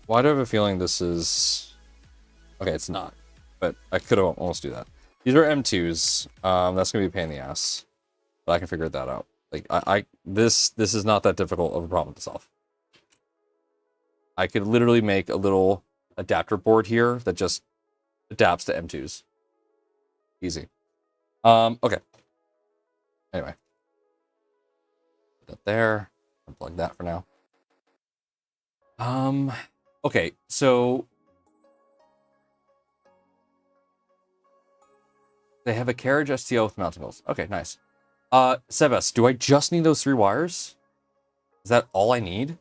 Why do I have a feeling this is... Okay, it's not. But I could almost do that. These are M2s. That's going to be a pain in the ass. But I can figure that out. Like, this is not that difficult of a problem to solve. I could literally make a little adapter board here that just adapts to M2s. Easy. Okay. Anyway. Put that there. Unplug that for now. Okay, so... They have a carriage STL with mounting holes. Okay, nice. Sebas, do I just need those 3 wires? Is that all I need?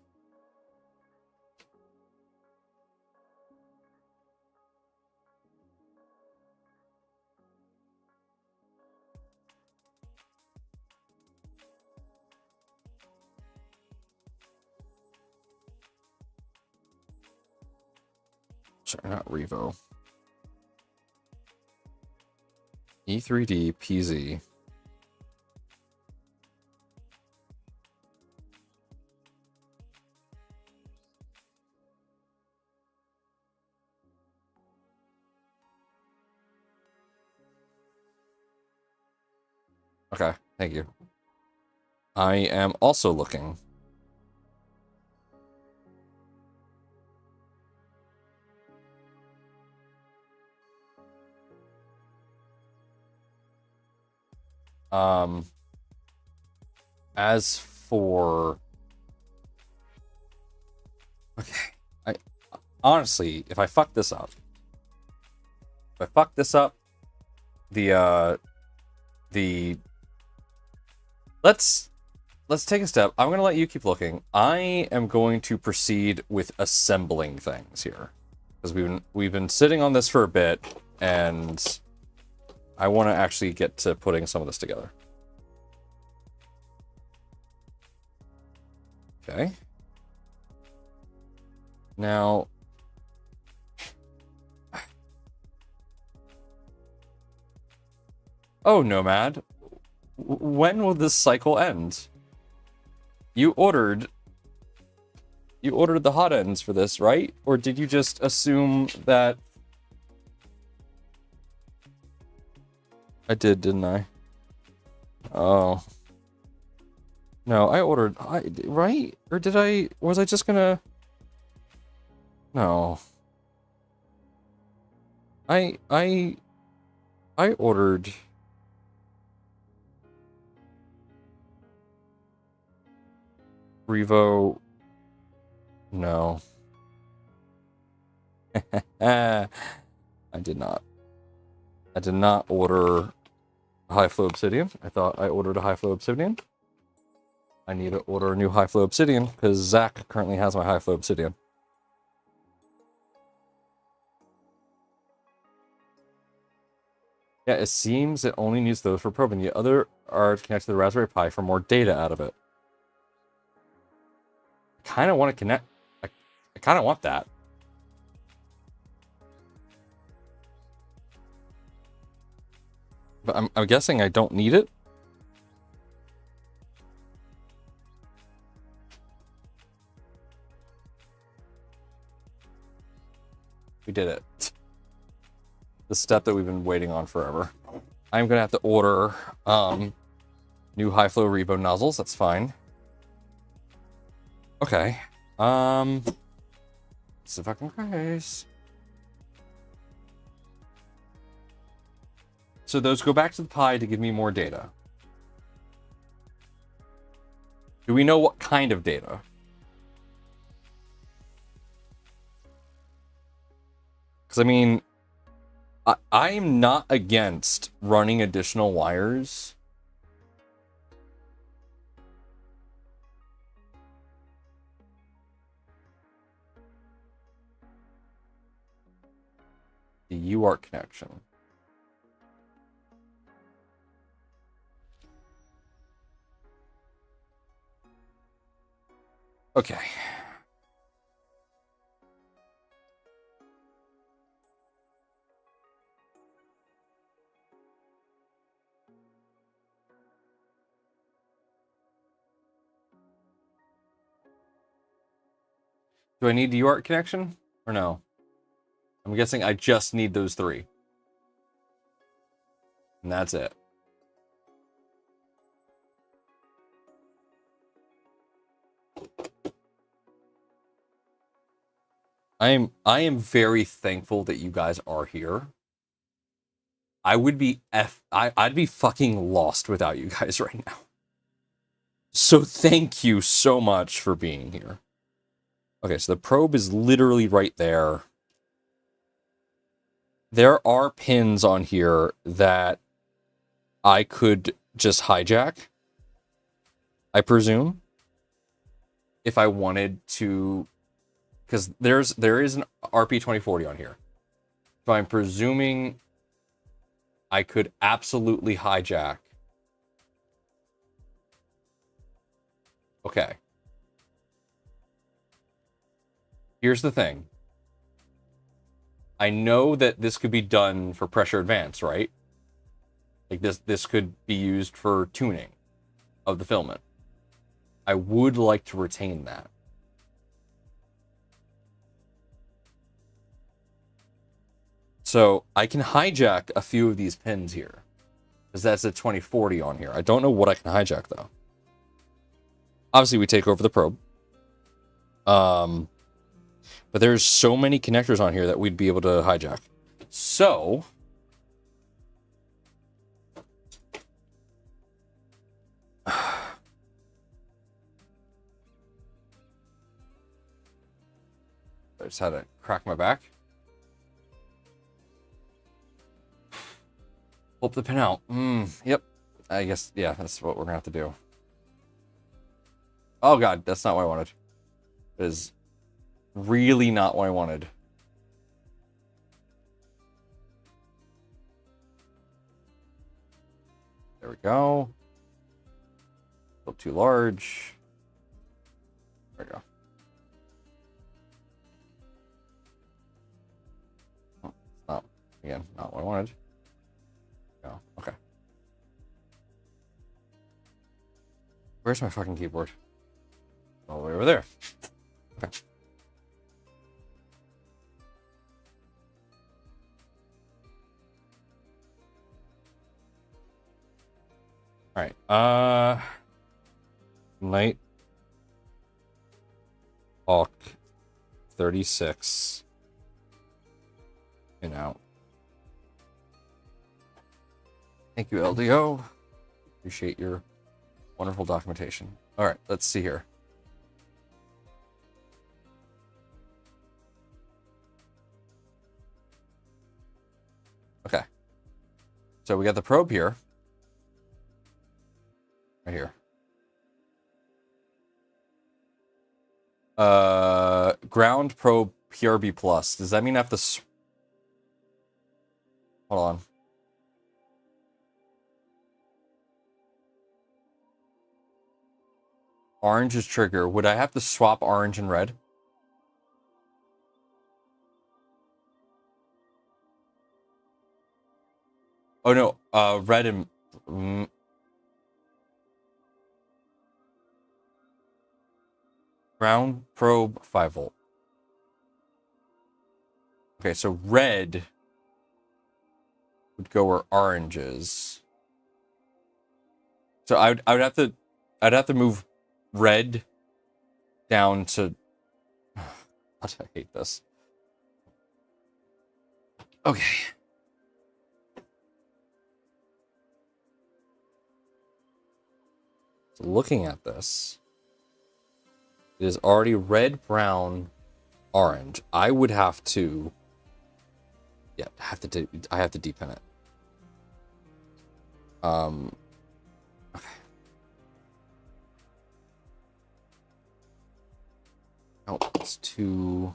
Sorry, not Revo. E3D PZ. Okay, thank you. I am also looking. As for... Okay, honestly, if I fuck this up, let's take a step. I'm gonna let you keep looking. I am going to proceed with assembling things here, because we've been sitting on this for a bit, and I want to actually get to putting some of this together. Okay. Now... Oh, Nomad. When will this cycle end? You ordered the hot ends for this, right? Or did you just assume that... I did, didn't I? Oh. No, I ordered... right? Or did I... Was I just gonna... No. I ordered... Revo... No. I did not. I did not order high flow obsidian. I thought I ordered a high flow obsidian. I need to order a new high flow obsidian because Zach currently has my high flow obsidian. Yeah, it seems it only needs those for probing. The other are connected to the Raspberry Pi for more data out of it. I kind of want to connect. I kind of want that. But I'm guessing I don't need it. We did it. The step that we've been waiting on forever. I'm gonna have to order new high flow Revo nozzles. That's fine. Okay. It's a fucking Christ. So those go back to the Pi to give me more data. Do we know what kind of data? Because I mean, I'm not against running additional wires. The UART connection. Okay. Do I need the UART connection or no? I'm guessing I just need those three. And that's it. I am very thankful that you guys are here. I'd be fucking lost without you guys right now. So thank you so much for being here. Okay, so the probe is literally right there. There are pins on here that I could just hijack, I presume, if I wanted to, because there is an RP2040 on here. So I'm presuming I could absolutely hijack. Okay. Here's the thing. I know that this could be done for pressure advance, right? Like this could be used for tuning of the filament. I would like to retain that. So I can hijack a few of these pins here, because that's a 2040 on here. I don't know what I can hijack though. Obviously we take over the probe. But there's so many connectors on here that we'd be able to hijack. So I just had to crack my back. Pull the pin out. Yep. I guess, yeah, that's what we're gonna have to do. Oh god, that's not what I wanted. It is really not what I wanted. There we go. A little too large. There we go. Oh, it's not, again, not what I wanted. No, okay. Where's my fucking keyboard? All the way over there. Okay. All right. Night Hawk 36 and out. Thank you, LDO. Appreciate your wonderful documentation. All right, let's see here. Okay. So we got the probe here. Right here. Ground probe PRB plus. Does that mean I have to hold on. Orange is trigger. Would I have to swap orange and red? Oh no, red and ground probe 5 volt. Okay, so red would go where orange is. So I'd have to move red down to. I hate this. Okay. So looking at this, it is already red, brown, orange. I would have to. Yeah, I have to depin it. Okay. Oh, it's too.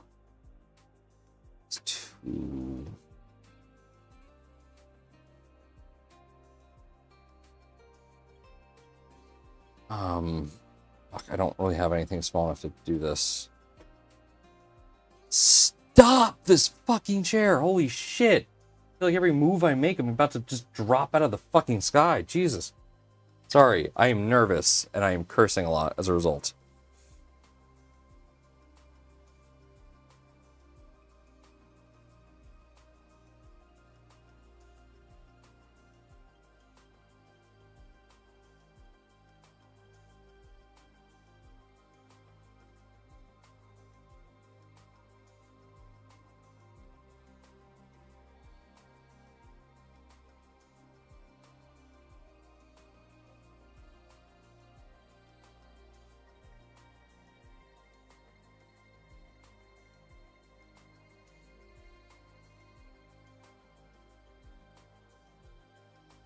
Fuck, I don't really have anything small enough to do this. Stop this fucking chair! Holy shit! I feel like every move I make, I'm about to just drop out of the fucking sky. Jesus. Sorry, I am nervous, and I am cursing a lot as a result.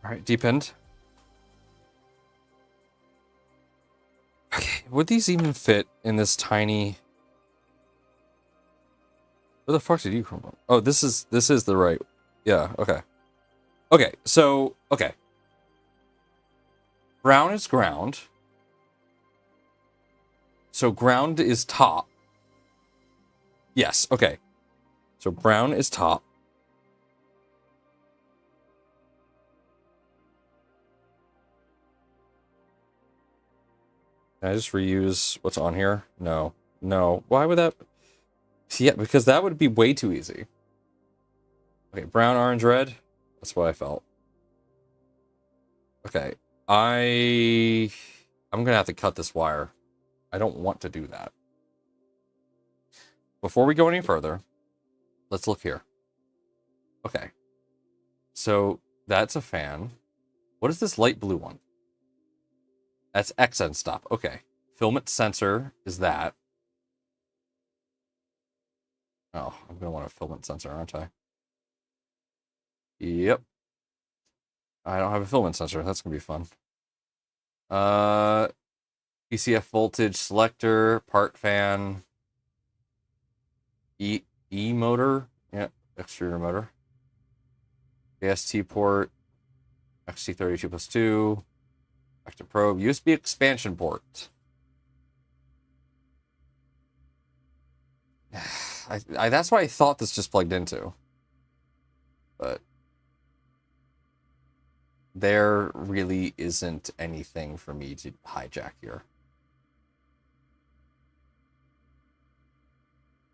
All right, deepened. Okay, would these even fit in this tiny? Where the fuck did you come from? Oh, this is the right. Yeah. Okay. Okay. So okay. Brown is ground. So ground is top. Yes. Okay. So brown is top. Can I just reuse what's on here? No. No. Why would that? Yeah, because that would be way too easy. Okay, brown, orange, red. That's what I felt. Okay. I'm gonna have to cut this wire. I don't want to do that. Before we go any further, let's look here. Okay. So that's a fan. What is this light blue one? That's X-end stop. Okay. Filament sensor is that. Oh, I'm going to want a filament sensor, aren't I? Yep. I don't have a filament sensor. That's going to be fun. PCF voltage selector, part fan, E motor. Yeah, exterior motor. AST port, XT32+2. Active probe, USB expansion port. That's what I thought this just plugged into. But there really isn't anything for me to hijack here.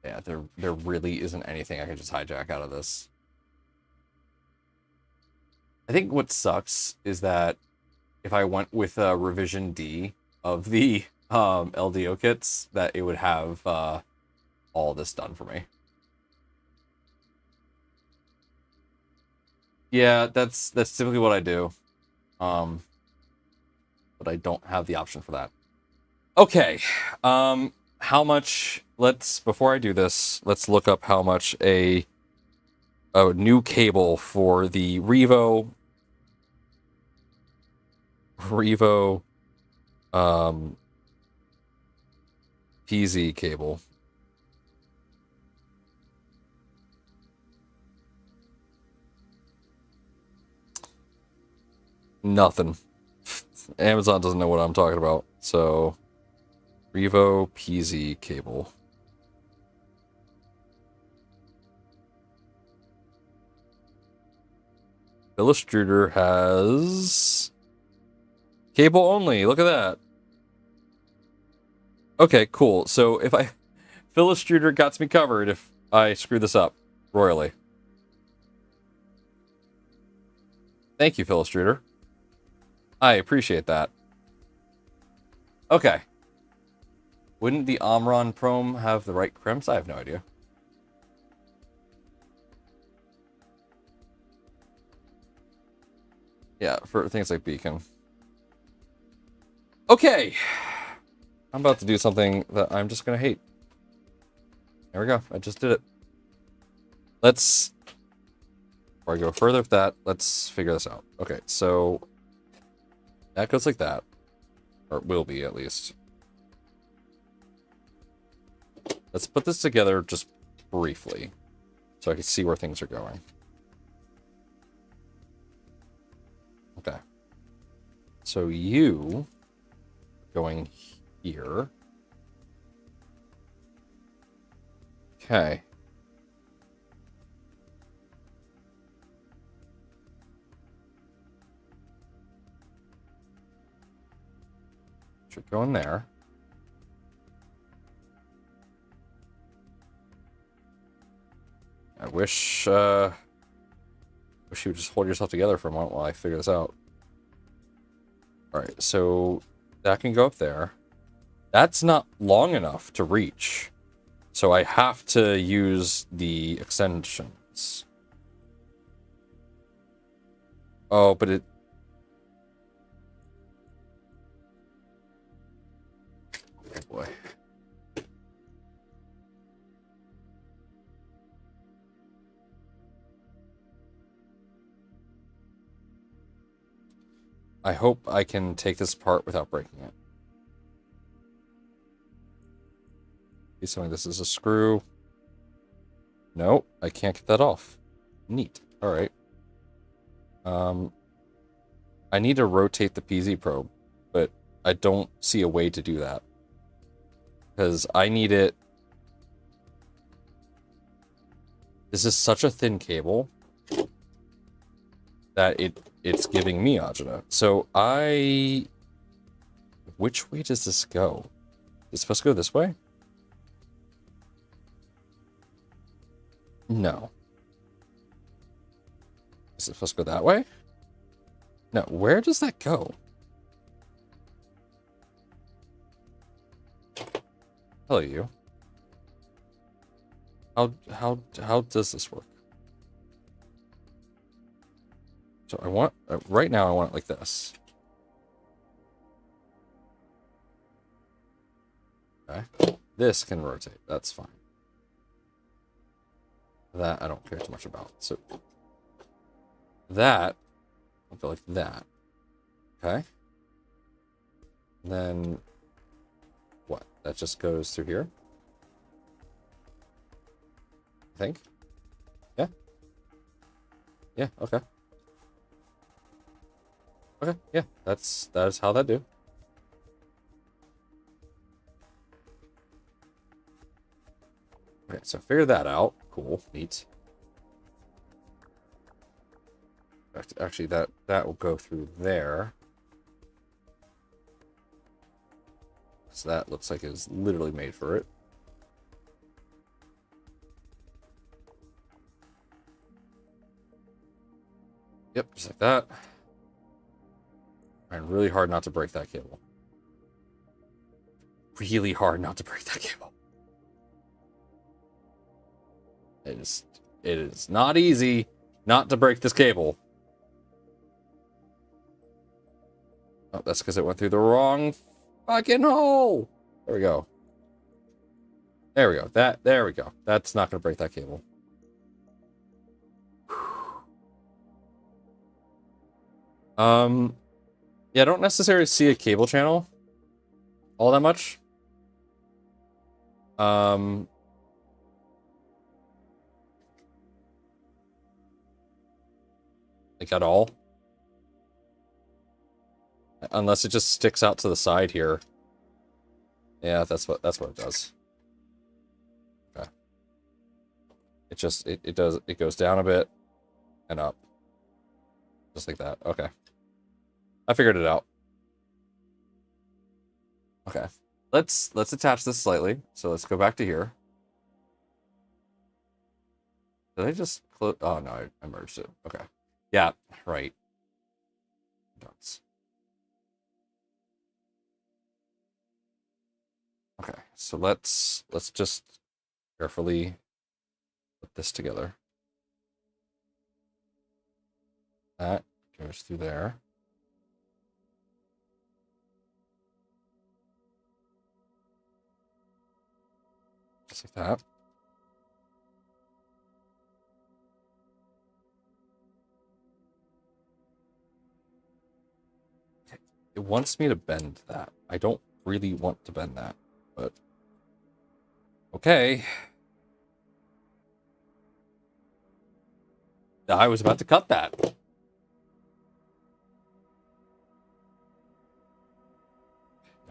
Yeah, there really isn't anything I can just hijack out of this. I think what sucks is that if I went with revision D of the LDO kits, that it would have all this done for me. Yeah, that's typically what I do. But I don't have the option for that. Okay. How much, before I do this, let's look up how much a new cable for the Revo PZ cable. Nothing. Amazon doesn't know what I'm talking about. So, Revo PZ cable. Illustrator has cable only. Look at that. Okay, cool. So if Illustrator got me covered if I screw this up royally. Thank you, Illustrator. I appreciate that. Okay. Wouldn't the Omron Prom have the right crimps? I have no idea. Yeah, for things like Beacon. Okay. I'm about to do something that I'm just going to hate. There we go. I just did it. Before I go further with that, let's figure this out. Okay, so that goes like that. Or it will be, at least. Let's put this together just briefly, so I can see where things are going. Okay. So you going here. Okay. Should go in there. I wish you would just hold yourself together for a moment while I figure this out. Alright, so that can go up there. That's not long enough to reach. So I have to use the extensions. Oh, but it... Oh boy. I hope I can take this apart without breaking it. He's telling this is a screw. No, I can't get that off. Neat. Alright. I need to rotate the PZ probe, but I don't see a way to do that. Because I need it... This is such a thin cable that it's giving me agita. So which way does this go? Is it supposed to go this way? No. Is it supposed to go that way? No, where does that go? Hello, you. How does this work? So I want, right now I want it like this. Okay. This can rotate, that's fine. That I don't care too much about. So that, I'll go like that. Okay. Then what? That just goes through here? I think. Yeah. Yeah, okay. Okay, yeah, that is how that do. so figure that out. Cool, neat. Actually, that will go through there. So that looks like it's literally made for it. Yep, just like that. Trying really hard not to break that cable. Really hard not to break that cable. It is not easy not to break this cable. Oh, that's because it went through the wrong fucking hole. There we go. There we go. There we go. That's not going to break that cable. Yeah, I don't necessarily see a cable channel all that much. Like at all. Unless it just sticks out to the side here. Yeah, that's what it does. Okay. It goes down a bit and up. Just like that. Okay. I figured it out. Okay. Let's attach this slightly. So let's go back to here. Did I just close? Oh no, I merged it. Okay. Yeah, right. Dots. Okay, so let's just carefully put this together. That goes through there. Just like that. Okay. It wants me to bend that. I don't really want to bend that, but okay. I was about to cut that. There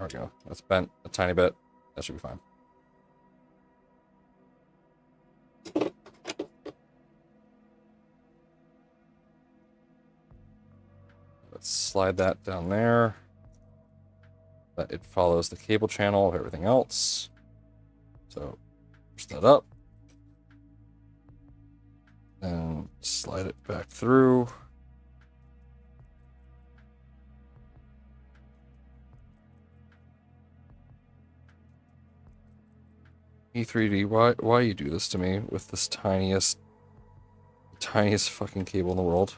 we go. That's bent a tiny bit. That should be fine. Let's slide that down there. But it follows the cable channel of everything else. So push that up. And slide it back through. E3D, why you do this to me with this tiniest fucking cable in the world?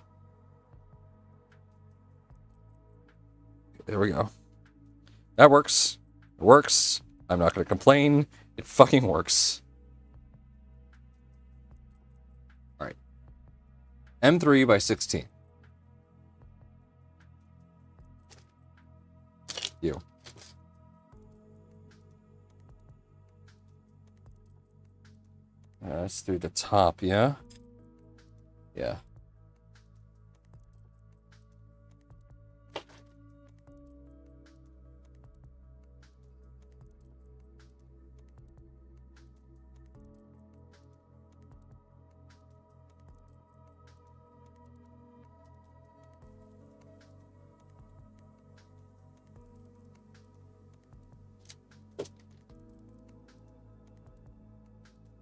There we go. That works. It works. I'm not going to complain. It fucking works. All right. M3 by 16. You. That's through the top, yeah? Yeah.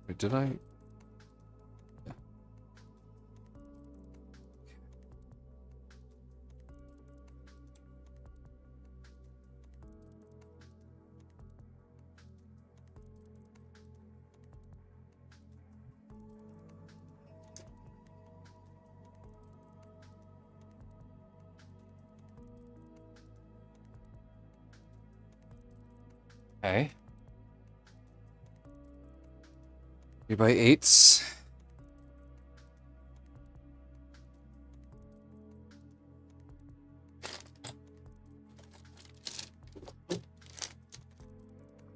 Wait, did I? Yeah. Okay. 3x8s.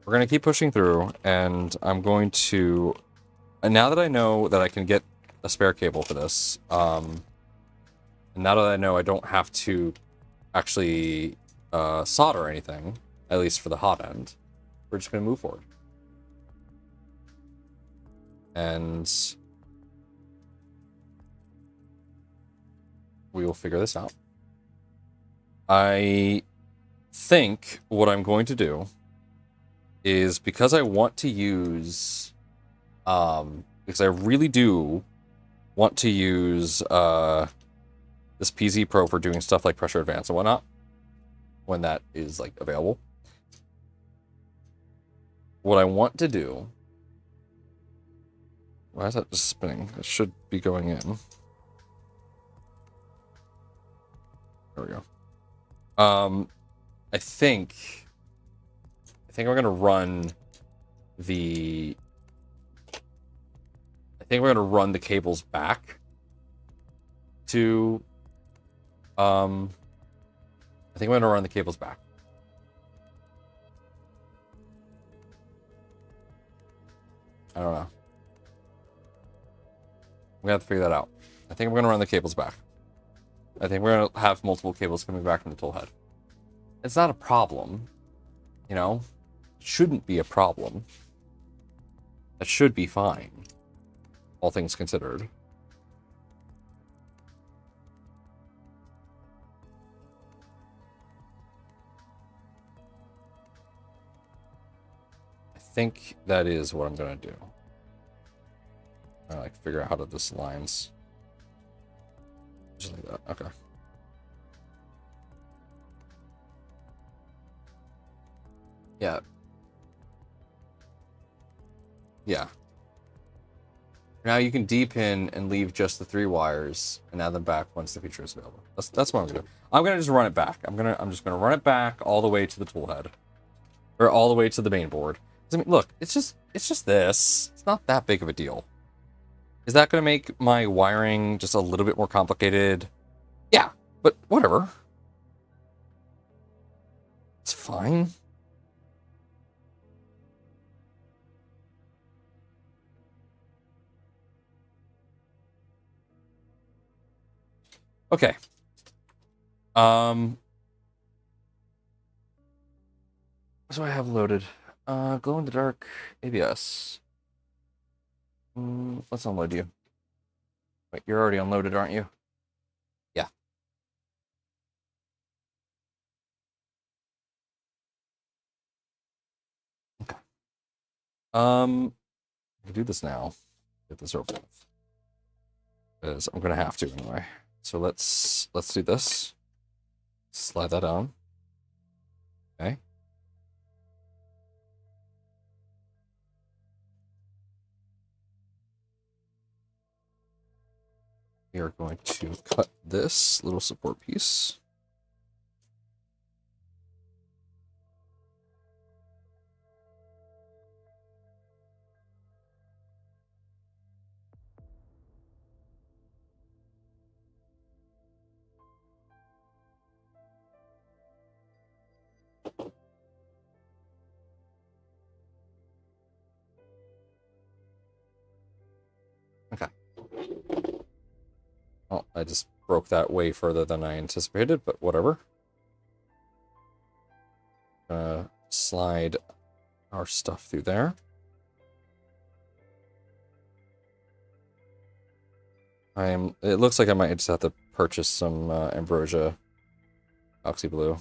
We're going to keep pushing through, and I'm going to... And now that I know that I can get a spare cable for this, and now that I know I don't have to actually solder anything, at least for the hot end, we're just going to move forward. And we will figure this out. I think what I'm going to do is, because I want to use, because I really do want to use this PZ Pro for doing stuff like pressure advance and whatnot, when that is like available. What I want to do, why is that just spinning? It should be going in. There we go. I think I'm gonna run the. I think we're gonna run the cables back to. I think we're gonna run the cables back. I don't know. We have to figure that out. I think we're gonna run the cables back. I think we're gonna have multiple cables coming back from the tool head. It's not a problem, you know? It shouldn't be a problem. That should be fine, all things considered. I think that is what I'm gonna do. I like figure out how to this lines. Just like that. Okay. Yeah. Yeah. Now you can D-pin and leave just the 3 wires and add them back once the feature is available. That's what I'm gonna do. I'm gonna just run it back. I'm just gonna run it back all the way to the tool head, or all the way to the main board. I mean, look, it's just this. It's not that big of a deal. Is that gonna make my wiring just a little bit more complicated? Yeah, but whatever. It's fine. Okay. What do I have loaded? Glow in the dark ABS. Let's unload you. Wait, you're already unloaded, aren't you? Yeah. Okay. I can do this now. Get this over with. Because I'm gonna have to anyway. So let's do this. Slide that on. Okay. We are going to cut this little support piece. Okay. Oh, I just broke that way further than I anticipated, but whatever. Slide our stuff through there. It looks like I might just have to purchase some Ambrosia Oxy Blue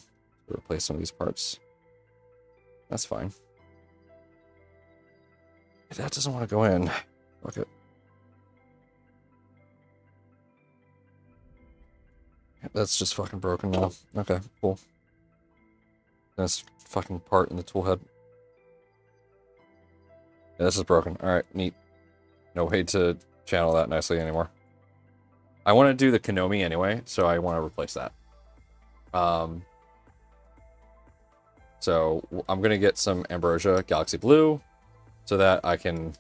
to replace some of these parts. That's fine. That doesn't want to go in. Look it. That's just fucking broken now. Okay, cool. That's fucking part in the tool head. Yeah, this is broken. Alright, neat. No way to channel that nicely anymore. I want to do the Konami anyway, so I want to replace that. So I'm going to get some Ambrosia Galaxy Blue so that I can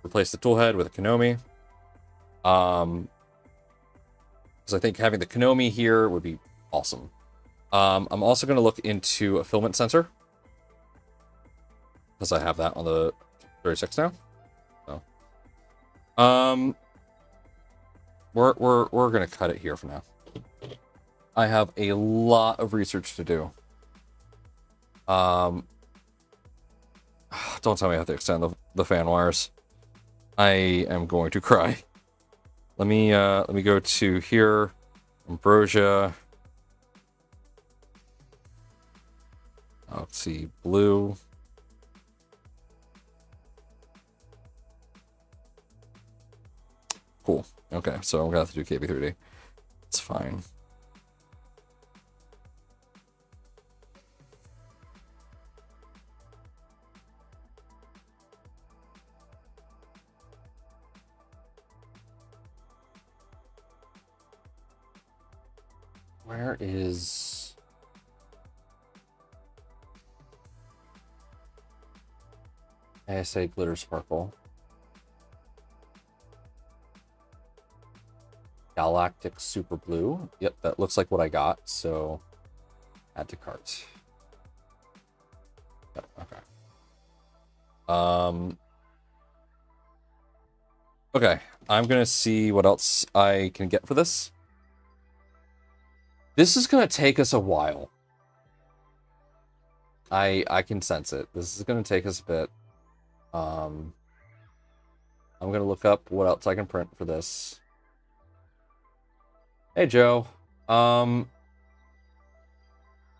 replace the tool head with a Konami. Because I think having the Konami here would be awesome. I'm also going to look into a filament sensor, because I have that on the 36 now. So, we're going to cut it here for now. I have a lot of research to do. Don't tell me I have to extend the fan wires. I am going to cry. Let me go to here. Ambrosia. Let's see, blue. Cool. Okay, so I'm gonna have to do KB3D. It's fine. Where is... ASA Glitter Sparkle? Galactic Super Blue. Yep, that looks like what I got, so add to cart. Yep, okay. Okay, I'm gonna see what else I can get for this. This is gonna take us a while. I can sense it. This is gonna take us a bit. I'm gonna look up what else I can print for this. Hey, Joe. I'm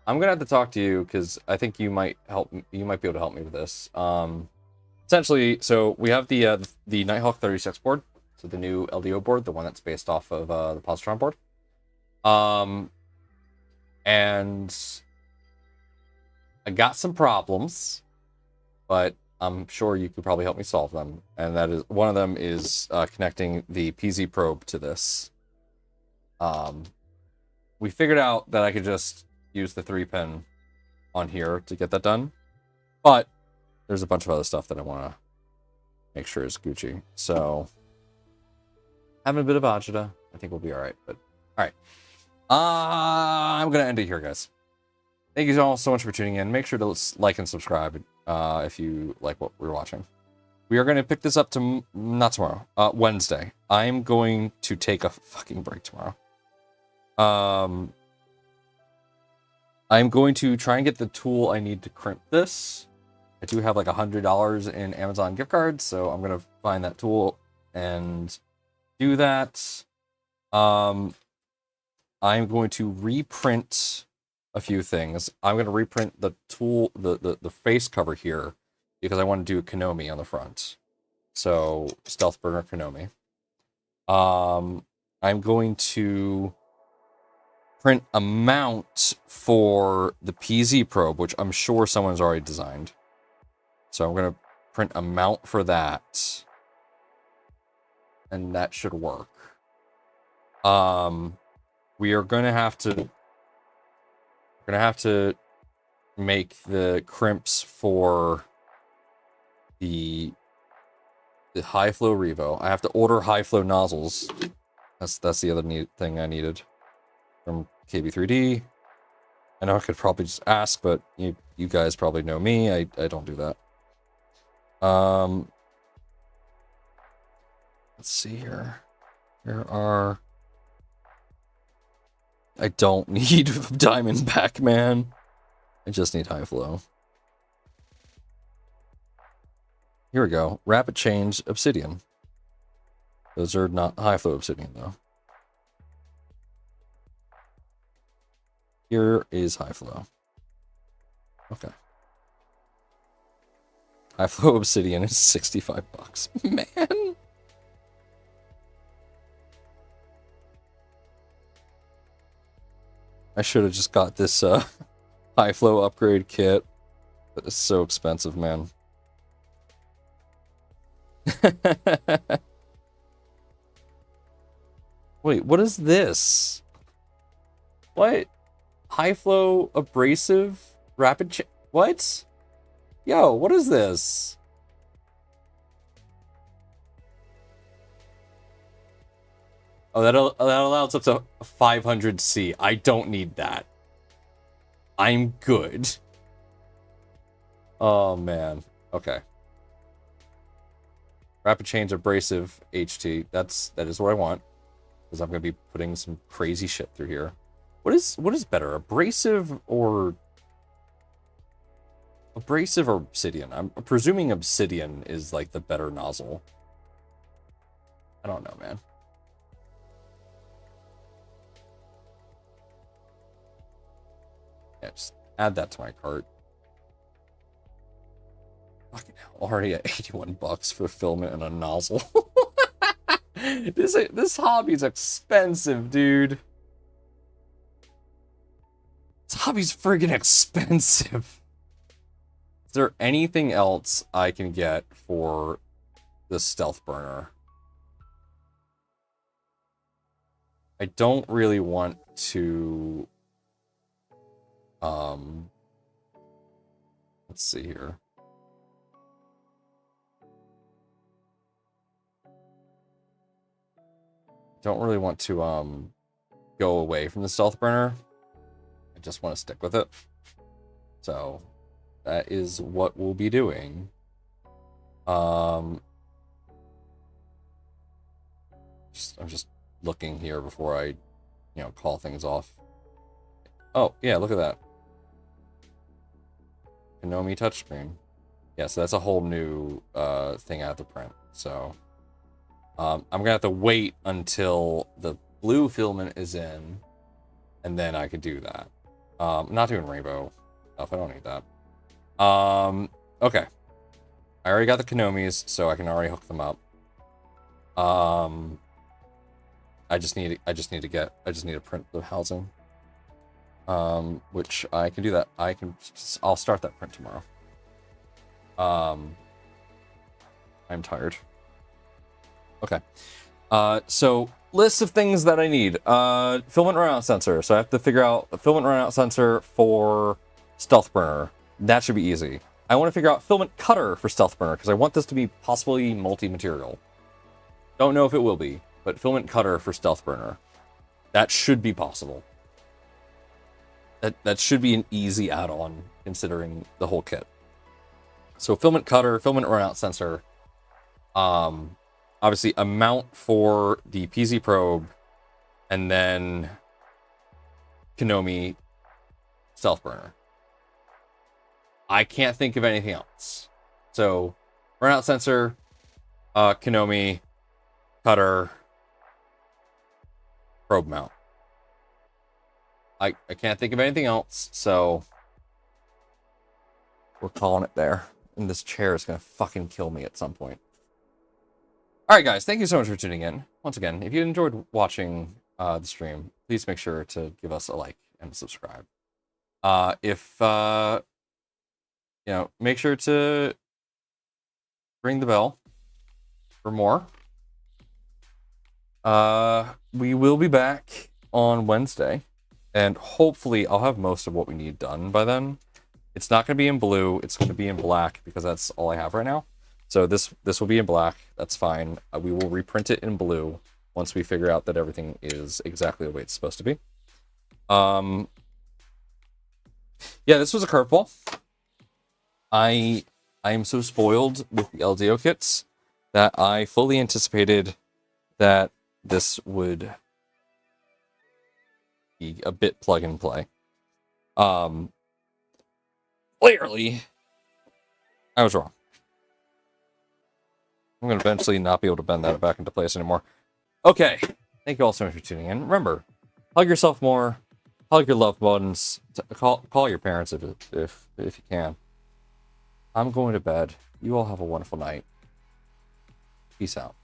gonna have to talk to you because I think you might help. You might be able to help me with this. Essentially, so we have the Nighthawk 36 board, so the new LDO board, the one that's based off of the Positron board. And I got some problems, but I'm sure you could probably help me solve them. And that is one of them is connecting the PZ probe to this. We figured out that I could just use the 3-pin on here to get that done, but there's a bunch of other stuff that I want to make sure is Gucci. So having a bit of agita, I think we'll be all right. But all right, I'm gonna end it here, guys. Thank you all so much for tuning in. Make sure to like and subscribe if you like what we're watching. We are going to pick this up to not tomorrow, Wednesday. I'm going to take a fucking break tomorrow. I'm going to try and get the tool I need to crimp this. I do have like $100 in Amazon gift cards, so I'm going to find that tool and do that. I'm going to reprint a few things. I'm going to reprint the tool, the face cover here, because I want to do a Konami on the front. So, Stealth Burner Konami. I'm going to print a mount for the PZ probe, which I'm sure someone's already designed. So I'm going to print a mount for that. And that should work. We are going to have to... We're going to have to make the crimps for the high flow Revo. I have to order high flow nozzles. That's the other thing I needed from KB3D. I know I could probably just ask, but you guys probably know me. I don't do that. Let's see here. Here are... I don't need Diamondback, man. I just need high flow. Here we go. Rapid Change Obsidian. Those are not high flow Obsidian, though. Here is high flow. Okay. High flow Obsidian is $65. Man! I should have just got this high flow upgrade kit. That is so expensive, man. Wait, what is this? What? High flow abrasive rapid what? Yo, what is this? Oh, that allows up to 500C. I don't need that. I'm good. Oh, man. Okay. Rapid Change Abrasive HT. That is what I want. Because I'm going to be putting some crazy shit through here. What is better? Abrasive or Obsidian? I'm presuming Obsidian is like the better nozzle. I don't know, man. Yeah, just add that to my cart. Fucking hell, already at 81 bucks for filament and a nozzle. This hobby's expensive, dude. This hobby's friggin' expensive. Is there anything else I can get for the stealth burner? I don't really want to... let's see here. Don't really want to go away from the stealth burner. I just want to stick with it. So that is what we'll be doing. I'm just looking here before I, call things off. Oh, yeah, look at that. Konami touchscreen. Yeah, so that's a whole new thing I have to print. So I'm gonna have to wait until the blue filament is in, and then I could do that. I'm not doing rainbow stuff. I don't need that. Okay. I already got the Konomis, so I can already hook them up. I just need to print the housing. Which I can do that. I'll start that print tomorrow. I'm tired. Okay. So list of things that I need. Filament runout sensor. So I have to figure out a filament runout sensor for stealth burner. That should be easy. I want to figure out filament cutter for stealth burner because I want this to be possibly multi-material. Don't know if it will be, but filament cutter for stealth burner. That should be possible. That should be an easy add-on considering the whole kit. So filament cutter, filament runout sensor. Obviously a mount for the PZ probe, and then Konami stealth burner. I can't think of anything else. So runout sensor, Konami, cutter, probe mount. I can't think of anything else, so we're calling it there. And this chair is going to fucking kill me at some point. Alright guys, thank you so much for tuning in. Once again, if you enjoyed watching the stream, please make sure to give us a like and subscribe. Make sure to ring the bell for more. We will be back on Wednesday, and hopefully I'll have most of what we need done by then. It's not going to be in blue, it's going to be in black, because that's all I have right now. So this will be in black, that's fine. We will reprint it in blue once we figure out that everything is exactly the way it's supposed to be. Yeah, this was a curveball. I am so spoiled with the LDO kits that I fully anticipated that this would be a bit plug and play. Clearly, I was wrong. I'm going to eventually not be able to bend that back into place anymore. Okay, thank you all so much for tuning in. Remember, hug yourself more, hug your loved ones, call your parents if you can. I'm going to bed. You all have a wonderful night. Peace out.